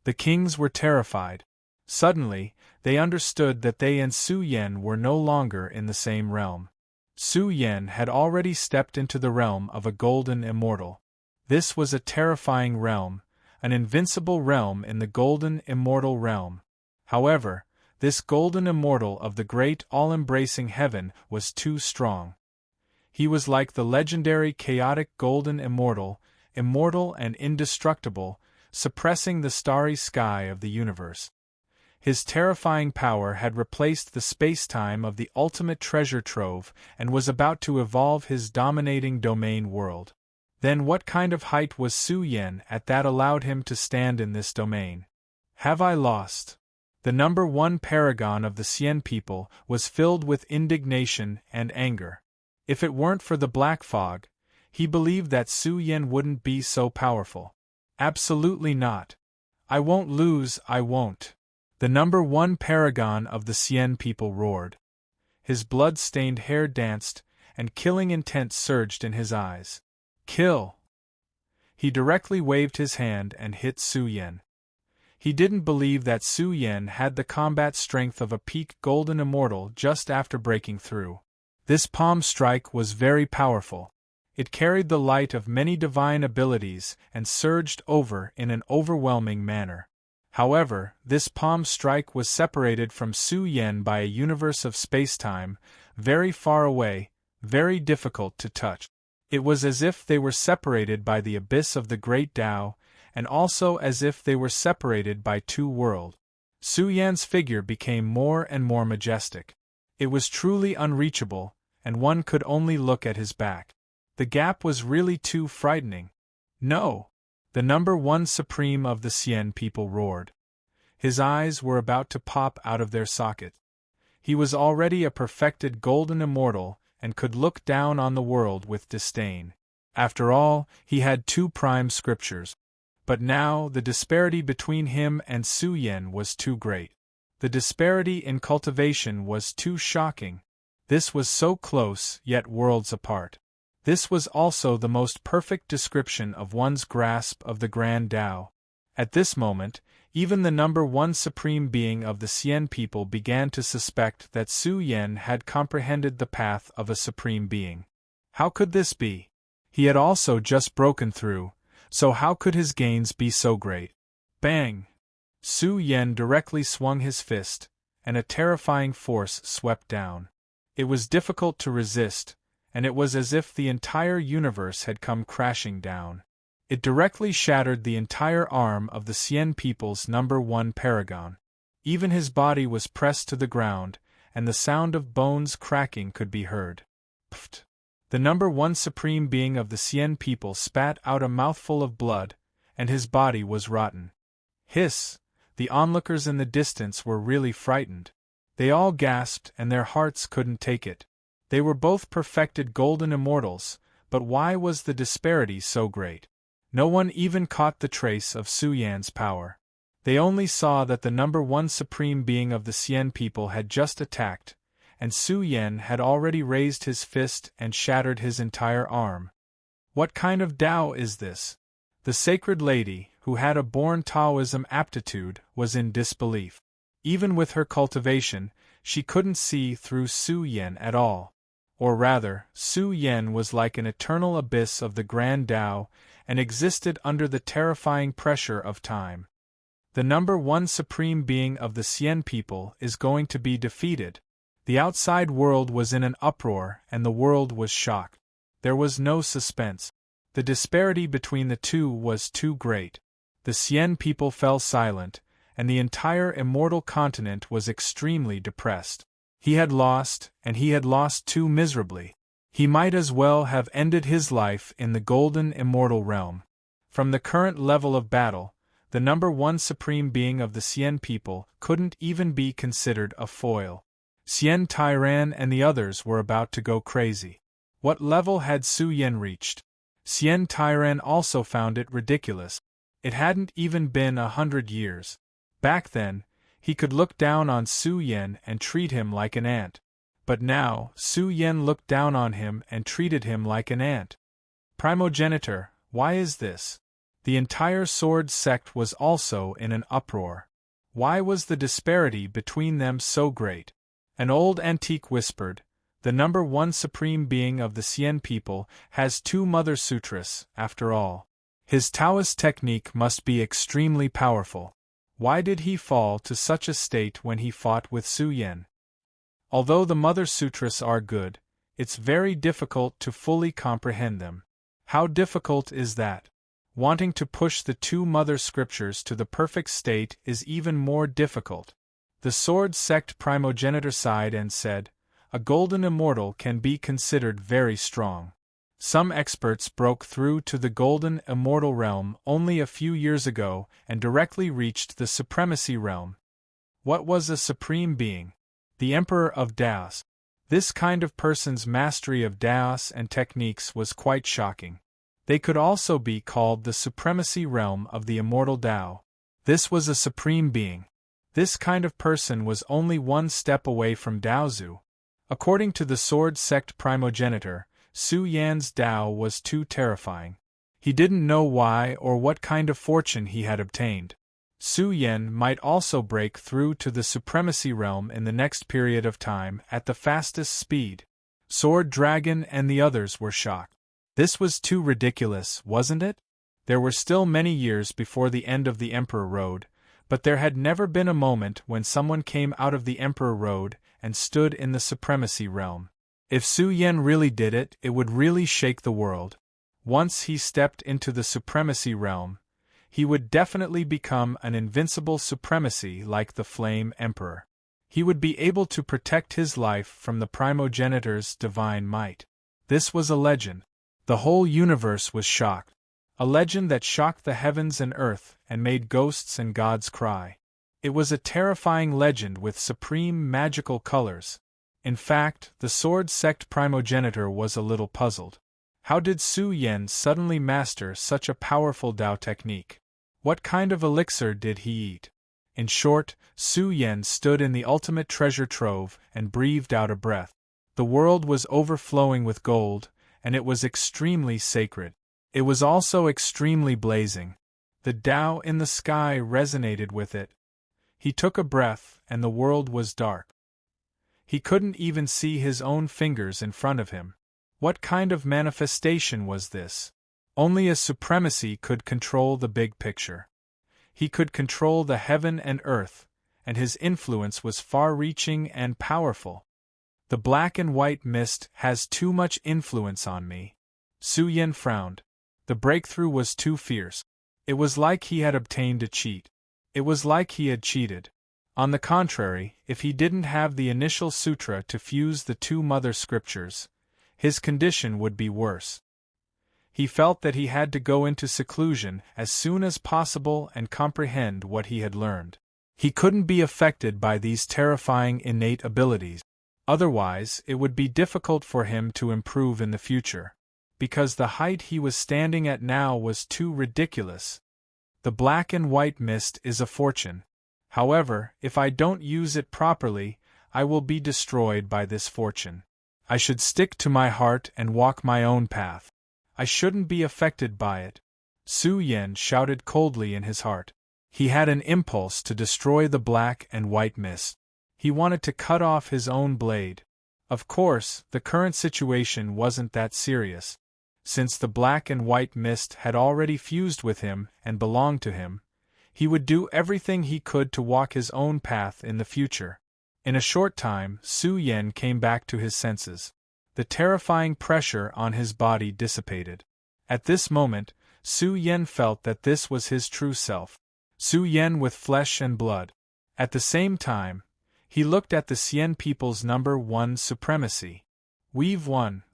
The kings were terrified. Suddenly, they understood that they and Su Yan were no longer in the same realm. Su Yan had already stepped into the realm of a golden immortal. This was a terrifying realm, an invincible realm in the golden immortal realm. However, this golden immortal of the great all-embracing heaven was too strong. He was like the legendary chaotic golden immortal, immortal and indestructible, suppressing the starry sky of the universe. His terrifying power had replaced the space-time of the ultimate treasure trove and was about to evolve his dominating domain world. Then what kind of height was Su Yan at that allowed him to stand in this domain? Have I lost? The number one paragon of the Xian people was filled with indignation and anger. If it weren't for the black fog, he believed that Su Yan wouldn't be so powerful. Absolutely not. I won't lose, I won't. The number one paragon of the Xian people roared. His blood-stained hair danced, and killing intent surged in his eyes. Kill! He directly waved his hand and hit Su Yan. He didn't believe that Su Yan had the combat strength of a peak golden immortal just after breaking through. This palm strike was very powerful. It carried the light of many divine abilities and surged over in an overwhelming manner. However, this palm strike was separated from Su Yan by a universe of space-time, very far away, very difficult to touch. It was as if they were separated by the abyss of the Great Tao, and also as if they were separated by two worlds. Su Yan's figure became more and more majestic. It was truly unreachable, and one could only look at his back. The gap was really too frightening. No! The number one supreme of the Xian people roared. His eyes were about to pop out of their socket. He was already a perfected golden immortal and could look down on the world with disdain. After all, he had two prime scriptures. But now the disparity between him and Su Yan was too great. The disparity in cultivation was too shocking. This was so close, yet worlds apart. This was also the most perfect description of one's grasp of the Grand Tao. At this moment, even the number one supreme being of the Xian people began to suspect that Su Yan had comprehended the path of a supreme being. How could this be? He had also just broken through, so how could his gains be so great? Bang! Su Yan directly swung his fist, and a terrifying force swept down. It was difficult to resist, and it was as if the entire universe had come crashing down. It directly shattered the entire arm of the Xian people's number one paragon. Even his body was pressed to the ground, and the sound of bones cracking could be heard. Pft! The number one supreme being of the Xian people spat out a mouthful of blood, and his body was rotten. Hiss! The onlookers in the distance were really frightened. They all gasped and their hearts couldn't take it. They were both perfected golden immortals, but why was the disparity so great? No one even caught the trace of Su Yan's power. They only saw that the number one supreme being of the Xian people had just attacked, and Su Yan had already raised his fist and shattered his entire arm. What kind of Tao is this? The sacred lady, who had a born Taoism aptitude, was in disbelief. Even with her cultivation, she couldn't see through Su Yan at all. Or rather, Su Yan was like an eternal abyss of the grand Tao, and existed under the terrifying pressure of time. The number one supreme being of the Xian people is going to be defeated. The outside world was in an uproar and the world was shocked. There was no suspense. The disparity between the two was too great. The Xian people fell silent, and the entire immortal continent was extremely depressed. He had lost, and he had lost too miserably. He might as well have ended his life in the golden immortal realm. From the current level of battle, the number one supreme being of the Xian people couldn't even be considered a foil. Xian Tairan and the others were about to go crazy. What level had Su Yan reached? Xian Tairan also found it ridiculous. It hadn't even been 100 years. Back then, he could look down on Su Yan and treat him like an ant. But now, Su Yan looked down on him and treated him like an ant. Primogenitor, why is this? The entire sword sect was also in an uproar. Why was the disparity between them so great? An old antique whispered, "The number one supreme being of the Xian people has two mother sutras, after all. His Taoist technique must be extremely powerful. Why did he fall to such a state when he fought with Su Yan? Although the mother sutras are good, it's very difficult to fully comprehend them." How difficult is that? Wanting to push the two mother scriptures to the perfect state is even more difficult. The sword sect primogenitor sighed and said, "A golden immortal can be considered very strong. Some experts broke through to the golden immortal realm only a few years ago and directly reached the supremacy realm." What was a supreme being? The Emperor of Daos. This kind of person's mastery of Daos and techniques was quite shocking. They could also be called the supremacy realm of the immortal Tao. This was a supreme being. This kind of person was only one step away from Daozu. According to the sword sect primogenitor, Su Yan's Tao was too terrifying. He didn't know why or what kind of fortune he had obtained. Su Yan might also break through to the supremacy realm in the next period of time at the fastest speed. Sword Dragon and the others were shocked. This was too ridiculous, wasn't it? There were still many years before the end of the Emperor Road, but there had never been a moment when someone came out of the Emperor Road and stood in the supremacy realm. If Su Yan really did it, it would really shake the world. Once he stepped into the supremacy realm, he would definitely become an invincible supremacy like the Flame Emperor. He would be able to protect his life from the primogenitor's divine might. This was a legend. The whole universe was shocked. A legend that shocked the heavens and earth and made ghosts and gods cry. It was a terrifying legend with supreme magical colors. In fact, the sword sect primogenitor was a little puzzled. How did Su Yan suddenly master such a powerful Tao technique? What kind of elixir did he eat? In short, Su Yan stood in the ultimate treasure trove and breathed out a breath. The world was overflowing with gold, and it was extremely sacred. It was also extremely blazing. The Tao in the sky resonated with it. He took a breath, and the world was dark. He couldn't even see his own fingers in front of him. What kind of manifestation was this? Only a supremacy could control the big picture. He could control the heaven and earth, and his influence was far-reaching and powerful. The black and white mist has too much influence on me. Su Yan frowned. The breakthrough was too fierce. It was like he had obtained a cheat. It was like he had cheated. On the contrary, if he didn't have the initial sutra to fuse the two mother scriptures, his condition would be worse. He felt that he had to go into seclusion as soon as possible and comprehend what he had learned. He couldn't be affected by these terrifying innate abilities. Otherwise, it would be difficult for him to improve in the future. Because the height he was standing at now was too ridiculous. The black and white mist is a fortune. However, if I don't use it properly, I will be destroyed by this fortune. I should stick to my heart and walk my own path. I shouldn't be affected by it. Su Yen shouted coldly in his heart. He had an impulse to destroy the black and white mist. He wanted to cut off his own blade. Of course, the current situation wasn't that serious. Since the black and white mist had already fused with him and belonged to him, he would do everything he could to walk his own path in the future. In a short time, Su Yen came back to his senses. The terrifying pressure on his body dissipated. At this moment, Su Yen felt that this was his true self. Su Yen with flesh and blood. At the same time, he looked at the Xian people's number one supremacy. We've won.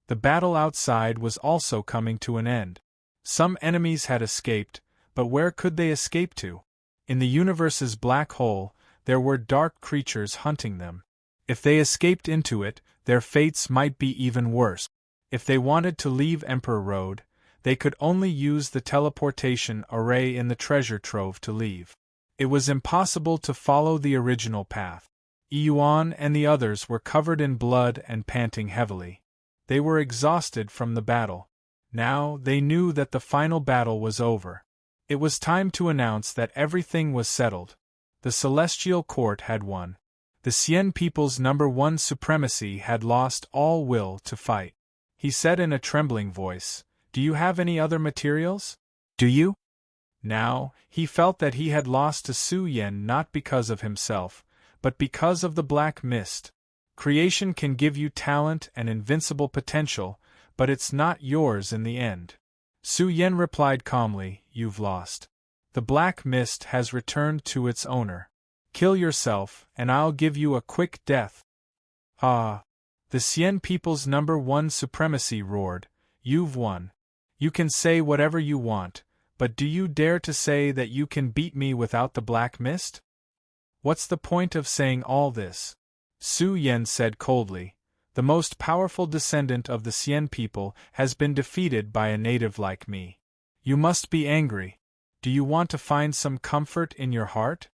The battle outside was also coming to an end. Some enemies had escaped, but where could they escape to? In the universe's black hole, there were dark creatures hunting them. If they escaped into it, their fates might be even worse. If they wanted to leave Emperor Road, they could only use the teleportation array in the treasure trove to leave. It was impossible to follow the original path. Yuan and the others were covered in blood and panting heavily. They were exhausted from the battle. Now they knew that the final battle was over. It was time to announce that everything was settled. The Celestial Court had won. The Xian people's number one supremacy had lost all will to fight. He said in a trembling voice, "Do you have any other materials? Do you?" Now, he felt that he had lost to Su Yen not because of himself, but because of the black mist. Creation can give you talent and invincible potential, but it's not yours in the end. Su Yen replied calmly, "You've lost. The black mist has returned to its owner. Kill yourself, and I'll give you a quick death." Ah! The Xian people's number one supremacy roared, "You've won. You can say whatever you want, but do you dare to say that you can beat me without the black mist? What's the point of saying all this?" Su Yen said coldly, "The most powerful descendant of the Xian people has been defeated by a native like me. You must be angry. Do you want to find some comfort in your heart?"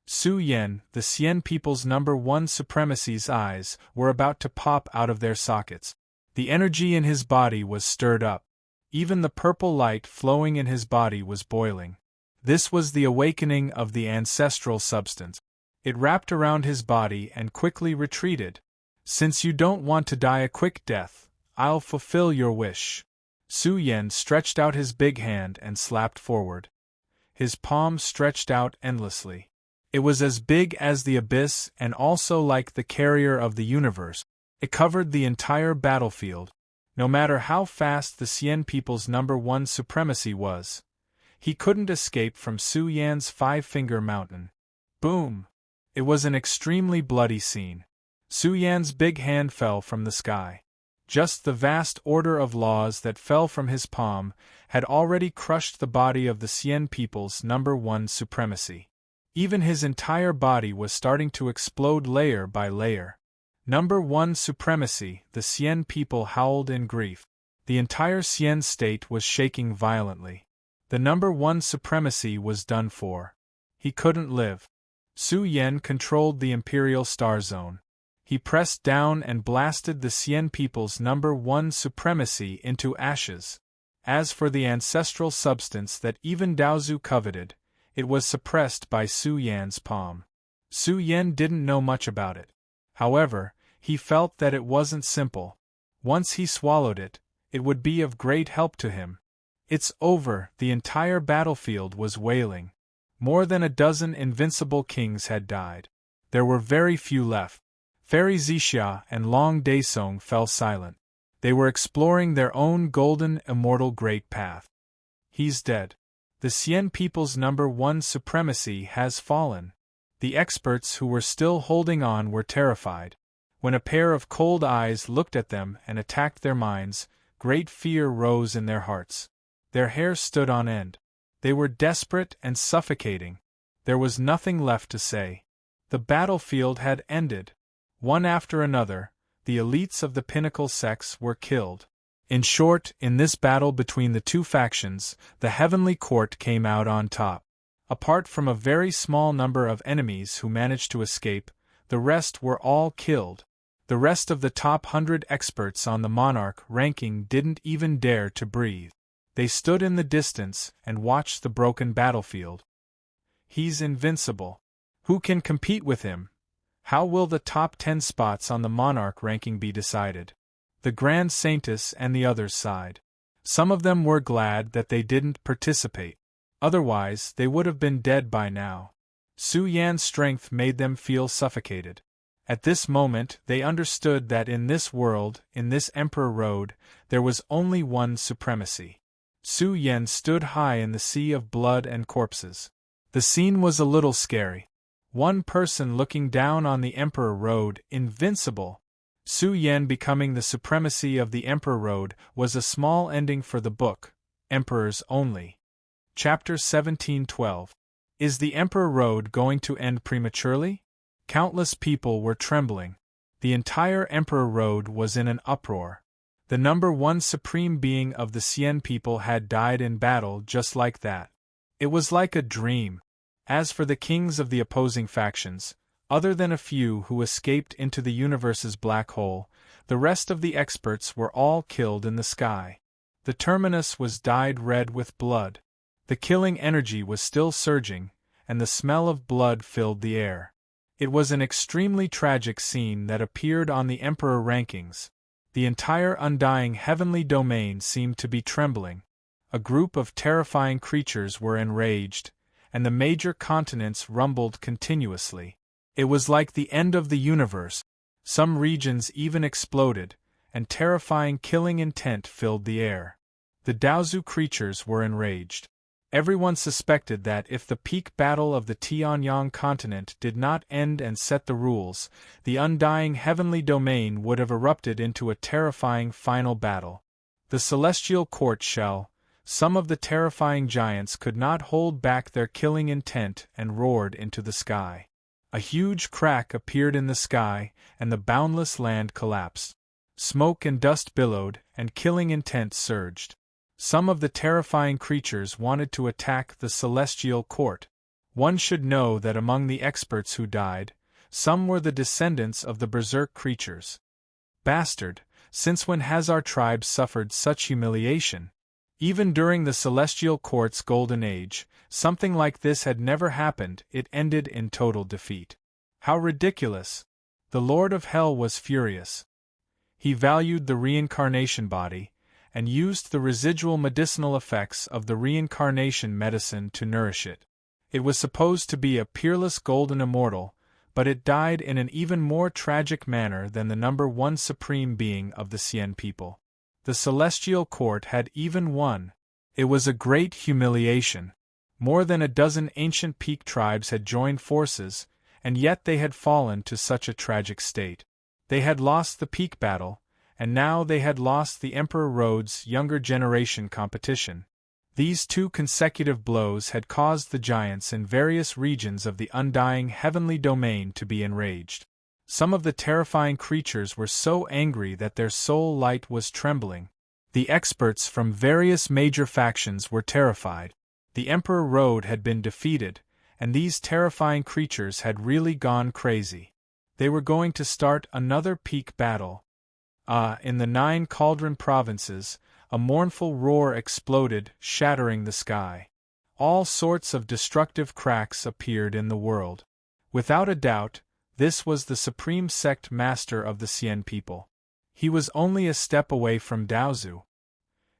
Su Yen, the Xian people's number one supremacy's eyes, were about to pop out of their sockets. The energy in his body was stirred up. Even the purple light flowing in his body was boiling. This was the awakening of the ancestral substance. It wrapped around his body and quickly retreated. "Since you don't want to die a quick death, I'll fulfill your wish." Su Yen stretched out his big hand and slapped forward. His palm stretched out endlessly. It was as big as the abyss and also like the carrier of the universe. It covered the entire battlefield. No matter how fast the Xian people's number one supremacy was, he couldn't escape from Su Yan's five-finger mountain. Boom! It was an extremely bloody scene. Su Yan's big hand fell from the sky. Just the vast order of laws that fell from his palm had already crushed the body of the Xian people's number one supremacy. Even his entire body was starting to explode layer by layer. Number one supremacy, the Xian people howled in grief. The entire Xian state was shaking violently. The number one supremacy was done for. He couldn't live. Su Yen controlled the Imperial Star Zone. He pressed down and blasted the Xian people's number one supremacy into ashes. As for the ancestral substance that even Daozu coveted, it was suppressed by Su Yan's palm. Su Yen didn't know much about it. However, he felt that it wasn't simple. Once he swallowed it, it would be of great help to him. "It's over," the entire battlefield was wailing. More than a dozen invincible kings had died. There were very few left. Fairy Zixia and Long Daesong fell silent. They were exploring their own golden, immortal great path. "He's dead. The Xian people's number one supremacy has fallen." The experts who were still holding on were terrified. When a pair of cold eyes looked at them and attacked their minds, great fear rose in their hearts. Their hair stood on end. They were desperate and suffocating. There was nothing left to say. The battlefield had ended. One after another, the elites of the pinnacle sects were killed. In short, in this battle between the two factions, the Heavenly Court came out on top. Apart from a very small number of enemies who managed to escape, the rest were all killed. The rest of the top 100 experts on the monarch ranking didn't even dare to breathe. They stood in the distance and watched the broken battlefield. He's invincible. Who can compete with him? How will the top 10 spots on the monarch ranking be decided? The Grand Saintess and the others sighed. Some of them were glad that they didn't participate. Otherwise, they would have been dead by now. Su Yan's strength made them feel suffocated. At this moment, they understood that in this world, in this Emperor Road, there was only one supremacy. Su Yan stood high in the sea of blood and corpses. The scene was a little scary. One person looking down on the Emperor Road, invincible. Su Yan becoming the supremacy of the Emperor Road was a small ending for the book, Emperors Only. Chapter 1712. Is the Emperor Road going to end prematurely? Countless people were trembling. The entire Emperor Road was in an uproar. The number one supreme being of the Xian people had died in battle just like that. It was like a dream. As for the kings of the opposing factions, other than a few who escaped into the universe's black hole, the rest of the experts were all killed in the sky. The terminus was dyed red with blood. The killing energy was still surging, and the smell of blood filled the air. It was an extremely tragic scene that appeared on the Emperor rankings. The entire undying heavenly domain seemed to be trembling. A group of terrifying creatures were enraged, and the major continents rumbled continuously. It was like the end of the universe. Some regions even exploded, and terrifying killing intent filled the air. The Daozu creatures were enraged. Everyone suspected that if the peak battle of the Tianyang continent did not end and set the rules, the undying heavenly domain would have erupted into a terrifying final battle. The celestial court shell, some of the terrifying giants could not hold back their killing intent and roared into the sky. A huge crack appeared in the sky, and the boundless land collapsed. Smoke and dust billowed, and killing intent surged. Some of the terrifying creatures wanted to attack the celestial court. One should know that among the experts who died, some were the descendants of the berserk creatures. Bastard, since when has our tribe suffered such humiliation? Even during the celestial court's golden age, something like this had never happened. It ended in total defeat. How ridiculous! The Lord of Hell was furious. He valued the reincarnation body, and used the residual medicinal effects of the reincarnation medicine to nourish it. It was supposed to be a peerless golden immortal, but it died in an even more tragic manner than the number one supreme being of the Xian people. The celestial court had even won. It was a great humiliation. More than a dozen ancient peak tribes had joined forces, and yet they had fallen to such a tragic state. They had lost the peak battle, and now they had lost the Emperor Road's younger generation competition. These two consecutive blows had caused the giants in various regions of the undying heavenly domain to be enraged. Some of the terrifying creatures were so angry that their soul light was trembling. The experts from various major factions were terrified. The Emperor Road had been defeated, and these terrifying creatures had really gone crazy. They were going to start another peak battle. In the 9 Cauldron provinces, a mournful roar exploded, shattering the sky. All sorts of destructive cracks appeared in the world. Without a doubt, this was the supreme sect master of the Xian people. He was only a step away from Daozu.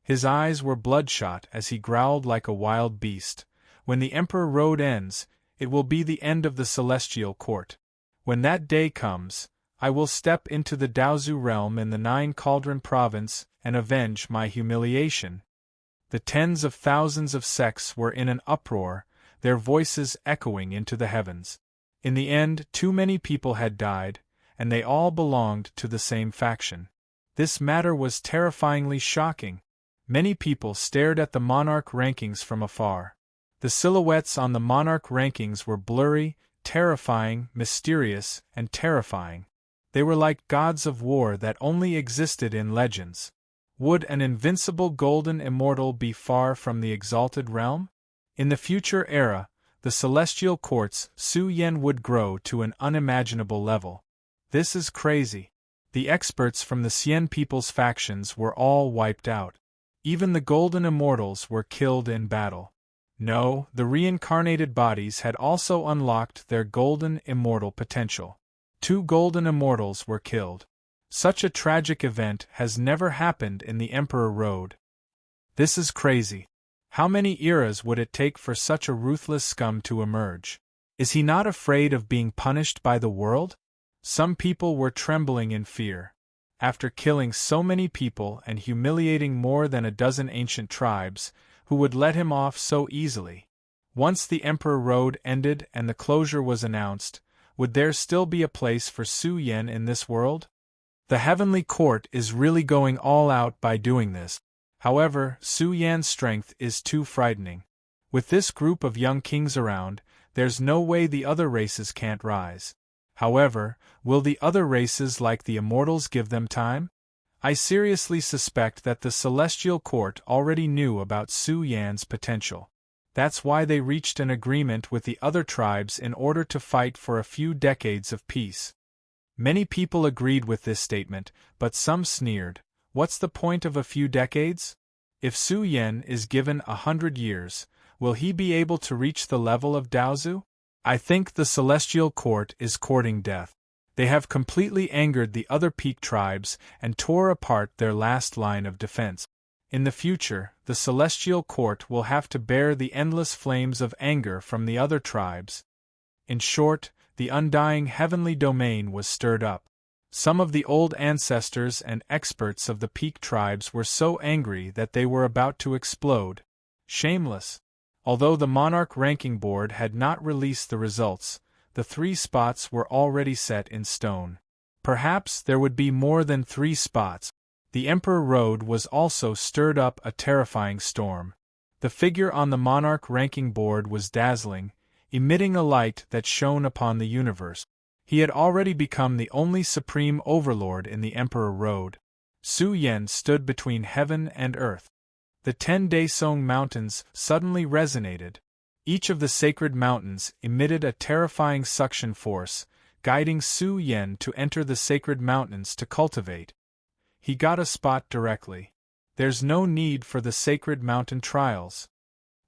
His eyes were bloodshot as he growled like a wild beast. When the Emperor Road ends, it will be the end of the celestial court. When that day comes, I will step into the Daozu realm in the 9 Cauldron province and avenge my humiliation. The tens of thousands of sects were in an uproar, their voices echoing into the heavens. In the end, too many people had died, and they all belonged to the same faction. This matter was terrifyingly shocking. Many people stared at the monarch rankings from afar. The silhouettes on the monarch rankings were blurry, terrifying, mysterious, and terrifying. They were like gods of war that only existed in legends. Would an invincible golden immortal be far from the exalted realm? In the future era, the celestial court's Su Yen would grow to an unimaginable level. This is crazy. The experts from the Xian people's factions were all wiped out. Even the golden immortals were killed in battle. No, the reincarnated bodies had also unlocked their golden immortal potential. 2 golden immortals were killed. Such a tragic event has never happened in the Emperor Road. This is crazy. How many eras would it take for such a ruthless scum to emerge? Is he not afraid of being punished by the world? Some people were trembling in fear. After killing so many people and humiliating more than a dozen ancient tribes, who would let him off so easily? Once the Emperor Road ended and the closure was announced, would there still be a place for Su Yen in this world? The Heavenly Court is really going all out by doing this. However, Su Yan's strength is too frightening. With this group of young kings around, there's no way the other races can't rise. However, will the other races like the Immortals give them time? I seriously suspect that the Celestial Court already knew about Su Yan's potential. That's why they reached an agreement with the other tribes in order to fight for a few decades of peace. Many people agreed with this statement, but some sneered. What's the point of a few decades? If Su Yan is given 100 years, will he be able to reach the level of Daozu? I think the Celestial Court is courting death. They have completely angered the other peak tribes and tore apart their last line of defense. In the future, the Celestial Court will have to bear the endless flames of anger from the other tribes. In short, the undying heavenly domain was stirred up. Some of the old ancestors and experts of the peak tribes were so angry that they were about to explode. Shameless. Although the Monarch Ranking Board had not released the results, the 3 spots were already set in stone. Perhaps there would be more than 3 spots. The Emperor Road was also stirred up a terrifying storm. The figure on the Monarch Ranking Board was dazzling, emitting a light that shone upon the universe. He had already become the only supreme overlord in the Emperor Road. Su Yen stood between heaven and earth. The 10 Daesong Mountains suddenly resonated. Each of the sacred mountains emitted a terrifying suction force, guiding Su Yen to enter the sacred mountains to cultivate. He got a spot directly. There's no need for the sacred mountain trials.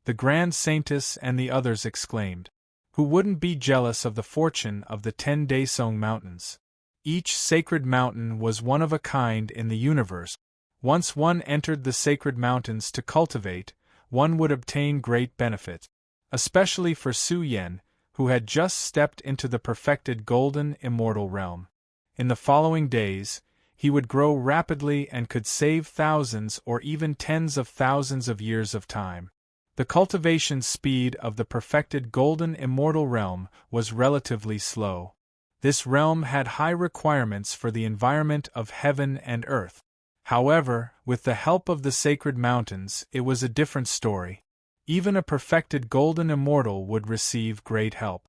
The Grand Saintess and the others exclaimed. Who wouldn't be jealous of the fortune of the 10 Daesong Mountains? Each sacred mountain was one of a kind in the universe. Once one entered the sacred mountains to cultivate, one would obtain great benefits. Especially for Su Yen, who had just stepped into the perfected golden immortal realm. In the following days, he would grow rapidly and could save thousands or even tens of thousands of years of time. The cultivation speed of the perfected golden immortal realm was relatively slow. This realm had high requirements for the environment of heaven and earth. However, with the help of the sacred mountains, it was a different story. Even a perfected golden immortal would receive great help.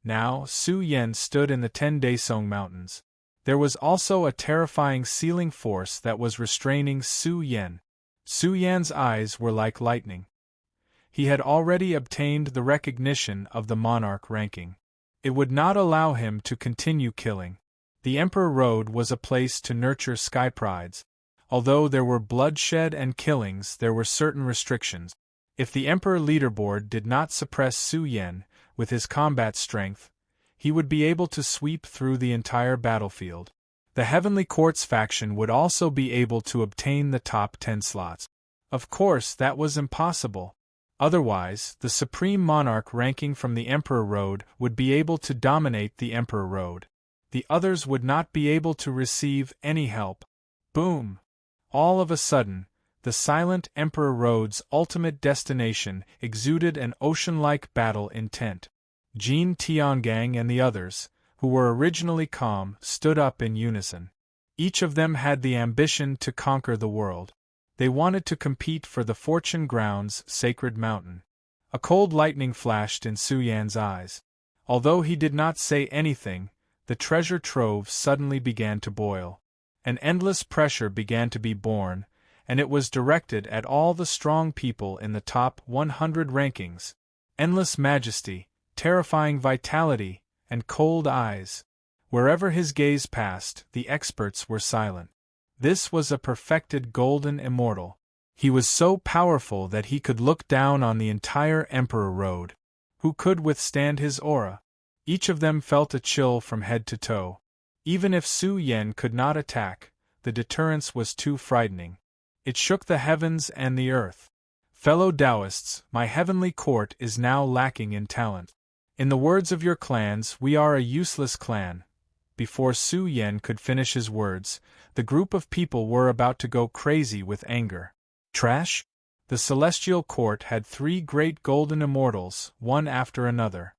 Now, Su Yen stood in the 10 Daesong Mountains. There was also a terrifying sealing force that was restraining Su Yen. Su Yan's eyes were like lightning. He had already obtained the recognition of the monarch ranking. It would not allow him to continue killing. The Emperor Road was a place to nurture sky prides. Although there were bloodshed and killings, there were certain restrictions. If the Emperor Leaderboard did not suppress Su Yen, with his combat strength, he would be able to sweep through the entire battlefield. The Heavenly Court's faction would also be able to obtain the top 10 slots. Of course, that was impossible. Otherwise, the Supreme Monarch ranking from the Emperor Road would be able to dominate the Emperor Road. The others would not be able to receive any help. Boom! All of a sudden, the silent Emperor Road's ultimate destination exuded an ocean-like battle intent. Jin Tiangang and the others, who were originally calm, stood up in unison. Each of them had the ambition to conquer the world. They wanted to compete for the Fortune Grounds' sacred mountain. A cold lightning flashed in Su Yan's eyes. Although he did not say anything, the treasure trove suddenly began to boil. An endless pressure began to be borne, and it was directed at all the strong people in the top 100 rankings. Endless majesty, terrifying vitality, and cold eyes. Wherever his gaze passed, the experts were silent. This was a perfected golden immortal. He was so powerful that he could look down on the entire Emperor Road. Who could withstand his aura? Each of them felt a chill from head to toe. Even if Su Yan could not attack, the deterrence was too frightening. It shook the heavens and the earth. Fellow Taoists, my heavenly court is now lacking in talent. In the words of your clans, we are a useless clan. Before Su Yan could finish his words, the group of people were about to go crazy with anger. Trash? The celestial court had 3 great golden immortals, one after another.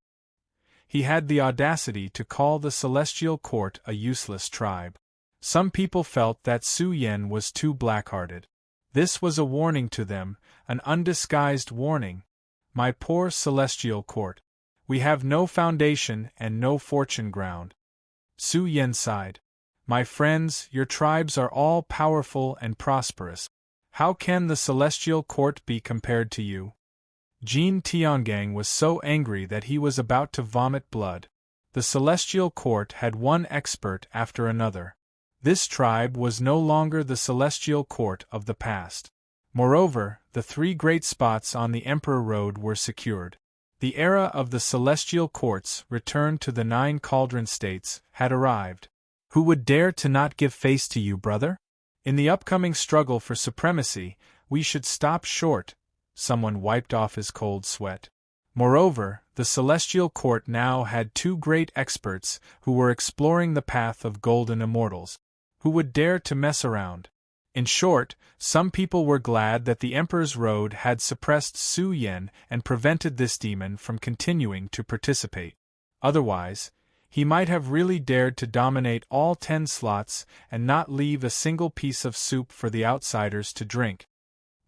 He had the audacity to call the celestial court a useless tribe. Some people felt that Su Yan was too black-hearted. This was a warning to them, an undisguised warning. My poor celestial court. We have no foundation and no fortune ground. Su Yan sighed. My friends, your tribes are all powerful and prosperous. How can the celestial court be compared to you? Jin Tiangang was so angry that he was about to vomit blood. The celestial court had one expert after another. This tribe was no longer the celestial court of the past. Moreover, the 3 great spots on the Emperor Road were secured. The era of the celestial courts, returned to the 9 cauldron states, had arrived. Who would dare to not give face to you, brother? In the upcoming struggle for supremacy, we should stop short. Someone wiped off his cold sweat. Moreover, the celestial court now had 2 great experts who were exploring the path of golden immortals. Who would dare to mess around? In short, some people were glad that the Emperor's Road had suppressed Su Yan and prevented this demon from continuing to participate. Otherwise, he might have really dared to dominate all 10 slots and not leave a single piece of soup for the outsiders to drink.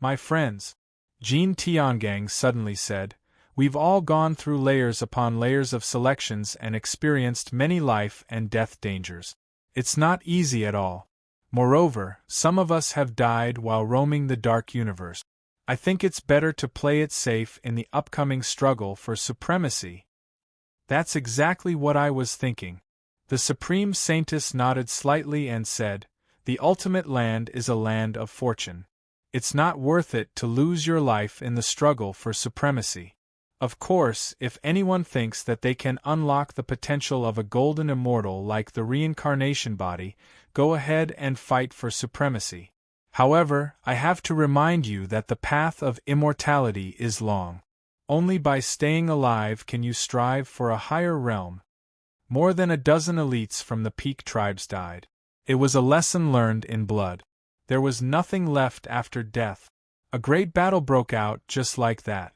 My friends, Jin Tiangang suddenly said, we've all gone through layers upon layers of selections and experienced many life and death dangers. It's not easy at all. Moreover, some of us have died while roaming the dark universe. I think it's better to play it safe in the upcoming struggle for supremacy. That's exactly what I was thinking. The Supreme Saintess nodded slightly and said, the ultimate land is a land of fortune. It's not worth it to lose your life in the struggle for supremacy. Of course, if anyone thinks that they can unlock the potential of a golden immortal like the reincarnation body, go ahead and fight for supremacy. However, I have to remind you that the path of immortality is long. Only by staying alive can you strive for a higher realm. More than a dozen elites from the peak tribes died. It was a lesson learned in blood. There was nothing left after death. A great battle broke out just like that.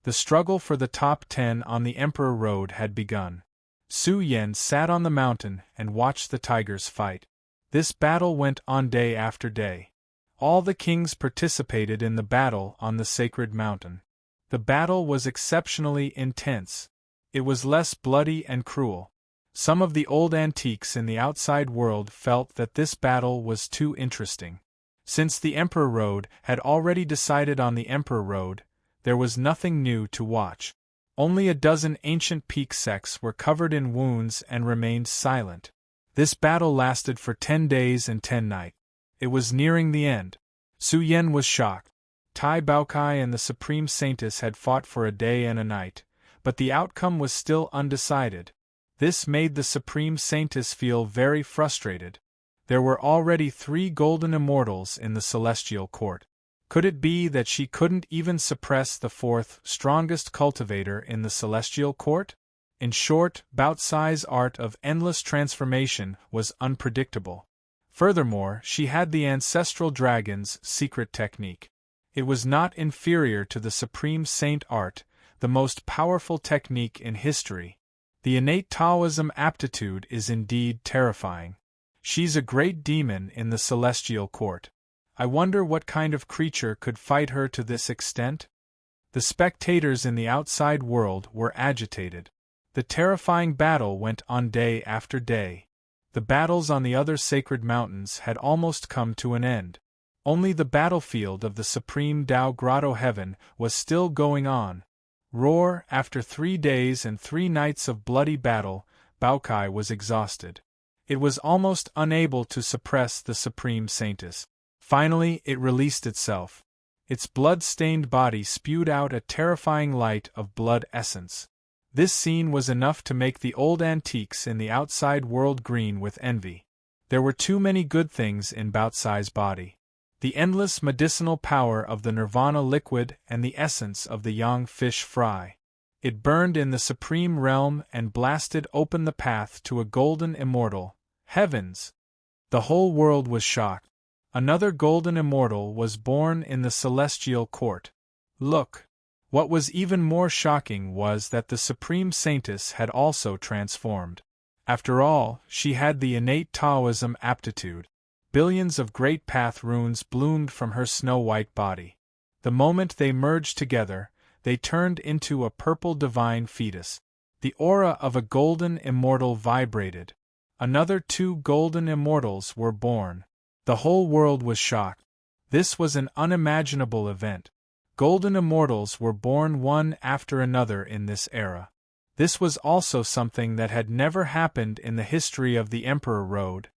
The struggle for the top 10 on the Emperor Road had begun. Su Yan sat on the mountain and watched the tigers fight. This battle went on day after day. All the kings participated in the battle on the sacred mountain. The battle was exceptionally intense. It was less bloody and cruel. Some of the old antiques in the outside world felt that this battle was too interesting. Since the Emperor Road had already decided on the Emperor Road, there was nothing new to watch. Only a dozen ancient peak sects were covered in wounds and remained silent. This battle lasted for 10 days and 10 nights. It was nearing the end. Su Yan was shocked. Tai Baokai and the Supreme Saintess had fought for a day and a night, but the outcome was still undecided. This made the Supreme Saintess feel very frustrated. There were already 3 golden immortals in the celestial court. Could it be that she couldn't even suppress the 4th strongest cultivator in the celestial court? In short, Baotsai's art of endless transformation was unpredictable. Furthermore, she had the ancestral dragon's secret technique. It was not inferior to the Supreme Saint art, the most powerful technique in history. The innate Taoism aptitude is indeed terrifying. She's a great demon in the celestial court. I wonder what kind of creature could fight her to this extent? The spectators in the outside world were agitated. The terrifying battle went on day after day. The battles on the other sacred mountains had almost come to an end. Only the battlefield of the supreme Tao Grotto Heaven was still going on. Roar, after 3 days and 3 nights of bloody battle, Baokai was exhausted. It was almost unable to suppress the supreme saintess. Finally, it released itself. Its blood-stained body spewed out a terrifying light of blood essence. This scene was enough to make the old antiques in the outside world green with envy. There were too many good things in Baocai's body. The endless medicinal power of the nirvana liquid and the essence of the yang fish fry. It burned in the supreme realm and blasted open the path to a golden immortal. Heavens! The whole world was shocked. Another golden immortal was born in the celestial court. Look! What was even more shocking was that the supreme saintess had also transformed. After all, she had the innate Taoism aptitude. Billions of great path runes bloomed from her snow-white body. The moment they merged together, they turned into a purple divine fetus. The aura of a golden immortal vibrated. Another 2 golden immortals were born. The whole world was shocked. This was an unimaginable event. Golden immortals were born one after another in this era. This was also something that had never happened in the history of the Emperor Road.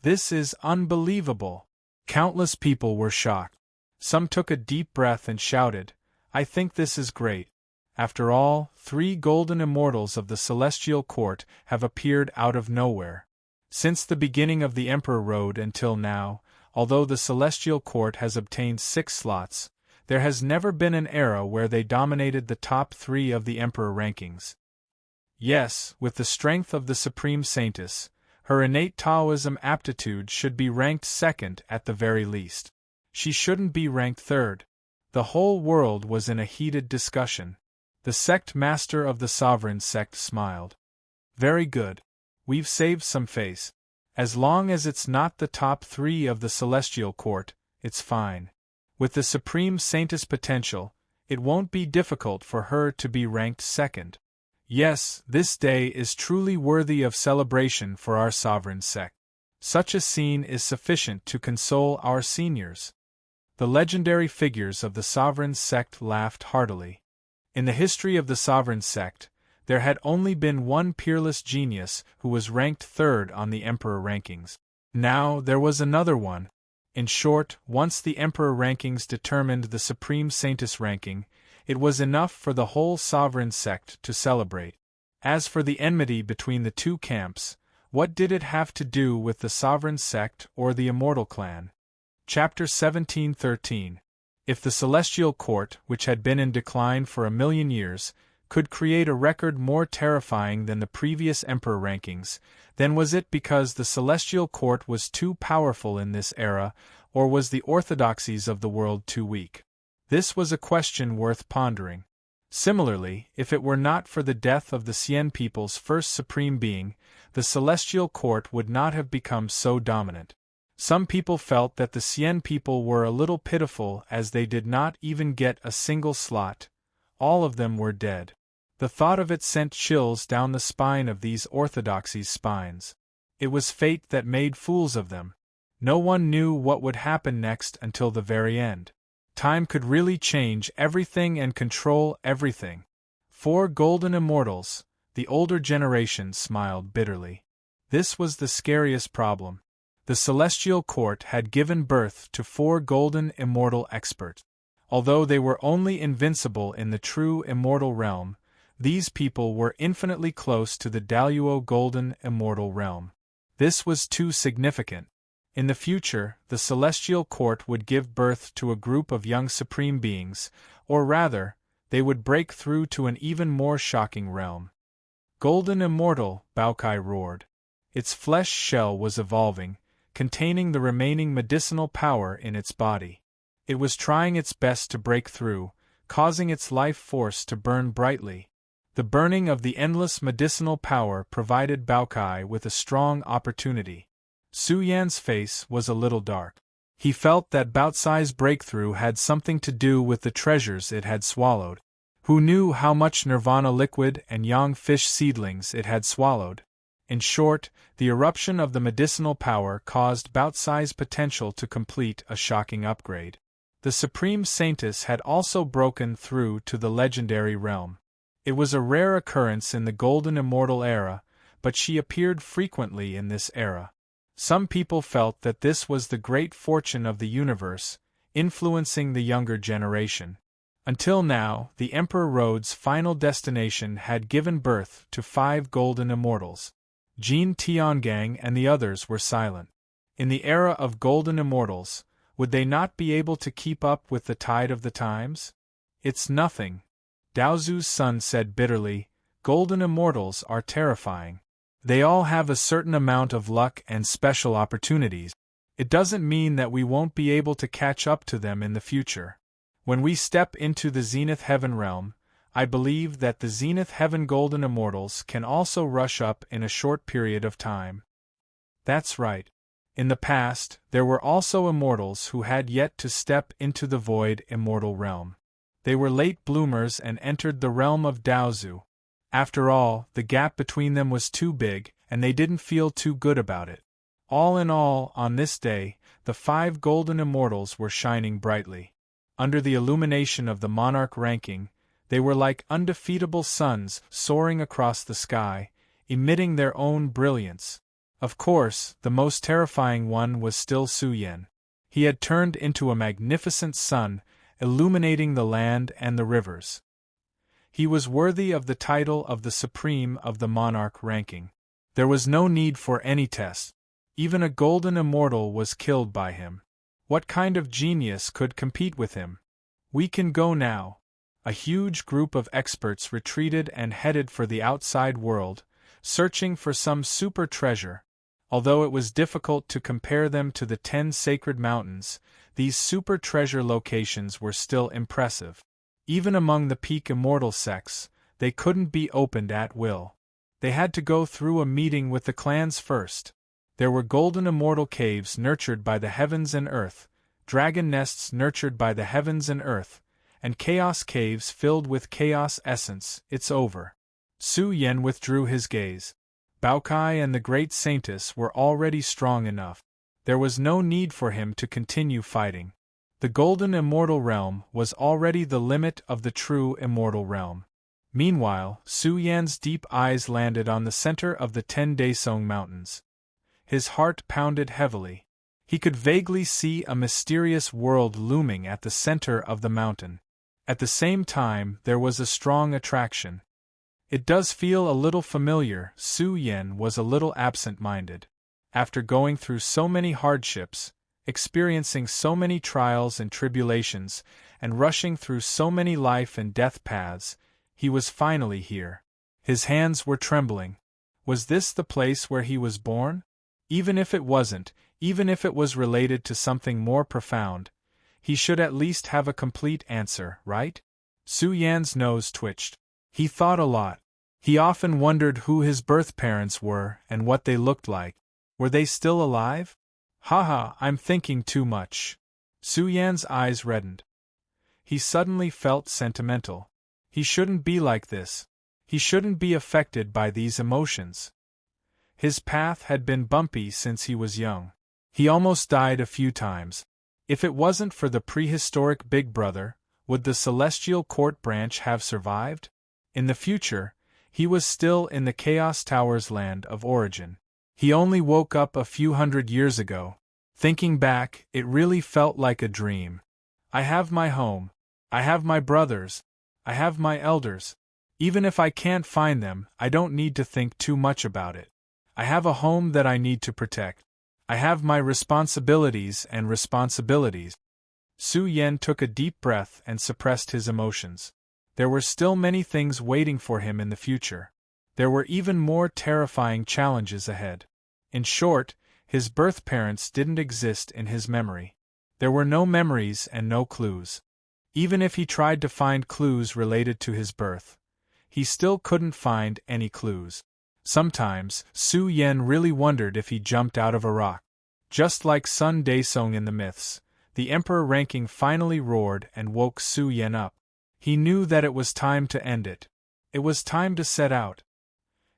This is unbelievable. Countless people were shocked. Some took a deep breath and shouted, "I think this is great." After all, 3 golden immortals of the Celestial Court have appeared out of nowhere. Since the beginning of the Emperor Road until now, although the Celestial Court has obtained 6 slots, there has never been an era where they dominated the top 3 of the Emperor rankings. Yes, with the strength of the Supreme Saintess, her innate Taoism aptitude should be ranked 2nd at the very least. She shouldn't be ranked 3rd. The whole world was in a heated discussion. The sect master of the sovereign sect smiled. Very good. We've saved some face. As long as it's not the top 3 of the Celestial Court, it's fine. With the Supreme Saintess potential, it won't be difficult for her to be ranked 2nd. Yes, this day is truly worthy of celebration for our sovereign sect. Such a scene is sufficient to console our seniors. The legendary figures of the sovereign sect laughed heartily. In the history of the sovereign sect, there had only been one peerless genius who was ranked 3rd on the Emperor rankings. Now there was another one. In short, once the Emperor rankings determined the Supreme Saintess ranking, it was enough for the whole sovereign sect to celebrate. As for the enmity between the 2 camps, what did it have to do with the sovereign sect or the immortal clan? Chapter 17:13. If the Celestial Court, which had been in decline for 1,000,000 years, could create a record more terrifying than the previous Emperor rankings, then was it because the Celestial Court was too powerful in this era, or was the orthodoxies of the world too weak? This was a question worth pondering. Similarly, if it were not for the death of the Xian people's first supreme being, the Celestial Court would not have become so dominant. Some people felt that the Xian people were a little pitiful as they did not even get a single slot. All of them were dead. The thought of it sent chills down the spine of these orthodoxies' spines. It was fate that made fools of them. No one knew what would happen next until the very end. Time could really change everything and control everything. 4 golden immortals, the older generation smiled bitterly. This was the scariest problem. The Celestial Court had given birth to 4 golden immortal experts. Although they were only invincible in the true immortal realm, these people were infinitely close to the Daluo golden immortal realm. This was too significant. In the future, the Celestial Court would give birth to a group of young supreme beings, or rather, they would break through to an even more shocking realm. Golden Immortal, Baokai roared. Its flesh shell was evolving, containing the remaining medicinal power in its body. It was trying its best to break through, causing its life force to burn brightly. The burning of the endless medicinal power provided Baokai with a strong opportunity. Su Yan's face was a little dark. He felt that Baotsai's breakthrough had something to do with the treasures it had swallowed. Who knew how much nirvana liquid and yang fish seedlings it had swallowed? In short, the eruption of the medicinal power caused Baotsai's potential to complete a shocking upgrade. The Supreme Saintess had also broken through to the legendary realm. It was a rare occurrence in the Golden Immortal era, but she appeared frequently in this era. Some people felt that this was the great fortune of the universe, influencing the younger generation. Until now, the Emperor Road's final destination had given birth to 5 Golden Immortals. Jin Tiangang and the others were silent. In the era of Golden Immortals, would they not be able to keep up with the tide of the times? It's nothing. Daozu's son said bitterly, Golden Immortals are terrifying. They all have a certain amount of luck and special opportunities. It doesn't mean that we won't be able to catch up to them in the future. When we step into the Zenith Heaven realm, I believe that the Zenith Heaven Golden Immortals can also rush up in a short period of time. That's right. In the past, there were also immortals who had yet to step into the Void Immortal realm. They were late bloomers and entered the realm of Daozu. After all, the gap between them was too big, and they didn't feel too good about it. All in all, on this day, the 5 Golden Immortals were shining brightly. Under the illumination of the monarch ranking, they were like undefeatable suns soaring across the sky, emitting their own brilliance. Of course, the most terrifying one was still Su Yan. He had turned into a magnificent sun, illuminating the land and the rivers. He was worthy of the title of the Supreme of the monarch ranking. There was no need for any test. Even a Golden Immortal was killed by him. What kind of genius could compete with him? We can go now. A huge group of experts retreated and headed for the outside world, searching for some super treasure. Although it was difficult to compare them to the 10 sacred mountains, these super treasure locations were still impressive. Even among the peak immortal sects, they couldn't be opened at will. They had to go through a meeting with the clans first. There were golden immortal caves nurtured by the heavens and earth, dragon nests nurtured by the heavens and earth, and chaos caves filled with chaos essence. It's over. Su Yan withdrew his gaze. Baokai and the great Saintess were already strong enough. There was no need for him to continue fighting. The Golden Immortal Realm was already the limit of the true Immortal Realm. Meanwhile, Su Yan's deep eyes landed on the center of the 10 Daesong Mountains. His heart pounded heavily. He could vaguely see a mysterious world looming at the center of the mountain. At the same time, there was a strong attraction. It does feel a little familiar. Su Yan was a little absent-minded. After going through so many hardships, experiencing so many trials and tribulations, and rushing through so many life and death paths, he was finally here. His hands were trembling. Was this the place where he was born? Even if it wasn't, even if it was related to something more profound, he should at least have a complete answer, right? Su Yan's nose twitched. He thought a lot. He often wondered who his birth parents were and what they looked like. Were they still alive? Haha, I'm thinking too much. Su Yan's eyes reddened. He suddenly felt sentimental. He shouldn't be like this. He shouldn't be affected by these emotions. His path had been bumpy since he was young. He almost died a few times. If it wasn't for the prehistoric Big Brother, would the Celestial Court branch have survived? In the future, he was still in the Chaos Tower's land of origin. He only woke up a few hundred years ago. Thinking back, it really felt like a dream. I have my home. I have my brothers. I have my elders. Even if I can't find them, I don't need to think too much about it. I have a home that I need to protect. I have my responsibilities and responsibilities. Su Yan took a deep breath and suppressed his emotions. There were still many things waiting for him in the future. There were even more terrifying challenges ahead. In short, his birth parents didn't exist in his memory. There were no memories and no clues. Even if he tried to find clues related to his birth, he still couldn't find any clues. Sometimes, Su Yan really wondered if he jumped out of a rock. Just like Sun Daesung in the myths, the emperor ranking finally roared and woke Su Yan up. He knew that it was time to end it. It was time to set out.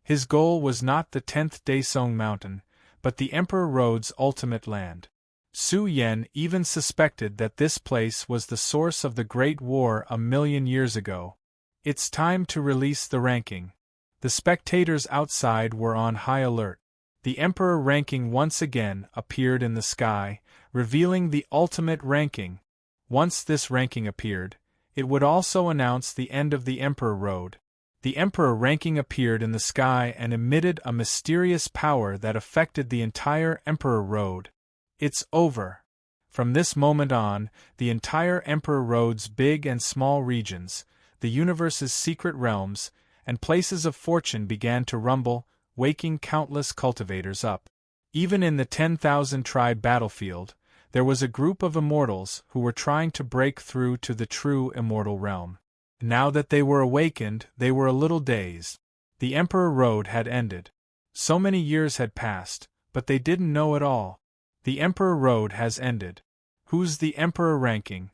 His goal was not the 10th Daesung mountain, but the Emperor Road's ultimate land. Su Yan even suspected that this place was the source of the Great War 1,000,000 years ago. It's time to release the ranking. The spectators outside were on high alert. The Emperor ranking once again appeared in the sky, revealing the ultimate ranking. Once this ranking appeared, it would also announce the end of the Emperor Road. The Emperor ranking appeared in the sky and emitted a mysterious power that affected the entire Emperor Road. It's over. From this moment on, the entire Emperor Road's big and small regions, the universe's secret realms, and places of fortune began to rumble, waking countless cultivators up. Even in the 10,000-tribe battlefield, there was a group of immortals who were trying to break through to the true immortal realm. Now that they were awakened, they were a little dazed. The Emperor Road had ended. So many years had passed, but they didn't know it all. The Emperor Road has ended. Who's the Emperor ranking?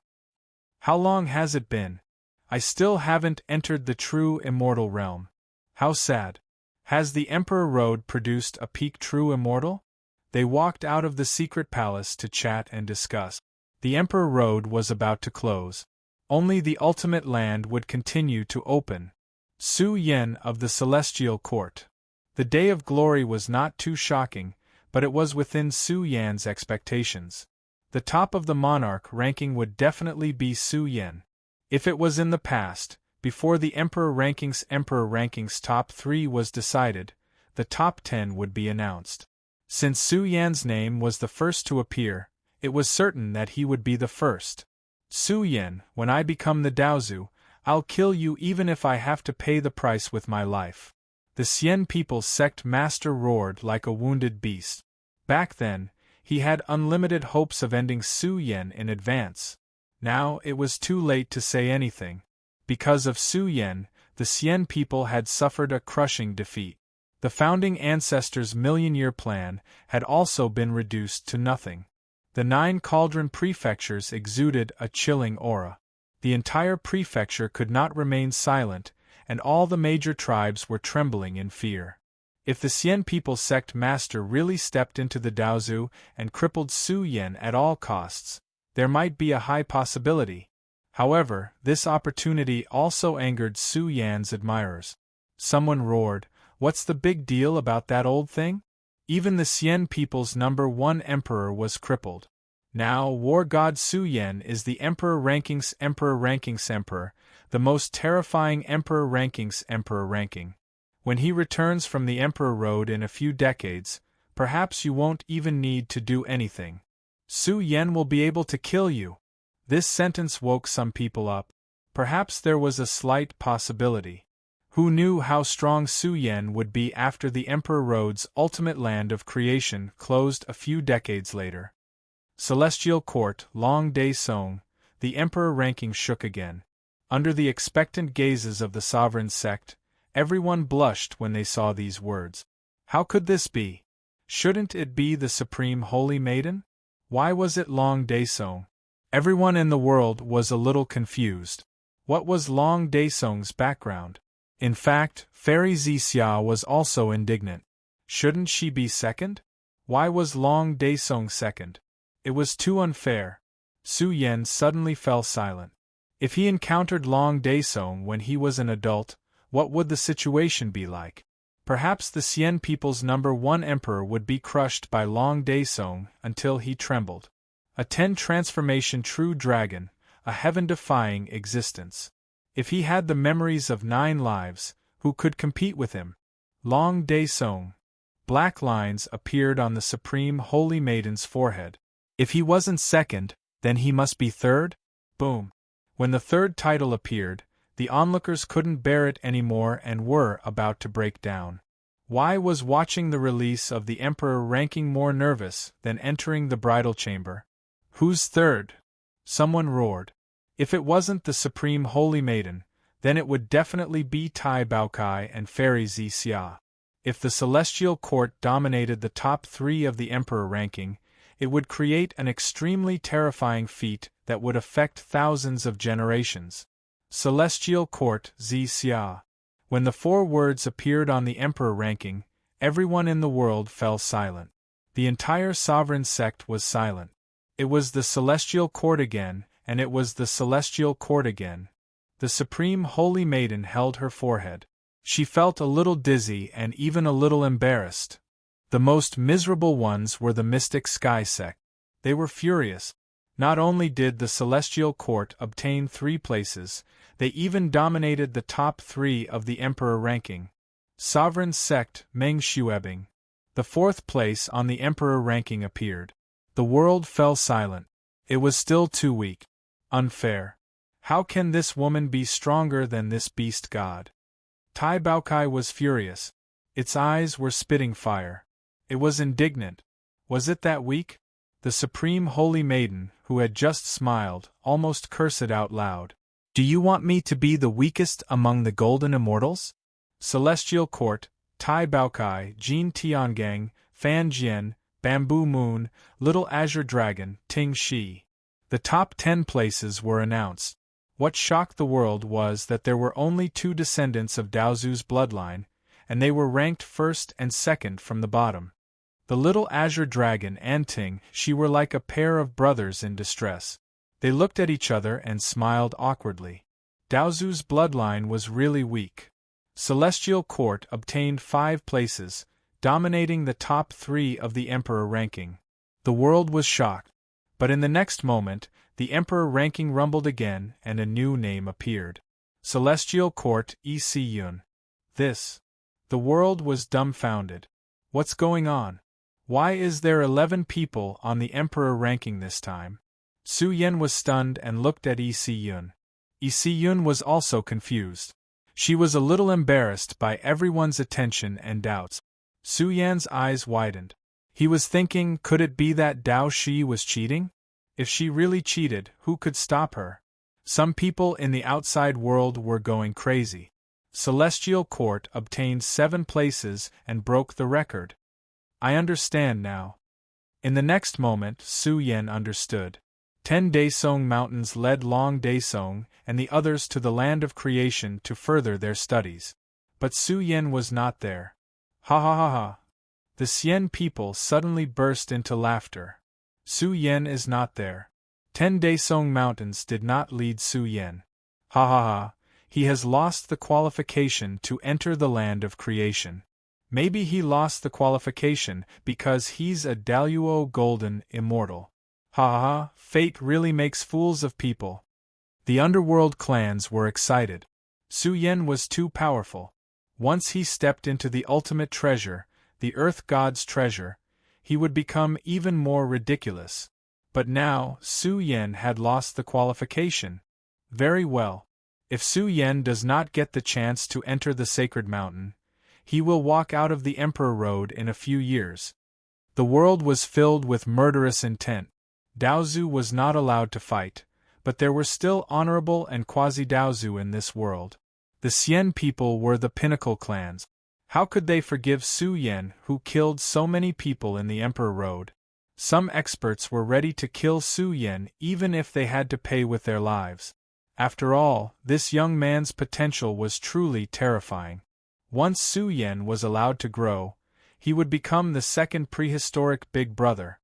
How long has it been? I still haven't entered the true immortal realm. How sad. Has the Emperor Road produced a peak true immortal? They walked out of the secret palace to chat and discuss. The Emperor Road was about to close. Only the ultimate land would continue to open. Su Yan of the Celestial Court. The day of glory was not too shocking, but it was within Su Yan's expectations. The top of the monarch ranking would definitely be Su Yan. If it was in the past, before the Emperor Rankings top 3 was decided, the top 10 would be announced. Since Su Yan's name was the first to appear, it was certain that he would be the first. Su Yan, when I become the Daozu, I'll kill you even if I have to pay the price with my life. The Xian people's sect master roared like a wounded beast. Back then, he had unlimited hopes of ending Su Yan in advance. Now it was too late to say anything. Because of Su Yan, the Xian people had suffered a crushing defeat. The founding ancestors' million-year plan had also been reduced to nothing. The 9 cauldron prefectures exuded a chilling aura. The entire prefecture could not remain silent, and all the major tribes were trembling in fear. If the Xian people's sect master really stepped into the Daozu and crippled Su Yan at all costs, there might be a high possibility. However, this opportunity also angered Su Yan's admirers. Someone roared, "What's the big deal about that old thing?" Even the Xian people's #1 emperor was crippled. Now war god Su Yan is the Emperor Rankings Emperor, the most terrifying Emperor ranking. When he returns from the Emperor Road in a few decades, perhaps you won't even need to do anything. Su Yan will be able to kill you. This sentence woke some people up. Perhaps there was a slight possibility. Who knew how strong Su Yan would be after the Emperor Road's ultimate land of creation closed a few decades later? Celestial Court, Long Day Song, the Emperor ranking shook again. Under the expectant gazes of the sovereign sect, everyone blushed when they saw these words. How could this be? Shouldn't it be the Supreme Holy Maiden? Why was it Long Day Song? Everyone in the world was a little confused. What was Long Day Song's background? In fact, Fairy Zixia was also indignant. Shouldn't she be second? Why was Long Day Song second? It was too unfair. Su Yan suddenly fell silent. If he encountered Long Day Song when he was an adult, what would the situation be like? Perhaps the Xian people's #1 emperor would be crushed by Long Day Song until he trembled. A 10 transformation true dragon, a heaven-defying existence. If he had the memories of 9 lives, who could compete with him? Long Day Song. Black lines appeared on the Supreme Holy Maiden's forehead. If he wasn't second, then he must be third? Boom. When the third title appeared, the onlookers couldn't bear it anymore and were about to break down. Why was watching the release of the Emperor ranking more nervous than entering the bridal chamber? Who's third? Someone roared. If it wasn't the Supreme Holy Maiden, then it would definitely be Tai Baokai and Fairy Zixia. If the Celestial Court dominated the top 3 of the Emperor ranking, It would create an extremely terrifying feat that would affect thousands of generations. Celestial Court Xia. When the 4 words appeared on the emperor ranking, everyone in the world fell silent. The entire sovereign sect was silent. It was the Celestial Court again, and it was the Celestial Court again. The Supreme Holy Maiden held her forehead. She felt a little dizzy and even a little embarrassed. The most miserable ones were the Mystic Sky sect. They were furious. Not only did the Celestial Court obtain 3 places, they even dominated the top 3 of the Emperor ranking. Sovereign Sect Mengshuebing. The 4th place on the Emperor ranking appeared. The world fell silent. It was still too weak. Unfair. How can this woman be stronger than this beast god? Tai Baokai was furious. Its eyes were spitting fire. It was indignant. Was it that weak? The Supreme Holy Maiden, who had just smiled, almost cursed out loud. Do you want me to be the weakest among the Golden Immortals? Celestial Court, Tai Baokai, Jin Tiangang, Fan Jian, Bamboo Moon, Little Azure Dragon, Ting Shi. The top 10 places were announced. What shocked the world was that there were only 2 descendants of Daozu's bloodline, and they were ranked 1st and 2nd from the bottom. The Little Azure Dragon and Ting Shi were like a pair of brothers in distress. They looked at each other and smiled awkwardly. Daozu's bloodline was really weak. Celestial Court obtained 5 places, dominating the top 3 of the Emperor ranking. The world was shocked. But in the next moment, the Emperor ranking rumbled again and a new name appeared. Celestial Court Yun. This. The world was dumbfounded. What's going on? Why is there 11 people on the Emperor ranking this time? Su Yan was stunned and looked at Yun. Yun was also confused. She was a little embarrassed by everyone's attention and doubts. Su Yan's eyes widened. He was thinking, could it be that Dao Shi was cheating? If she really cheated, who could stop her? Some people in the outside world were going crazy. Celestial Court obtained 7 places and broke the record. I understand now. In the next moment, Su Yan understood. 10 Daesong mountains led Long Daesong and the others to the land of creation to further their studies. But Su Yan was not there. Ha ha ha ha. The Xian people suddenly burst into laughter. Su Yan is not there. 10 Daesong mountains did not lead Su Yan. Ha ha ha. He has lost the qualification to enter the land of creation. Maybe he lost the qualification because he's a Daluo Golden Immortal. Ha ha ha, fate really makes fools of people. The underworld clans were excited. Su Yan was too powerful. Once he stepped into the ultimate treasure, the Earth God's treasure, he would become even more ridiculous. But now, Su Yan had lost the qualification. Very well. If Su Yan does not get the chance to enter the sacred mountain, he will walk out of the Emperor Road in a few years. The world was filled with murderous intent. Daozu was not allowed to fight, but there were still honorable and quasi-Daozu in this world. The Xian people were the pinnacle clans. How could they forgive Su Yan, who killed so many people in the Emperor Road? Some experts were ready to kill Su Yan even if they had to pay with their lives. After all, this young man's potential was truly terrifying. Once Su Yan was allowed to grow, he would become the second prehistoric Big Brother.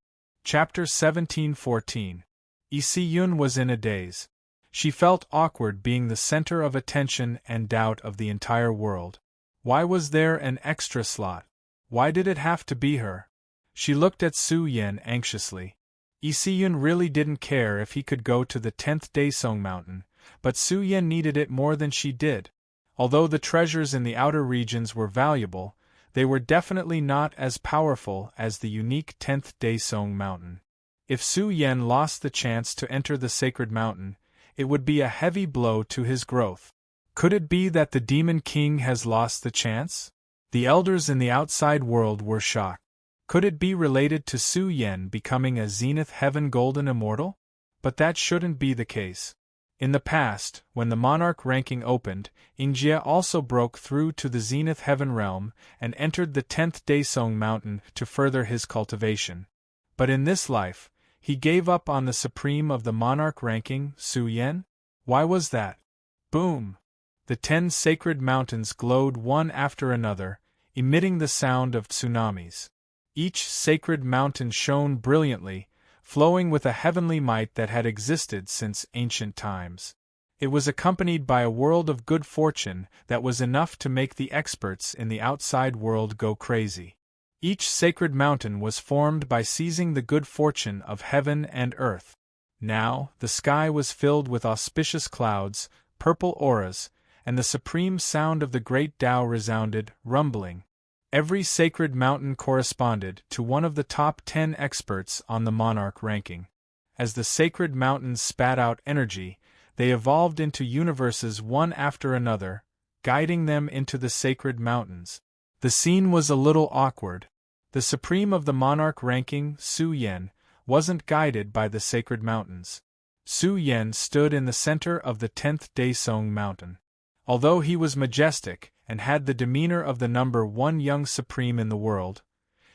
Chapter 1714. Yun was in a daze. She felt awkward being the center of attention and doubt of the entire world. Why was there an extra slot? Why did it have to be her? She looked at Su Yan anxiously. Yun really didn't care if he could go to the 10th Daesong mountain, but Su Yan needed it more than she did. Although the treasures in the outer regions were valuable, they were definitely not as powerful as the unique 10th Daesong mountain. If Su Yan lost the chance to enter the sacred mountain, it would be a heavy blow to his growth. Could it be that the Demon King has lost the chance? The elders in the outside world were shocked. Could it be related to Su Yan becoming a Zenith Heaven Golden Immortal? But that shouldn't be the case. In the past, when the monarch ranking opened, Ingjia also broke through to the Zenith Heaven realm and entered the 10th Daesong mountain to further his cultivation. But in this life, he gave up on the supreme of the monarch ranking, Su Yen? Why was that? Boom! The 10 sacred mountains glowed one after another, emitting the sound of tsunamis. Each sacred mountain shone brilliantly, flowing with a heavenly might that had existed since ancient times. It was accompanied by a world of good fortune that was enough to make the experts in the outside world go crazy. Each sacred mountain was formed by seizing the good fortune of heaven and earth. Now, the sky was filled with auspicious clouds, purple auras, and the supreme sound of the great Tao resounded, rumbling. Every sacred mountain corresponded to one of the top 10 experts on the monarch ranking. As the sacred mountains spat out energy, they evolved into universes one after another, guiding them into the sacred mountains. The scene was a little awkward. The supreme of the monarch ranking, Su Yen, wasn't guided by the sacred mountains. Su Yen stood in the center of the 10th Daesong mountain. Although he was majestic and had the demeanor of the number 1 young supreme in the world,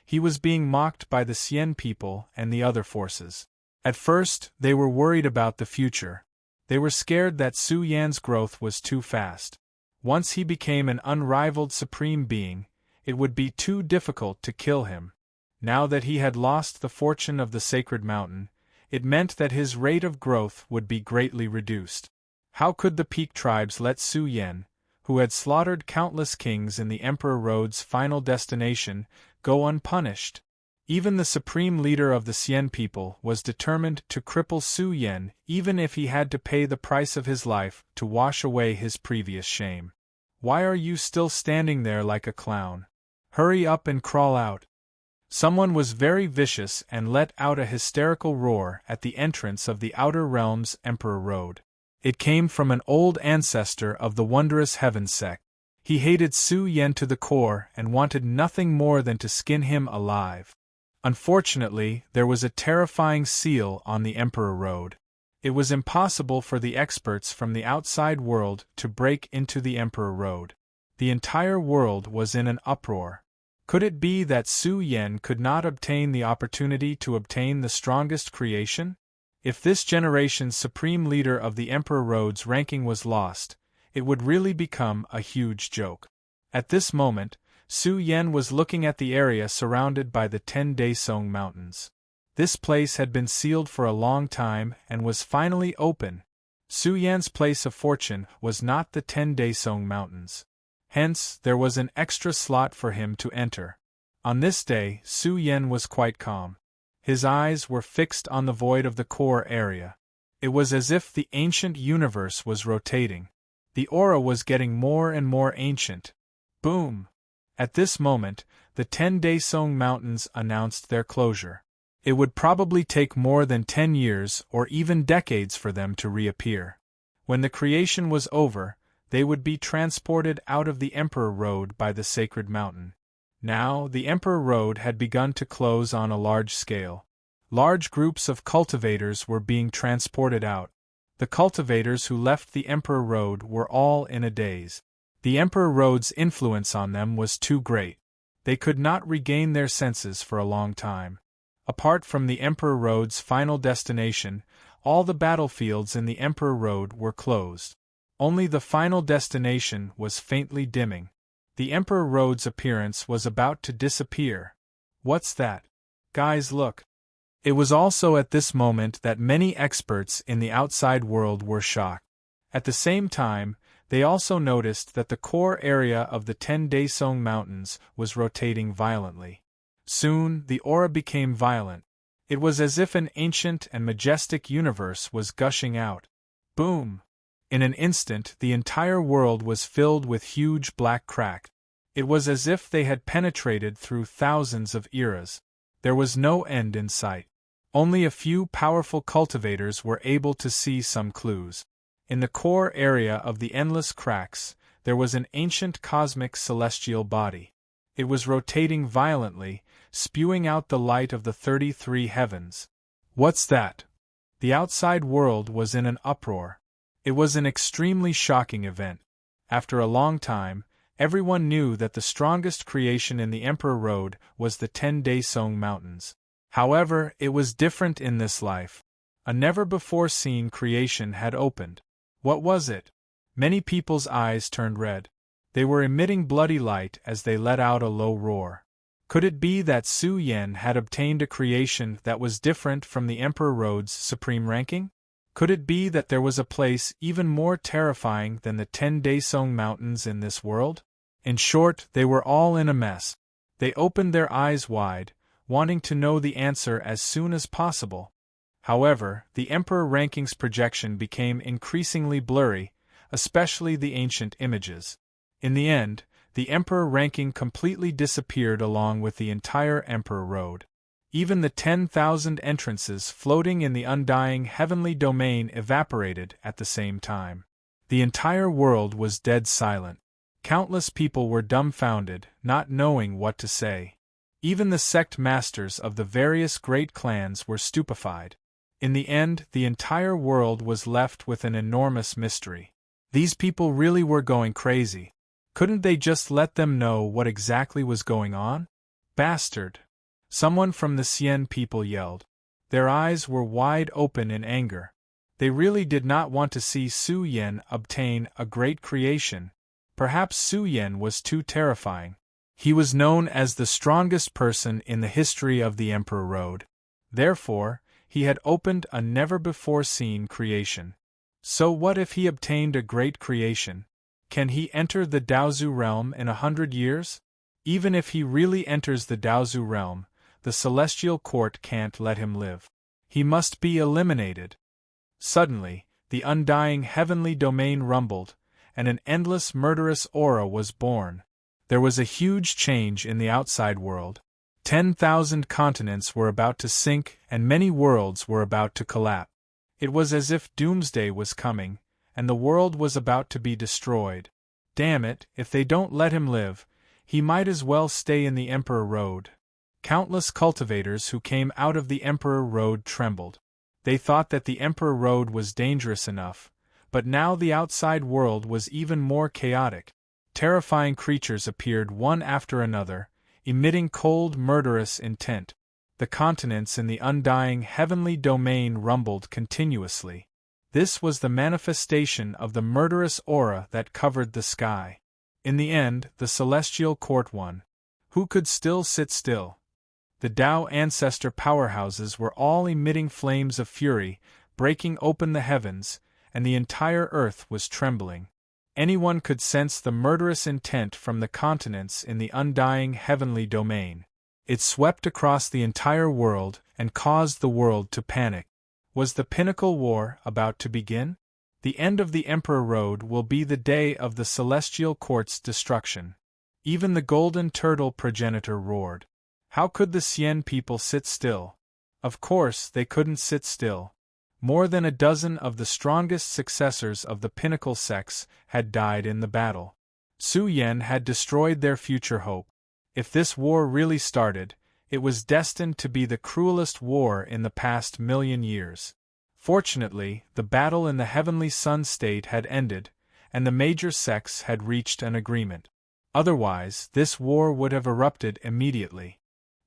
he was being mocked by the Xian people and the other forces. At first, they were worried about the future. They were scared that Su Yan's growth was too fast. Once he became an unrivaled supreme being, it would be too difficult to kill him. Now that he had lost the fortune of the sacred mountain, it meant that his rate of growth would be greatly reduced. How could the Peak tribes let Su Yen, who had slaughtered countless kings in the Emperor Road's final destination, go unpunished? Even the supreme leader of the Xian people was determined to cripple Su Yen, even if he had to pay the price of his life to wash away his previous shame. Why are you still standing there like a clown? Hurry up and crawl out. Someone was very vicious and let out a hysterical roar at the entrance of the Outer Realms Emperor Road. It came from an old ancestor of the Wondrous Heaven sect. He hated Su Yen to the core and wanted nothing more than to skin him alive. Unfortunately, there was a terrifying seal on the Emperor Road. It was impossible for the experts from the outside world to break into the Emperor Road. The entire world was in an uproar. Could it be that Su Yen could not obtain the opportunity to obtain the strongest creation? If this generation's supreme leader of the Emperor Road's ranking was lost, it would really become a huge joke. At this moment, Su Yen was looking at the area surrounded by the 10 Daesong Mountains. This place had been sealed for a long time and was finally open. Su Yan's place of fortune was not the 10 Daesong Mountains. Hence, there was an extra slot for him to enter. On this day, Su Yen was quite calm. His eyes were fixed on the void of the core area. It was as if the ancient universe was rotating. The aura was getting more and more ancient. Boom! At this moment, the 10 Daesong Mountains announced their closure. It would probably take more than 10 years or even decades for them to reappear. When the creation was over, they would be transported out of the Emperor Road by the sacred mountain. Now, the Emperor Road had begun to close on a large scale. Large groups of cultivators were being transported out. The cultivators who left the Emperor Road were all in a daze. The Emperor Road's influence on them was too great. They could not regain their senses for a long time. Apart from the Emperor Road's final destination, all the battlefields in the Emperor Road were closed. Only the final destination was faintly dimming. The Emperor Road's appearance was about to disappear. What's that? Guys, look. It was also at this moment that many experts in the outside world were shocked. At the same time, they also noticed that the core area of the 10 Daesong Mountains was rotating violently. Soon, the aura became violent. It was as if an ancient and majestic universe was gushing out. Boom! In an instant, the entire world was filled with huge black cracks. It was as if they had penetrated through thousands of eras. There was no end in sight. Only a few powerful cultivators were able to see some clues. In the core area of the endless cracks, there was an ancient cosmic celestial body. It was rotating violently, spewing out the light of the 33 heavens. What's that? The outside world was in an uproar. It was an extremely shocking event. After a long time, everyone knew that the strongest creation in the Emperor Road was the 10 Daesong Mountains. However, it was different in this life. A never-before-seen creation had opened. What was it? Many people's eyes turned red. They were emitting bloody light as they let out a low roar. Could it be that Su Yen had obtained a creation that was different from the Emperor Road's supreme ranking? Could it be that there was a place even more terrifying than the 10 Daesong Mountains in this world? In short, they were all in a mess. They opened their eyes wide, wanting to know the answer as soon as possible. However, the Emperor Ranking's projection became increasingly blurry, especially the ancient images. In the end, the Emperor Ranking completely disappeared along with the entire Emperor Road. Even the 10,000 entrances floating in the undying heavenly domain evaporated at the same time. The entire world was dead silent. Countless people were dumbfounded, not knowing what to say. Even the sect masters of the various great clans were stupefied. In the end, the entire world was left with an enormous mystery. These people really were going crazy. Couldn't they just let them know what exactly was going on? Bastard! Someone from the Xian people yelled. Their eyes were wide open in anger. They really did not want to see Su Yen obtain a great creation. Perhaps Su Yen was too terrifying. He was known as the strongest person in the history of the Emperor Road. Therefore, he had opened a never-before-seen creation. So what if he obtained a great creation? Can he enter the Daozu realm in 100 years? Even if he really enters the Daozu realm, the celestial court can't let him live. He must be eliminated. Suddenly, the undying heavenly domain rumbled, and an endless murderous aura was born. There was a huge change in the outside world. 10,000 continents were about to sink and many worlds were about to collapse. It was as if doomsday was coming, and the world was about to be destroyed. Damn it, if they don't let him live, he might as well stay in the Emperor Road. Countless cultivators who came out of the Emperor Road trembled. They thought that the Emperor Road was dangerous enough, but now the outside world was even more chaotic. Terrifying creatures appeared one after another, emitting cold, murderous intent. The continents in the undying heavenly domain rumbled continuously. This was the manifestation of the murderous aura that covered the sky. In the end, the celestial court won. Who could still sit still? The Tao ancestor powerhouses were all emitting flames of fury, breaking open the heavens, and the entire earth was trembling. Anyone could sense the murderous intent from the continents in the undying heavenly domain. It swept across the entire world and caused the world to panic. Was the pinnacle war about to begin? The end of the Emperor Road will be the day of the celestial court's destruction. Even the golden turtle progenitor roared. How could the Xian people sit still? Of course, they couldn't sit still. More than a dozen of the strongest successors of the pinnacle sects had died in the battle. Su Yen had destroyed their future hope. If this war really started, it was destined to be the cruelest war in the past 1,000,000 years. Fortunately, the battle in the Heavenly Sun State had ended, and the major sects had reached an agreement. Otherwise, this war would have erupted immediately.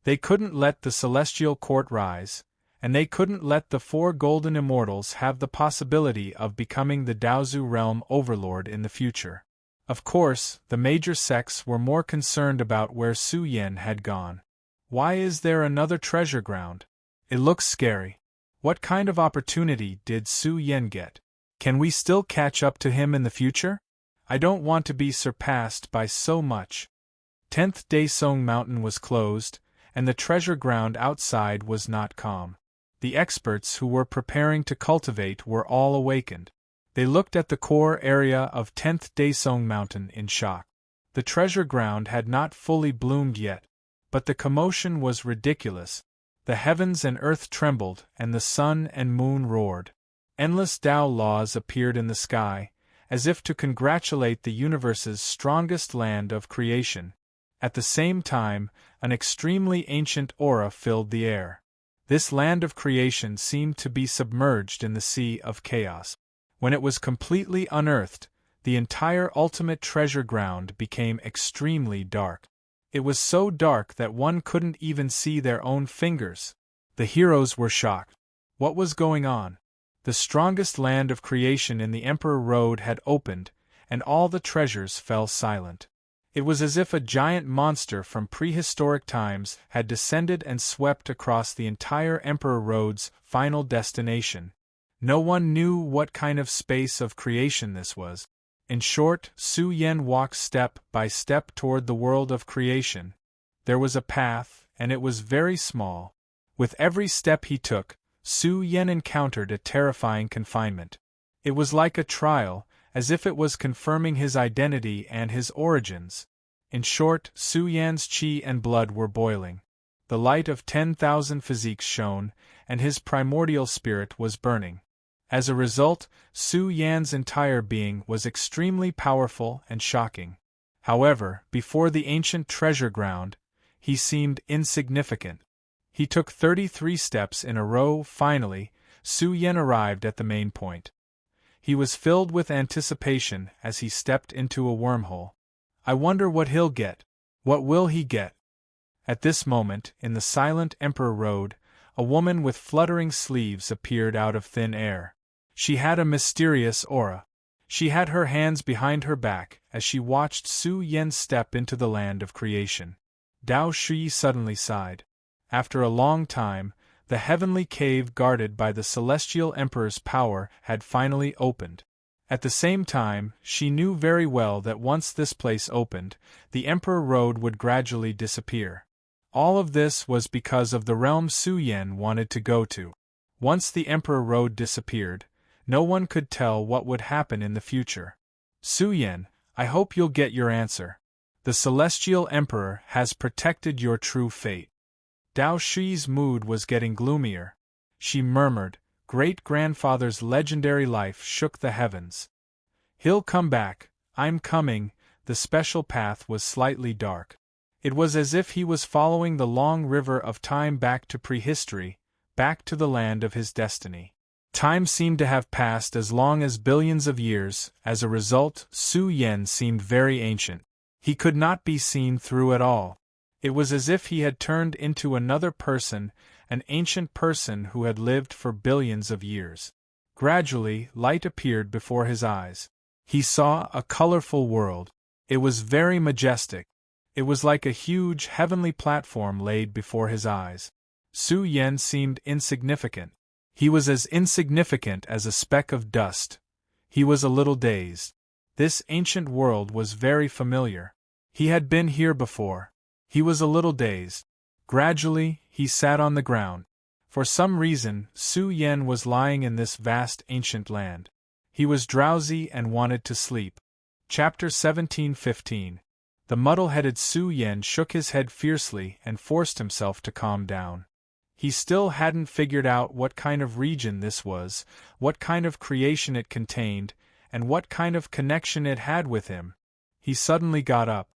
They couldn't let the Celestial Court rise, and they couldn't let the 4 Golden Immortals have the possibility of becoming the Daozu Realm Overlord in the future. Of course, the major sects were more concerned about where Su Yen had gone. Why is there another treasure ground? It looks scary. What kind of opportunity did Su Yen get? Can we still catch up to him in the future? I don't want to be surpassed by so much. 10th Daesong Mountain was closed, and the treasure ground outside was not calm. The experts who were preparing to cultivate were all awakened. They looked at the core area of 10th Daesong Mountain in shock. The treasure ground had not fully bloomed yet, but the commotion was ridiculous. The heavens and earth trembled, and the sun and moon roared. Endless Tao laws appeared in the sky, as if to congratulate the universe's strongest land of creation. At the same time, an extremely ancient aura filled the air. This land of creation seemed to be submerged in the sea of chaos. When it was completely unearthed, the entire ultimate treasure ground became extremely dark. It was so dark that one couldn't even see their own fingers. The heroes were shocked. What was going on? The strongest land of creation in the Emperor Road had opened, and all the treasures fell silent. It was as if a giant monster from prehistoric times had descended and swept across the entire Emperor Road's final destination. No one knew what kind of space of creation this was. In short, Su Yen walked step by step toward the world of creation. There was a path, and it was very small. With every step he took, Su Yen encountered a terrifying confinement. It was like a trial, as if it was confirming his identity and his origins. In short, Su Yan's qi and blood were boiling. The light of 10,000 physiques shone, and his primordial spirit was burning. As a result, Su Yan's entire being was extremely powerful and shocking. However, before the ancient treasure ground, he seemed insignificant. He took 33 steps in a row. Finally, Su Yen arrived at the main point. He was filled with anticipation as he stepped into a wormhole. I wonder what he'll get. What will he get? At this moment, in the silent Emperor Road, a woman with fluttering sleeves appeared out of thin air. She had a mysterious aura. She had her hands behind her back as she watched Su Yen step into the land of creation. Dao Shi suddenly sighed. After a long time, the heavenly cave guarded by the celestial emperor's power had finally opened. At the same time, she knew very well that once this place opened, the Emperor Road would gradually disappear. All of this was because of the realm Su Yen wanted to go to. Once the Emperor Road disappeared, no one could tell what would happen in the future. Su Yen, I hope you'll get your answer. The Celestial Emperor has protected your true fate. Dao Shi's mood was getting gloomier. She murmured, Great-grandfather's legendary life shook the heavens. He'll come back, I'm coming. The special path was slightly dark. It was as if he was following the long river of time back to prehistory, back to the land of his destiny. Time seemed to have passed as long as billions of years. As a result, Su Yen seemed very ancient. He could not be seen through at all. It was as if he had turned into another person, an ancient person who had lived for billions of years. Gradually, light appeared before his eyes. He saw a colorful world. It was very majestic. It was like a huge heavenly platform laid before his eyes. Su Yen seemed insignificant. He was as insignificant as a speck of dust. He was a little dazed. This ancient world was very familiar. He had been here before. He was a little dazed. Gradually, he sat on the ground. For some reason, Su Yen was lying in this vast ancient land. He was drowsy and wanted to sleep. Chapter 17:15. The muddle-headed Su Yen shook his head fiercely and forced himself to calm down. He still hadn't figured out what kind of region this was, what kind of creation it contained, and what kind of connection it had with him. He suddenly got up.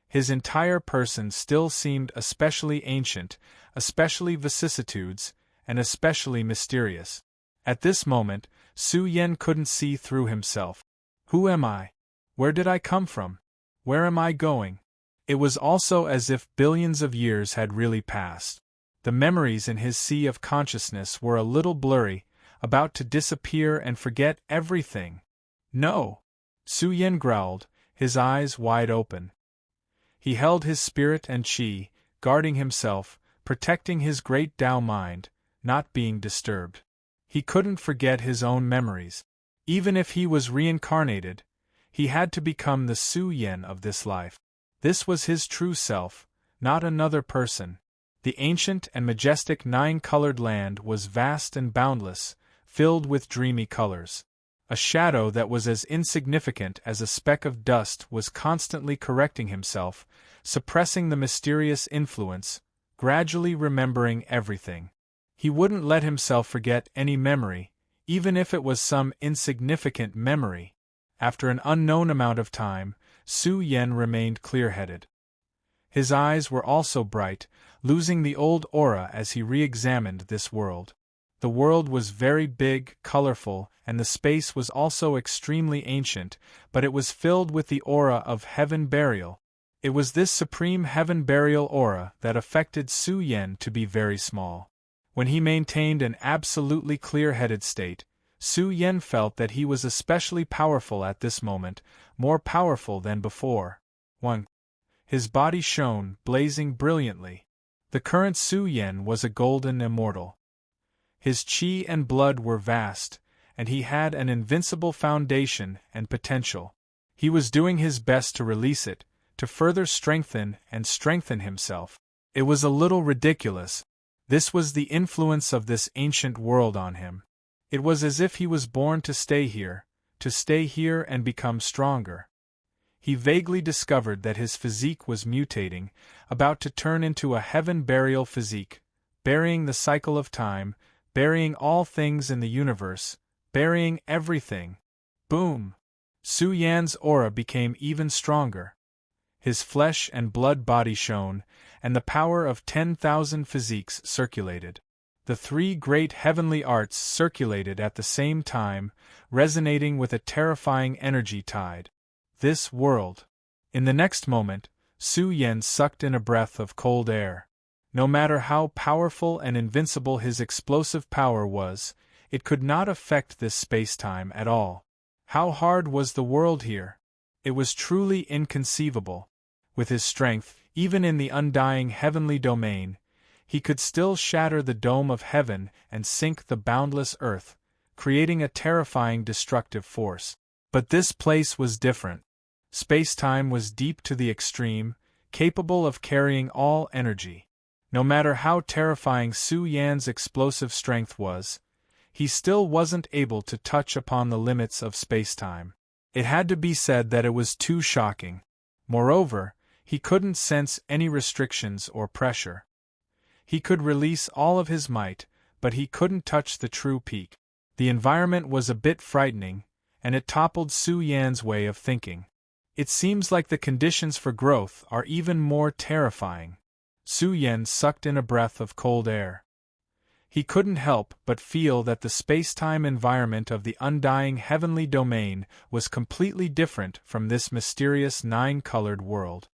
His entire person still seemed especially ancient, especially vicissitudes, and especially mysterious. At this moment, Su Yen couldn't see through himself. Who am I? Where did I come from? Where am I going? It was also as if billions of years had really passed. The memories in his sea of consciousness were a little blurry, about to disappear and forget everything. No! Su Yen growled, his eyes wide open. He held his spirit and qi, guarding himself, protecting his great Tao mind, not being disturbed. He couldn't forget his own memories. Even if he was reincarnated, he had to become the Su Yen of this life. This was his true self, not another person. The ancient and majestic nine-colored land was vast and boundless, filled with dreamy colors. A shadow that was as insignificant as a speck of dust was constantly correcting himself, suppressing the mysterious influence, gradually remembering everything. He wouldn't let himself forget any memory, even if it was some insignificant memory. After an unknown amount of time, Su Yen remained clear-headed. His eyes were also bright, losing the old aura as he re-examined this world. The world was very big, colorful, and the space was also extremely ancient, but it was filled with the aura of heaven burial. It was this supreme heaven burial aura that affected Su Yen to be very small. When he maintained an absolutely clear-headed state, Su Yen felt that he was especially powerful at this moment, more powerful than before. 1. His body shone, blazing brilliantly. The current Su Yen was a golden immortal. His chi and blood were vast, and he had an invincible foundation and potential. He was doing his best to release it, to further strengthen himself. It was a little ridiculous. This was the influence of this ancient world on him. It was as if he was born to stay here and become stronger. He vaguely discovered that his physique was mutating, about to turn into a heaven-burial physique, burying the cycle of time, burying all things in the universe, burying everything. Boom! Su Yan's aura became even stronger. His flesh and blood body shone, and the power of 10,000 physiques circulated. The three great heavenly arts circulated at the same time, resonating with a terrifying energy tide. This world. In the next moment, Su Yen sucked in a breath of cold air. No matter how powerful and invincible his explosive power was, it could not affect this space-time at all. How hard was the world here? It was truly inconceivable. With his strength, even in the undying heavenly domain, he could still shatter the dome of heaven and sink the boundless earth, creating a terrifying destructive force. But this place was different. Space-time was deep to the extreme, capable of carrying all energy. No matter how terrifying Su Yan's explosive strength was, he still wasn't able to touch upon the limits of space-time. It had to be said that it was too shocking. Moreover, he couldn't sense any restrictions or pressure. He could release all of his might, but he couldn't touch the true peak. The environment was a bit frightening, and it toppled Su Yan's way of thinking. It seems like the conditions for growth are even more terrifying. Su Yen sucked in a breath of cold air. He couldn't help but feel that the space-time environment of the undying heavenly domain was completely different from this mysterious nine-colored world.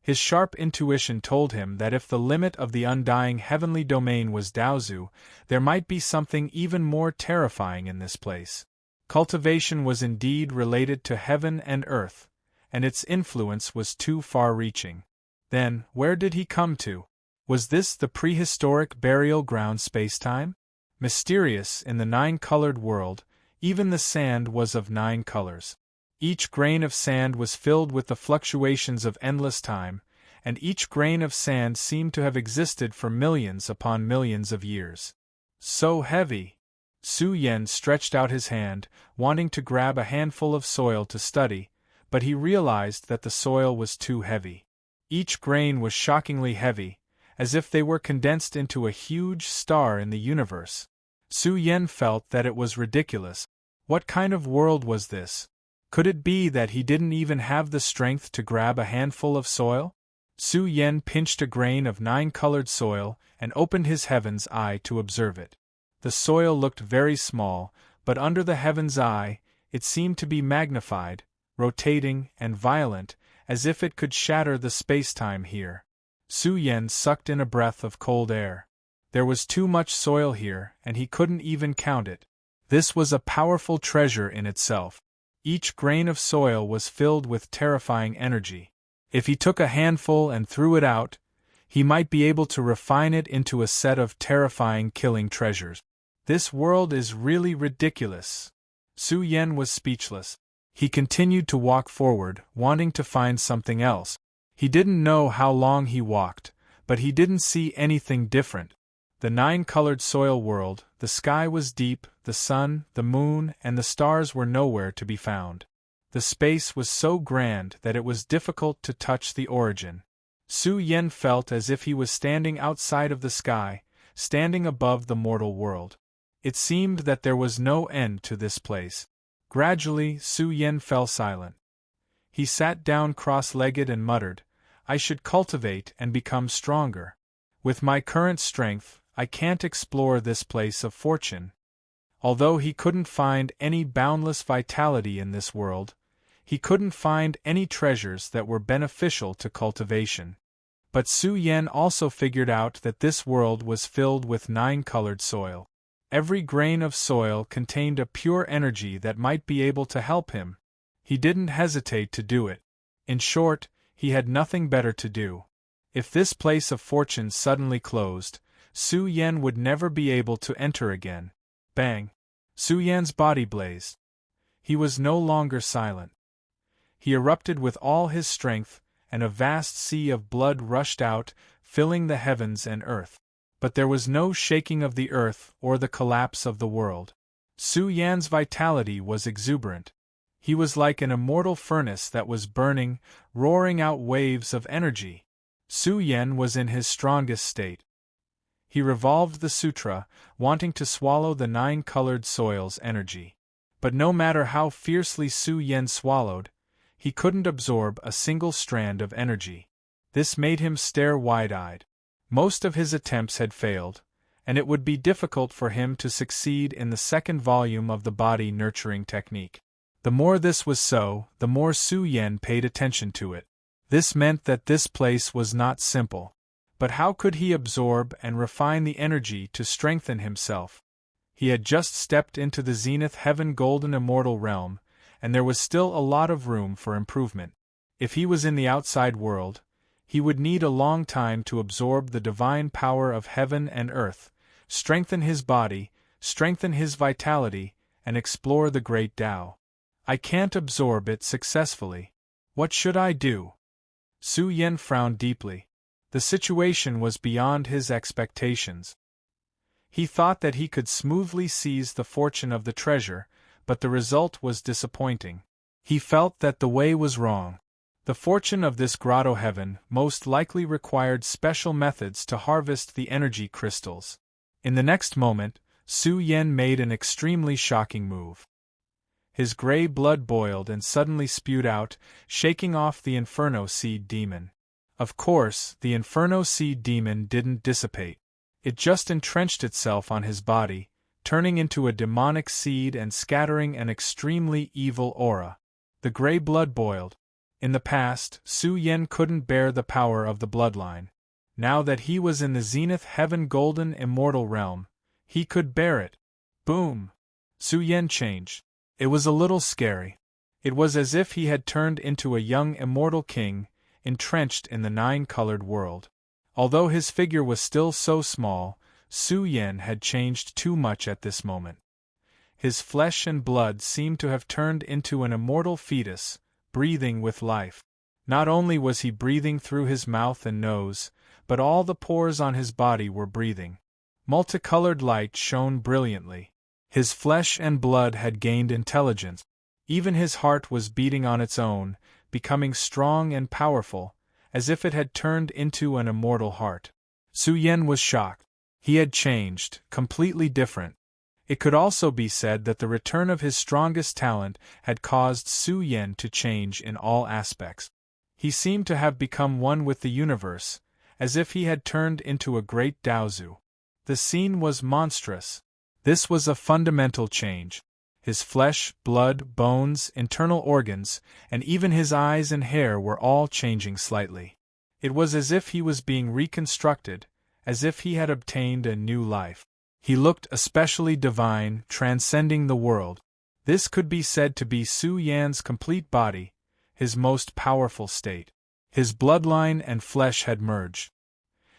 His sharp intuition told him that if the limit of the undying heavenly domain was Daozu, there might be something even more terrifying in this place. Cultivation was indeed related to heaven and earth, and its influence was too far-reaching. Then, where did he come to? Was this the prehistoric burial ground space-time? Mysterious in the nine-colored world, even the sand was of 9 colors. Each grain of sand was filled with the fluctuations of endless time, and each grain of sand seemed to have existed for millions upon millions of years. So heavy! Su Yen stretched out his hand, wanting to grab a handful of soil to study, but he realized that the soil was too heavy. Each grain was shockingly heavy, as if they were condensed into a huge star in the universe. Su Yen felt that it was ridiculous. What kind of world was this? Could it be that he didn't even have the strength to grab a handful of soil? Su Yen pinched a grain of 9-colored soil and opened his heaven's eye to observe it. The soil looked very small, but under the heaven's eye, it seemed to be magnified, rotating, and violent, as if it could shatter the space-time here. Su Yen sucked in a breath of cold air. There was too much soil here, and he couldn't even count it. This was a powerful treasure in itself. Each grain of soil was filled with terrifying energy. If he took a handful and threw it out, he might be able to refine it into a set of terrifying killing treasures. This world is really ridiculous. Su Yen was speechless. He continued to walk forward, wanting to find something else. He didn't know how long he walked, but he didn't see anything different. The 9-colored soil world, the sky was deep, the sun, the moon, and the stars were nowhere to be found. The space was so grand that it was difficult to touch the origin. Su Yen felt as if he was standing outside of the sky, standing above the mortal world. It seemed that there was no end to this place. Gradually, Su Yen fell silent. He sat down cross-legged and muttered, "I should cultivate and become stronger. With my current strength, I can't explore this place of fortune." Although he couldn't find any boundless vitality in this world, he couldn't find any treasures that were beneficial to cultivation. But Su Yen also figured out that this world was filled with 9-colored soil. Every grain of soil contained a pure energy that might be able to help him. He didn't hesitate to do it. In short, he had nothing better to do. If this place of fortune suddenly closed, Su Yen would never be able to enter again. Bang! Su Yen's body blazed. He was no longer silent. He erupted with all his strength, and a vast sea of blood rushed out, filling the heavens and earth. But there was no shaking of the earth or the collapse of the world. Su Yan's vitality was exuberant. He was like an immortal furnace that was burning, roaring out waves of energy. Su Yan was in his strongest state. He revolved the sutra, wanting to swallow the 9-colored soil's energy. But no matter how fiercely Su Yan swallowed, he couldn't absorb a single strand of energy. This made him stare wide-eyed. Most of his attempts had failed, and it would be difficult for him to succeed in the second volume of the body nurturing technique. The more this was so, the more Su Yen paid attention to it. This meant that this place was not simple. But how could he absorb and refine the energy to strengthen himself? He had just stepped into the zenith heaven golden immortal realm, and there was still a lot of room for improvement. If he was in the outside world, he would need a long time to absorb the divine power of heaven and earth, strengthen his body, strengthen his vitality, and explore the great Tao. I can't absorb it successfully. What should I do? Su Yen frowned deeply. The situation was beyond his expectations. He thought that he could smoothly seize the fortune of the treasure, but the result was disappointing. He felt that the way was wrong. The fortune of this grotto heaven most likely required special methods to harvest the energy crystals. In the next moment, Su Yen made an extremely shocking move. His gray blood boiled and suddenly spewed out, shaking off the Inferno Seed Demon. Of course, the Inferno Seed Demon didn't dissipate. It just entrenched itself on his body, turning into a demonic seed and scattering an extremely evil aura. The gray blood boiled. In the past, Su Yen couldn't bear the power of the bloodline. Now that he was in the zenith heaven golden immortal realm, he could bear it. Boom! Su Yen changed. It was a little scary. It was as if he had turned into a young immortal king, entrenched in the 9-colored world. Although his figure was still so small, Su Yen had changed too much at this moment. His flesh and blood seemed to have turned into an immortal fetus, breathing with life. Not only was he breathing through his mouth and nose, but all the pores on his body were breathing. Multicolored light shone brilliantly. His flesh and blood had gained intelligence. Even his heart was beating on its own, becoming strong and powerful, as if it had turned into an immortal heart. Su Yen was shocked. He had changed, completely different. It could also be said that the return of his strongest talent had caused Su Yen to change in all aspects. He seemed to have become one with the universe, as if he had turned into a great Daozu. The scene was monstrous. This was a fundamental change. His flesh, blood, bones, internal organs, and even his eyes and hair were all changing slightly. It was as if he was being reconstructed, as if he had obtained a new life. He looked especially divine, transcending the world. This could be said to be Su Yan's complete body, his most powerful state. His bloodline and flesh had merged.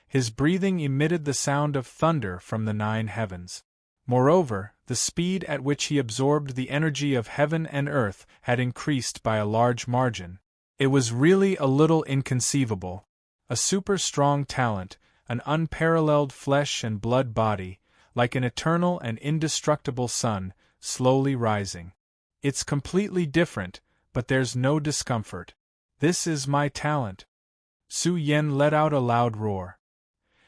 His breathing emitted the sound of thunder from the 9 heavens. Moreover, the speed at which he absorbed the energy of heaven and earth had increased by a large margin. It was really a little inconceivable. A super-strong talent, an unparalleled flesh and blood body, like an eternal and indestructible sun, slowly rising. It's completely different, but there's no discomfort. This is my talent. Su Yen let out a loud roar.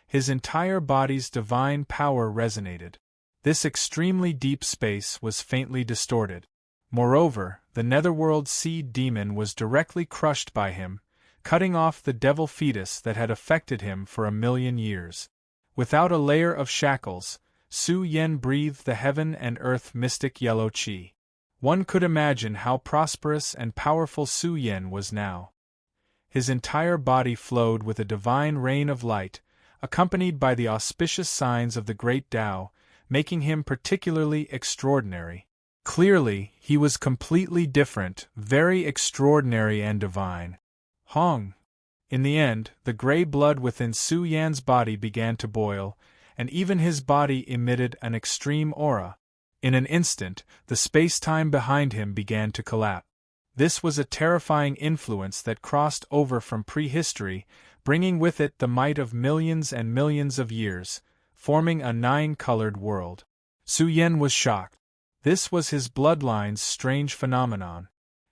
His entire body's divine power resonated. This extremely deep space was faintly distorted. Moreover, the netherworld seed demon was directly crushed by him, cutting off the devil fetus that had affected him for 1,000,000 years. Without a layer of shackles, Su Yen breathed the heaven and earth mystic yellow qi. One could imagine how prosperous and powerful Su Yen was now. His entire body flowed with a divine rain of light, accompanied by the auspicious signs of the great Tao, making him particularly extraordinary. Clearly, he was completely different, very extraordinary and divine. Hong! In the end, the gray blood within Su Yan's body began to boil, and even his body emitted an extreme aura. In an instant, the space-time behind him began to collapse. This was a terrifying influence that crossed over from prehistory, bringing with it the might of millions and millions of years, forming a nine-colored world. Su Yan was shocked. This was his bloodline's strange phenomenon.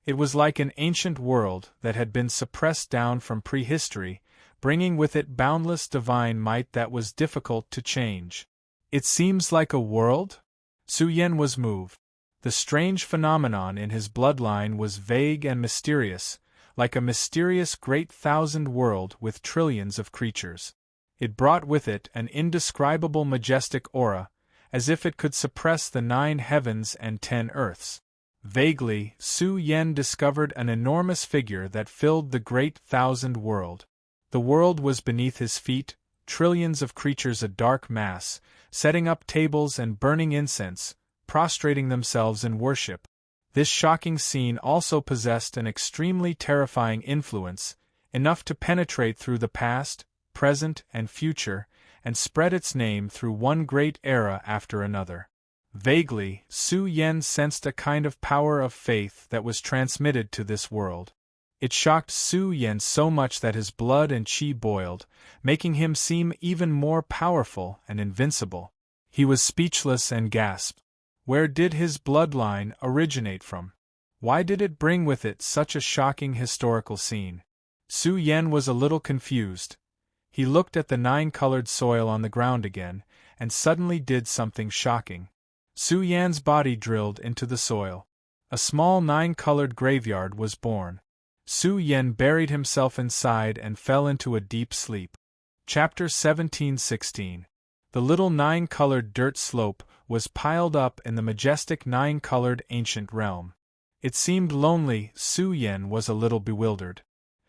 It was like an ancient world that had been suppressed down from prehistory, bringing with it boundless divine might that was difficult to change. It seems like a world? Su Yan was moved. The strange phenomenon in his bloodline was vague and mysterious, like a mysterious great thousand world with trillions of creatures. It brought with it an indescribable majestic aura, as if it could suppress the 9 heavens and 10 earths. Vaguely, Su Yan discovered an enormous figure that filled the great thousand world. The world was beneath his feet, trillions of creatures a dark mass, setting up tables and burning incense, prostrating themselves in worship. This shocking scene also possessed an extremely terrifying influence, enough to penetrate through the past, present, and future, and spread its name through one great era after another. Vaguely, Su Yan sensed a kind of power of faith that was transmitted to this world. It shocked Su Yan so much that his blood and qi boiled, making him seem even more powerful and invincible. He was speechless and gasped. Where did his bloodline originate from? Why did it bring with it such a shocking historical scene? Su Yan was a little confused. He looked at the 9-colored soil on the ground again, and suddenly did something shocking. Su Yan's body drilled into the soil. A small 9-colored graveyard was born. Su Yan buried himself inside and fell into a deep sleep. Chapter 17:16. The little 9-colored dirt slope was piled up in the majestic 9-colored ancient realm. It seemed lonely. Su Yan was a little bewildered.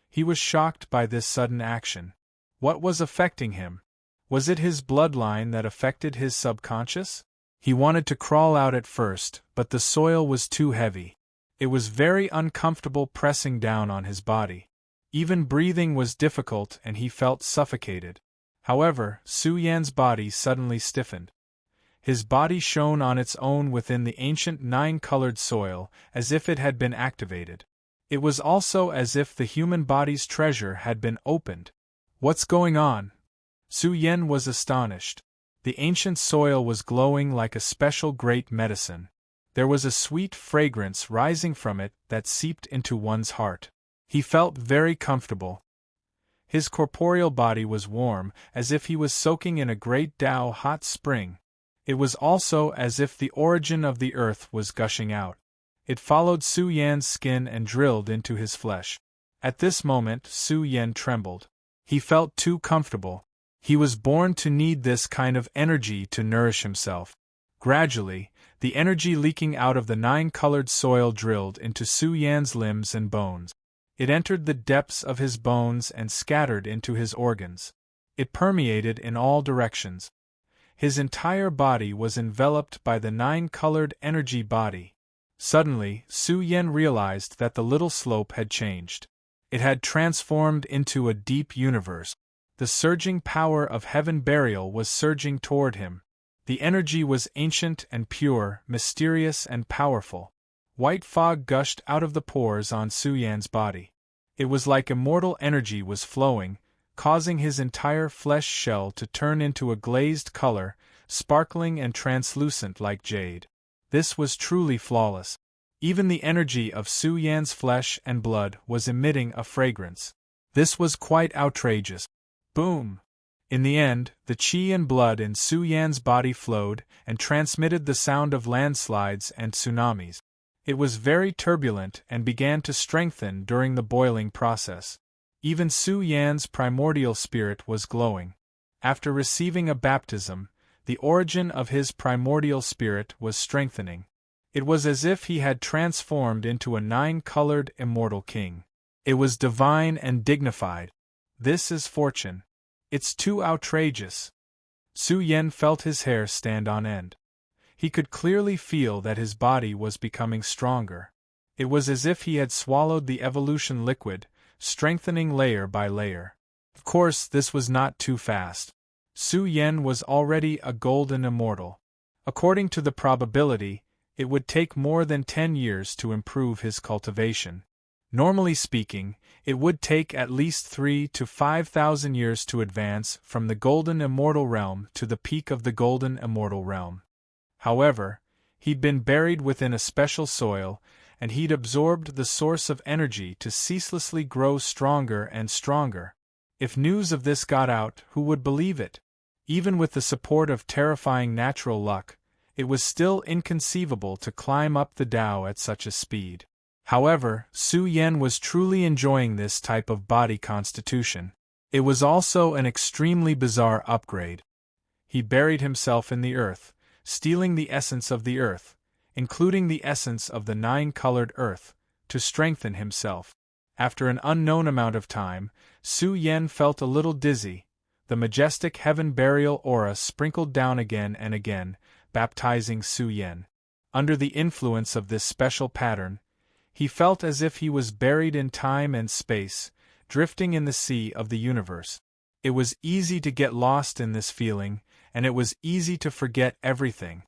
He was shocked by this sudden action. What was affecting him? Was it his bloodline that affected his subconscious? He wanted to crawl out at first, but the soil was too heavy. It was very uncomfortable pressing down on his body. Even breathing was difficult and he felt suffocated. However, Su Yan's body suddenly stiffened. His body shone on its own within the ancient 9-colored soil, as if it had been activated. It was also as if the human body's treasure had been opened. What's going on? Su Yan was astonished. The ancient soil was glowing like a special great medicine. There was a sweet fragrance rising from it that seeped into one's heart. He felt very comfortable. His corporeal body was warm, as if he was soaking in a great Tao hot spring. It was also as if the origin of the earth was gushing out. It followed Su Yan's skin and drilled into his flesh. At this moment, Su Yan trembled. He felt too comfortable. He was born to need this kind of energy to nourish himself. Gradually, the energy leaking out of the 9-colored soil drilled into Su Yan's limbs and bones. It entered the depths of his bones and scattered into his organs. It permeated in all directions. His entire body was enveloped by the 9-colored energy body. Suddenly, Su Yan realized that the little slope had changed. It had transformed into a deep universe. The surging power of heaven burial was surging toward him. The energy was ancient and pure, mysterious and powerful. White fog gushed out of the pores on Su Yan's body. It was like immortal energy was flowing, causing his entire flesh shell to turn into a glazed color, sparkling and translucent like jade. This was truly flawless. Even the energy of Su Yan's flesh and blood was emitting a fragrance. This was quite outrageous. Boom! In the end, the qi and blood in Su Yan's body flowed and transmitted the sound of landslides and tsunamis. It was very turbulent and began to strengthen during the boiling process. Even Su Yan's primordial spirit was glowing. After receiving a baptism, the origin of his primordial spirit was strengthening. It was as if he had transformed into a 9-colored immortal king. It was divine and dignified. This is fortune. It's too outrageous. Su Yen felt his hair stand on end. He could clearly feel that his body was becoming stronger. It was as if he had swallowed the evolution liquid, strengthening layer by layer. Of course, this was not too fast. Su Yen was already a golden immortal. According to the probability, it would take more than 10 years to improve his cultivation. Normally speaking, it would take at least 3 to 5,000 years to advance from the golden immortal realm to the peak of the golden immortal realm. However, he'd been buried within a special soil, and he'd absorbed the source of energy to ceaselessly grow stronger and stronger. If news of this got out, who would believe it? Even with the support of terrifying natural luck, it was still inconceivable to climb up the Tao at such a speed. However, Su Yen was truly enjoying this type of body constitution. It was also an extremely bizarre upgrade. He buried himself in the earth, stealing the essence of the earth, including the essence of the 9-colored earth, to strengthen himself. After an unknown amount of time, Su Yen felt a little dizzy. The majestic heaven burial aura sprinkled down again and again, baptizing Su Yen. Under the influence of this special pattern, he felt as if he was buried in time and space, drifting in the sea of the universe. It was easy to get lost in this feeling, and it was easy to forget everything.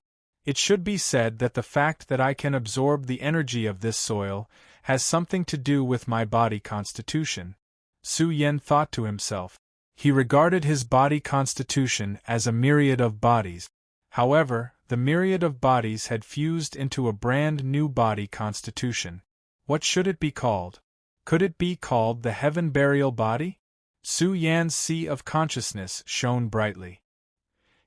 It should be said that the fact that I can absorb the energy of this soil has something to do with my body constitution, Su Yen thought to himself. He regarded his body constitution as a myriad of bodies. However, the myriad of bodies had fused into a brand new body constitution. What should it be called? Could it be called the heaven burial body? Su Yan's sea of consciousness shone brightly.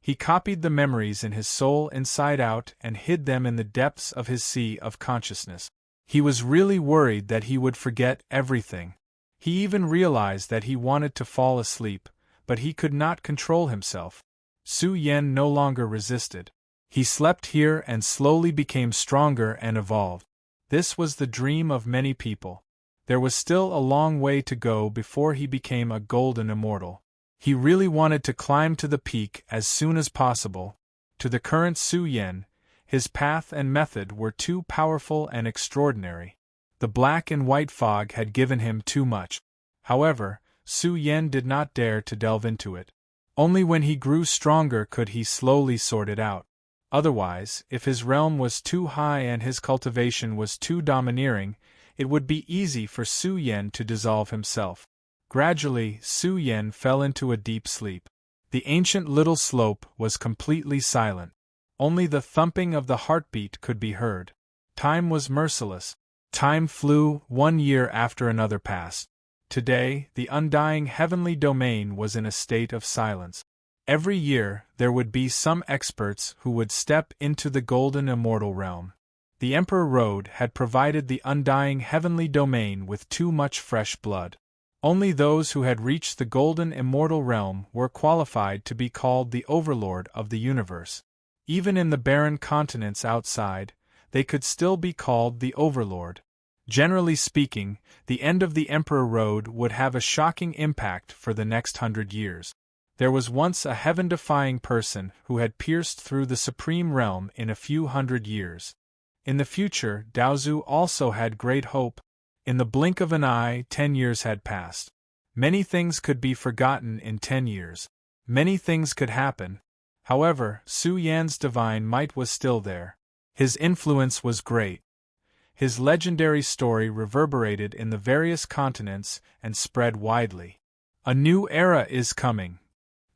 He copied the memories in his soul inside out and hid them in the depths of his sea of consciousness. He was really worried that he would forget everything. He even realized that he wanted to fall asleep, but he could not control himself. Su Yen no longer resisted. He slept here and slowly became stronger and evolved. This was the dream of many people. There was still a long way to go before he became a golden immortal. He really wanted to climb to the peak as soon as possible. To the current Su Yen, his path and method were too powerful and extraordinary. The black and white fog had given him too much. However, Su Yen did not dare to delve into it. Only when he grew stronger could he slowly sort it out. Otherwise, if his realm was too high and his cultivation was too domineering, it would be easy for Su Yen to dissolve himself. Gradually, Su Yen fell into a deep sleep. The ancient little slope was completely silent. Only the thumping of the heartbeat could be heard. Time was merciless. Time flew, 1 year after another passed. Today, the undying heavenly domain was in a state of silence. Every year, there would be some experts who would step into the golden immortal realm. The Emperor Road had provided the undying heavenly domain with too much fresh blood. Only those who had reached the golden immortal realm were qualified to be called the Overlord of the universe. Even in the barren continents outside, they could still be called the Overlord. Generally speaking, the end of the Emperor Road would have a shocking impact for the next 100 years. There was once a heaven-defying person who had pierced through the supreme realm in a few 100 years. In the future, Daozu also had great hope. In the blink of an eye, 10 years had passed. Many things could be forgotten in 10 years. Many things could happen. However, Su Yan's divine might was still there. His influence was great. His legendary story reverberated in the various continents and spread widely. A new era is coming.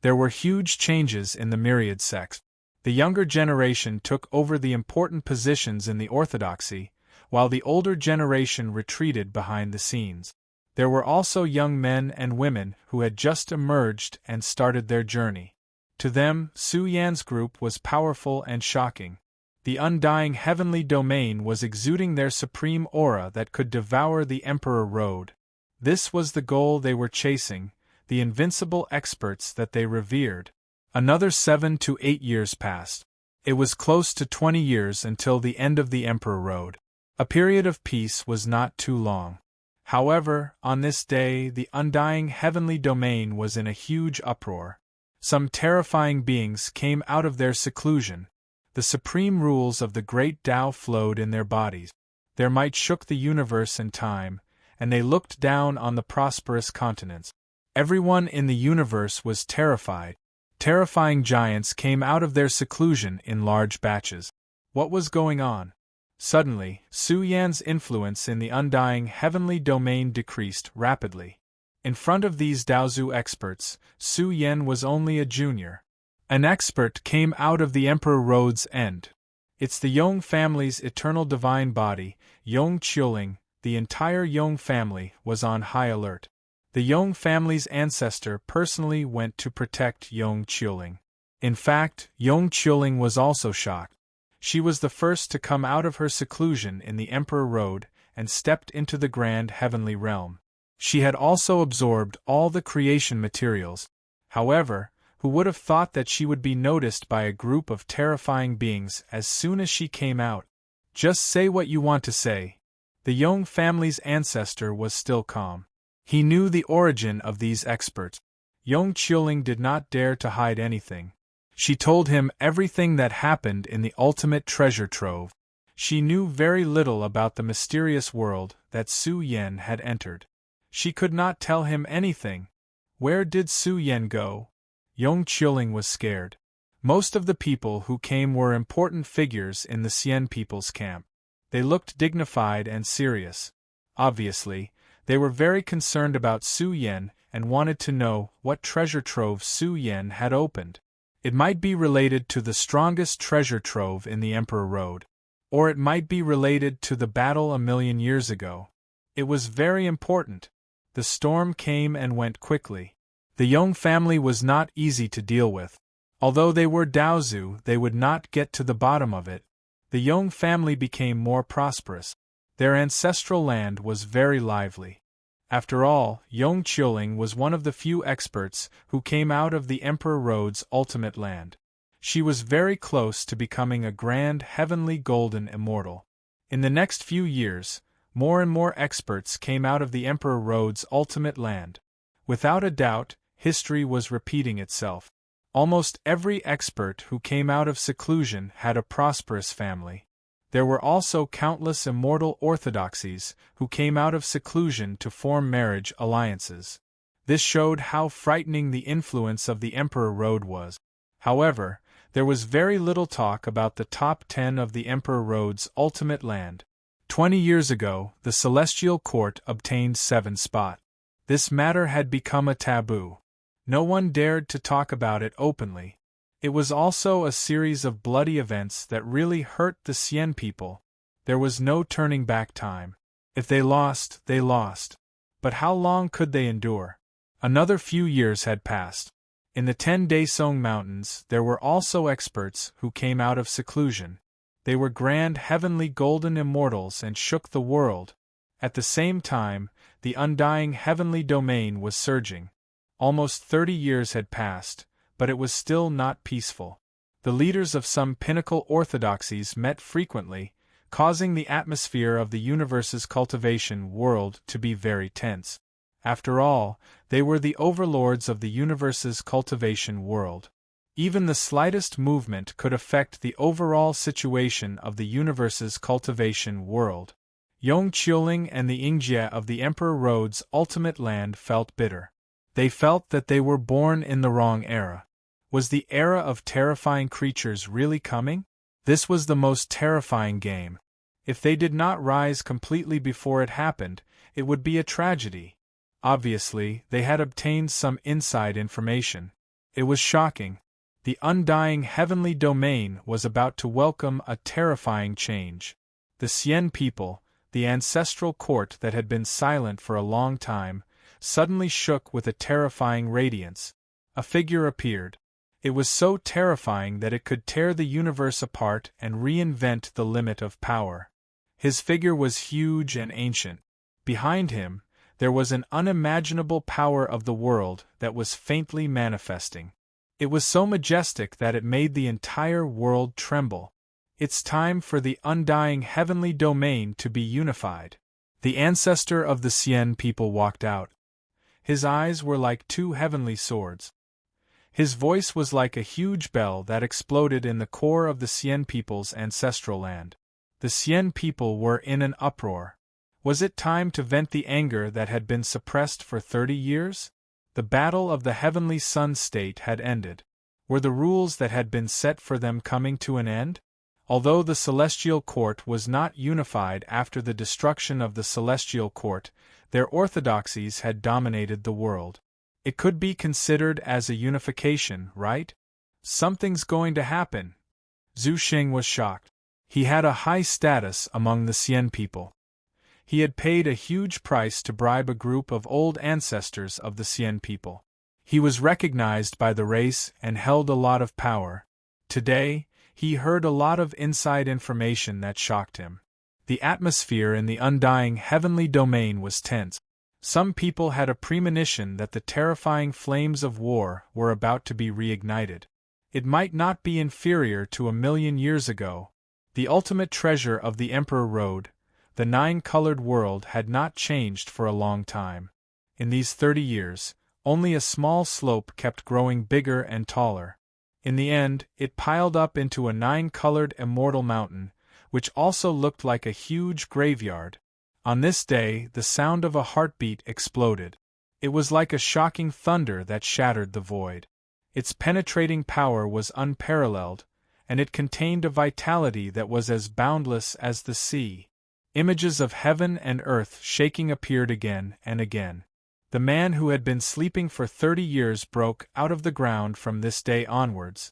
There were huge changes in the myriad sects. The younger generation took over the important positions in the orthodoxy, while the older generation retreated behind the scenes. There were also young men and women who had just emerged and started their journey. To them, Su Yan's group was powerful and shocking. The undying heavenly domain was exuding their supreme aura that could devour the Emperor Road. This was the goal they were chasing, the invincible experts that they revered. Another 7 to 8 years passed. It was close to 20 years until the end of the Emperor Road. A period of peace was not too long. However, on this day the undying heavenly domain was in a huge uproar. Some terrifying beings came out of their seclusion. The supreme rules of the great Tao flowed in their bodies. Their might shook the universe and time, and they looked down on the prosperous continents. Everyone in the universe was terrified. Terrifying giants came out of their seclusion in large batches. What was going on? Suddenly, Su Yan's influence in the undying heavenly domain decreased rapidly. In front of these Daozu experts, Su Yan was only a junior. An expert came out of the Emperor Road's end. It's the Yong family's eternal divine body, Yong Qiuling. The entire Yong family was on high alert. The Yong family's ancestor personally went to protect Yong Qiuling. In fact, Yong Qiuling was also shocked. She was the first to come out of her seclusion in the Emperor Road and stepped into the grand heavenly realm. She had also absorbed all the creation materials. However, who would have thought that she would be noticed by a group of terrifying beings as soon as she came out? Just say what you want to say. The Yong family's ancestor was still calm. He knew the origin of these experts. Yong Qiuling did not dare to hide anything. She told him everything that happened in the ultimate treasure trove. She knew very little about the mysterious world that Su Yan had entered. She could not tell him anything. Where did Su Yan go? Yong Qiuling was scared. Most of the people who came were important figures in the Xian people's camp. They looked dignified and serious. Obviously, they were very concerned about Su Yan and wanted to know what treasure trove Su Yan had opened. It might be related to the strongest treasure trove in the Emperor Road. Or it might be related to the battle a million years ago. It was very important. The storm came and went quickly. The Yong family was not easy to deal with. Although they were Daozu, they would not get to the bottom of it. The Yong family became more prosperous. Their ancestral land was very lively. After all, Yong Qiuling was one of the few experts who came out of the Emperor Road's ultimate land. She was very close to becoming a grand heavenly golden immortal. In the next few years, more and more experts came out of the Emperor Road's ultimate land. Without a doubt, history was repeating itself. Almost every expert who came out of seclusion had a prosperous family. There were also countless immortal orthodoxies who came out of seclusion to form marriage alliances. This showed how frightening the influence of the Emperor Road was. However, there was very little talk about the top 10 of the Emperor Road's ultimate land. 20 years ago, the Celestial Court obtained 7th spot. This matter had become a taboo. No one dared to talk about it openly. It was also a series of bloody events that really hurt the Xian people. There was no turning back time. If they lost, they lost. But how long could they endure? Another few years had passed. In the 10 Daesong Mountains, there were also experts who came out of seclusion. They were grand heavenly golden immortals and shook the world. At the same time, the undying heavenly domain was surging. Almost 30 years had passed, but it was still not peaceful. The leaders of some pinnacle orthodoxies met frequently, causing the atmosphere of the universe's cultivation world to be very tense. After all, they were the overlords of the universe's cultivation world. Even the slightest movement could affect the overall situation of the universe's cultivation world. Yong Qiuling and the Yingjie of the Emperor Road's ultimate land felt bitter. They felt that they were born in the wrong era. Was the era of terrifying creatures really coming? This was the most terrifying game. If they did not rise completely before it happened, it would be a tragedy. Obviously, they had obtained some inside information. It was shocking. The undying heavenly domain was about to welcome a terrifying change. The Xian people, the ancestral court that had been silent for a long time, suddenly shook with a terrifying radiance. A figure appeared. It was so terrifying that it could tear the universe apart and reinvent the limit of power. His figure was huge and ancient. Behind him, there was an unimaginable power of the world that was faintly manifesting. It was so majestic that it made the entire world tremble. It's time for the undying heavenly domain to be unified. The ancestor of the Sien people walked out. His eyes were like two heavenly swords. His voice was like a huge bell that exploded in the core of the Sien people's ancestral land. The Sien people were in an uproar. Was it time to vent the anger that had been suppressed for 30 years? The battle of the heavenly sun state had ended. Were the rules that had been set for them coming to an end? Although the celestial court was not unified after the destruction of the celestial court, their orthodoxies had dominated the world. It could be considered as a unification, right? Something's going to happen. Zhu Xing was shocked. He had a high status among the Sien people. He had paid a huge price to bribe a group of old ancestors of the Sien people. He was recognized by the race and held a lot of power. Today, he heard a lot of inside information that shocked him. The atmosphere in the undying heavenly domain was tense. Some people had a premonition that the terrifying flames of war were about to be reignited. It might not be inferior to 1,000,000 years ago. The ultimate treasure of the Emperor Road, the 9-colored world, had not changed for a long time. In these 30 years, only a small slope kept growing bigger and taller. In the end, it piled up into a 9-colored immortal mountain, which also looked like a huge graveyard. On this day, the sound of a heartbeat exploded. It was like a shocking thunder that shattered the void. Its penetrating power was unparalleled, and it contained a vitality that was as boundless as the sea. Images of heaven and earth shaking appeared again and again. The man who had been sleeping for 30 years broke out of the ground from this day onwards.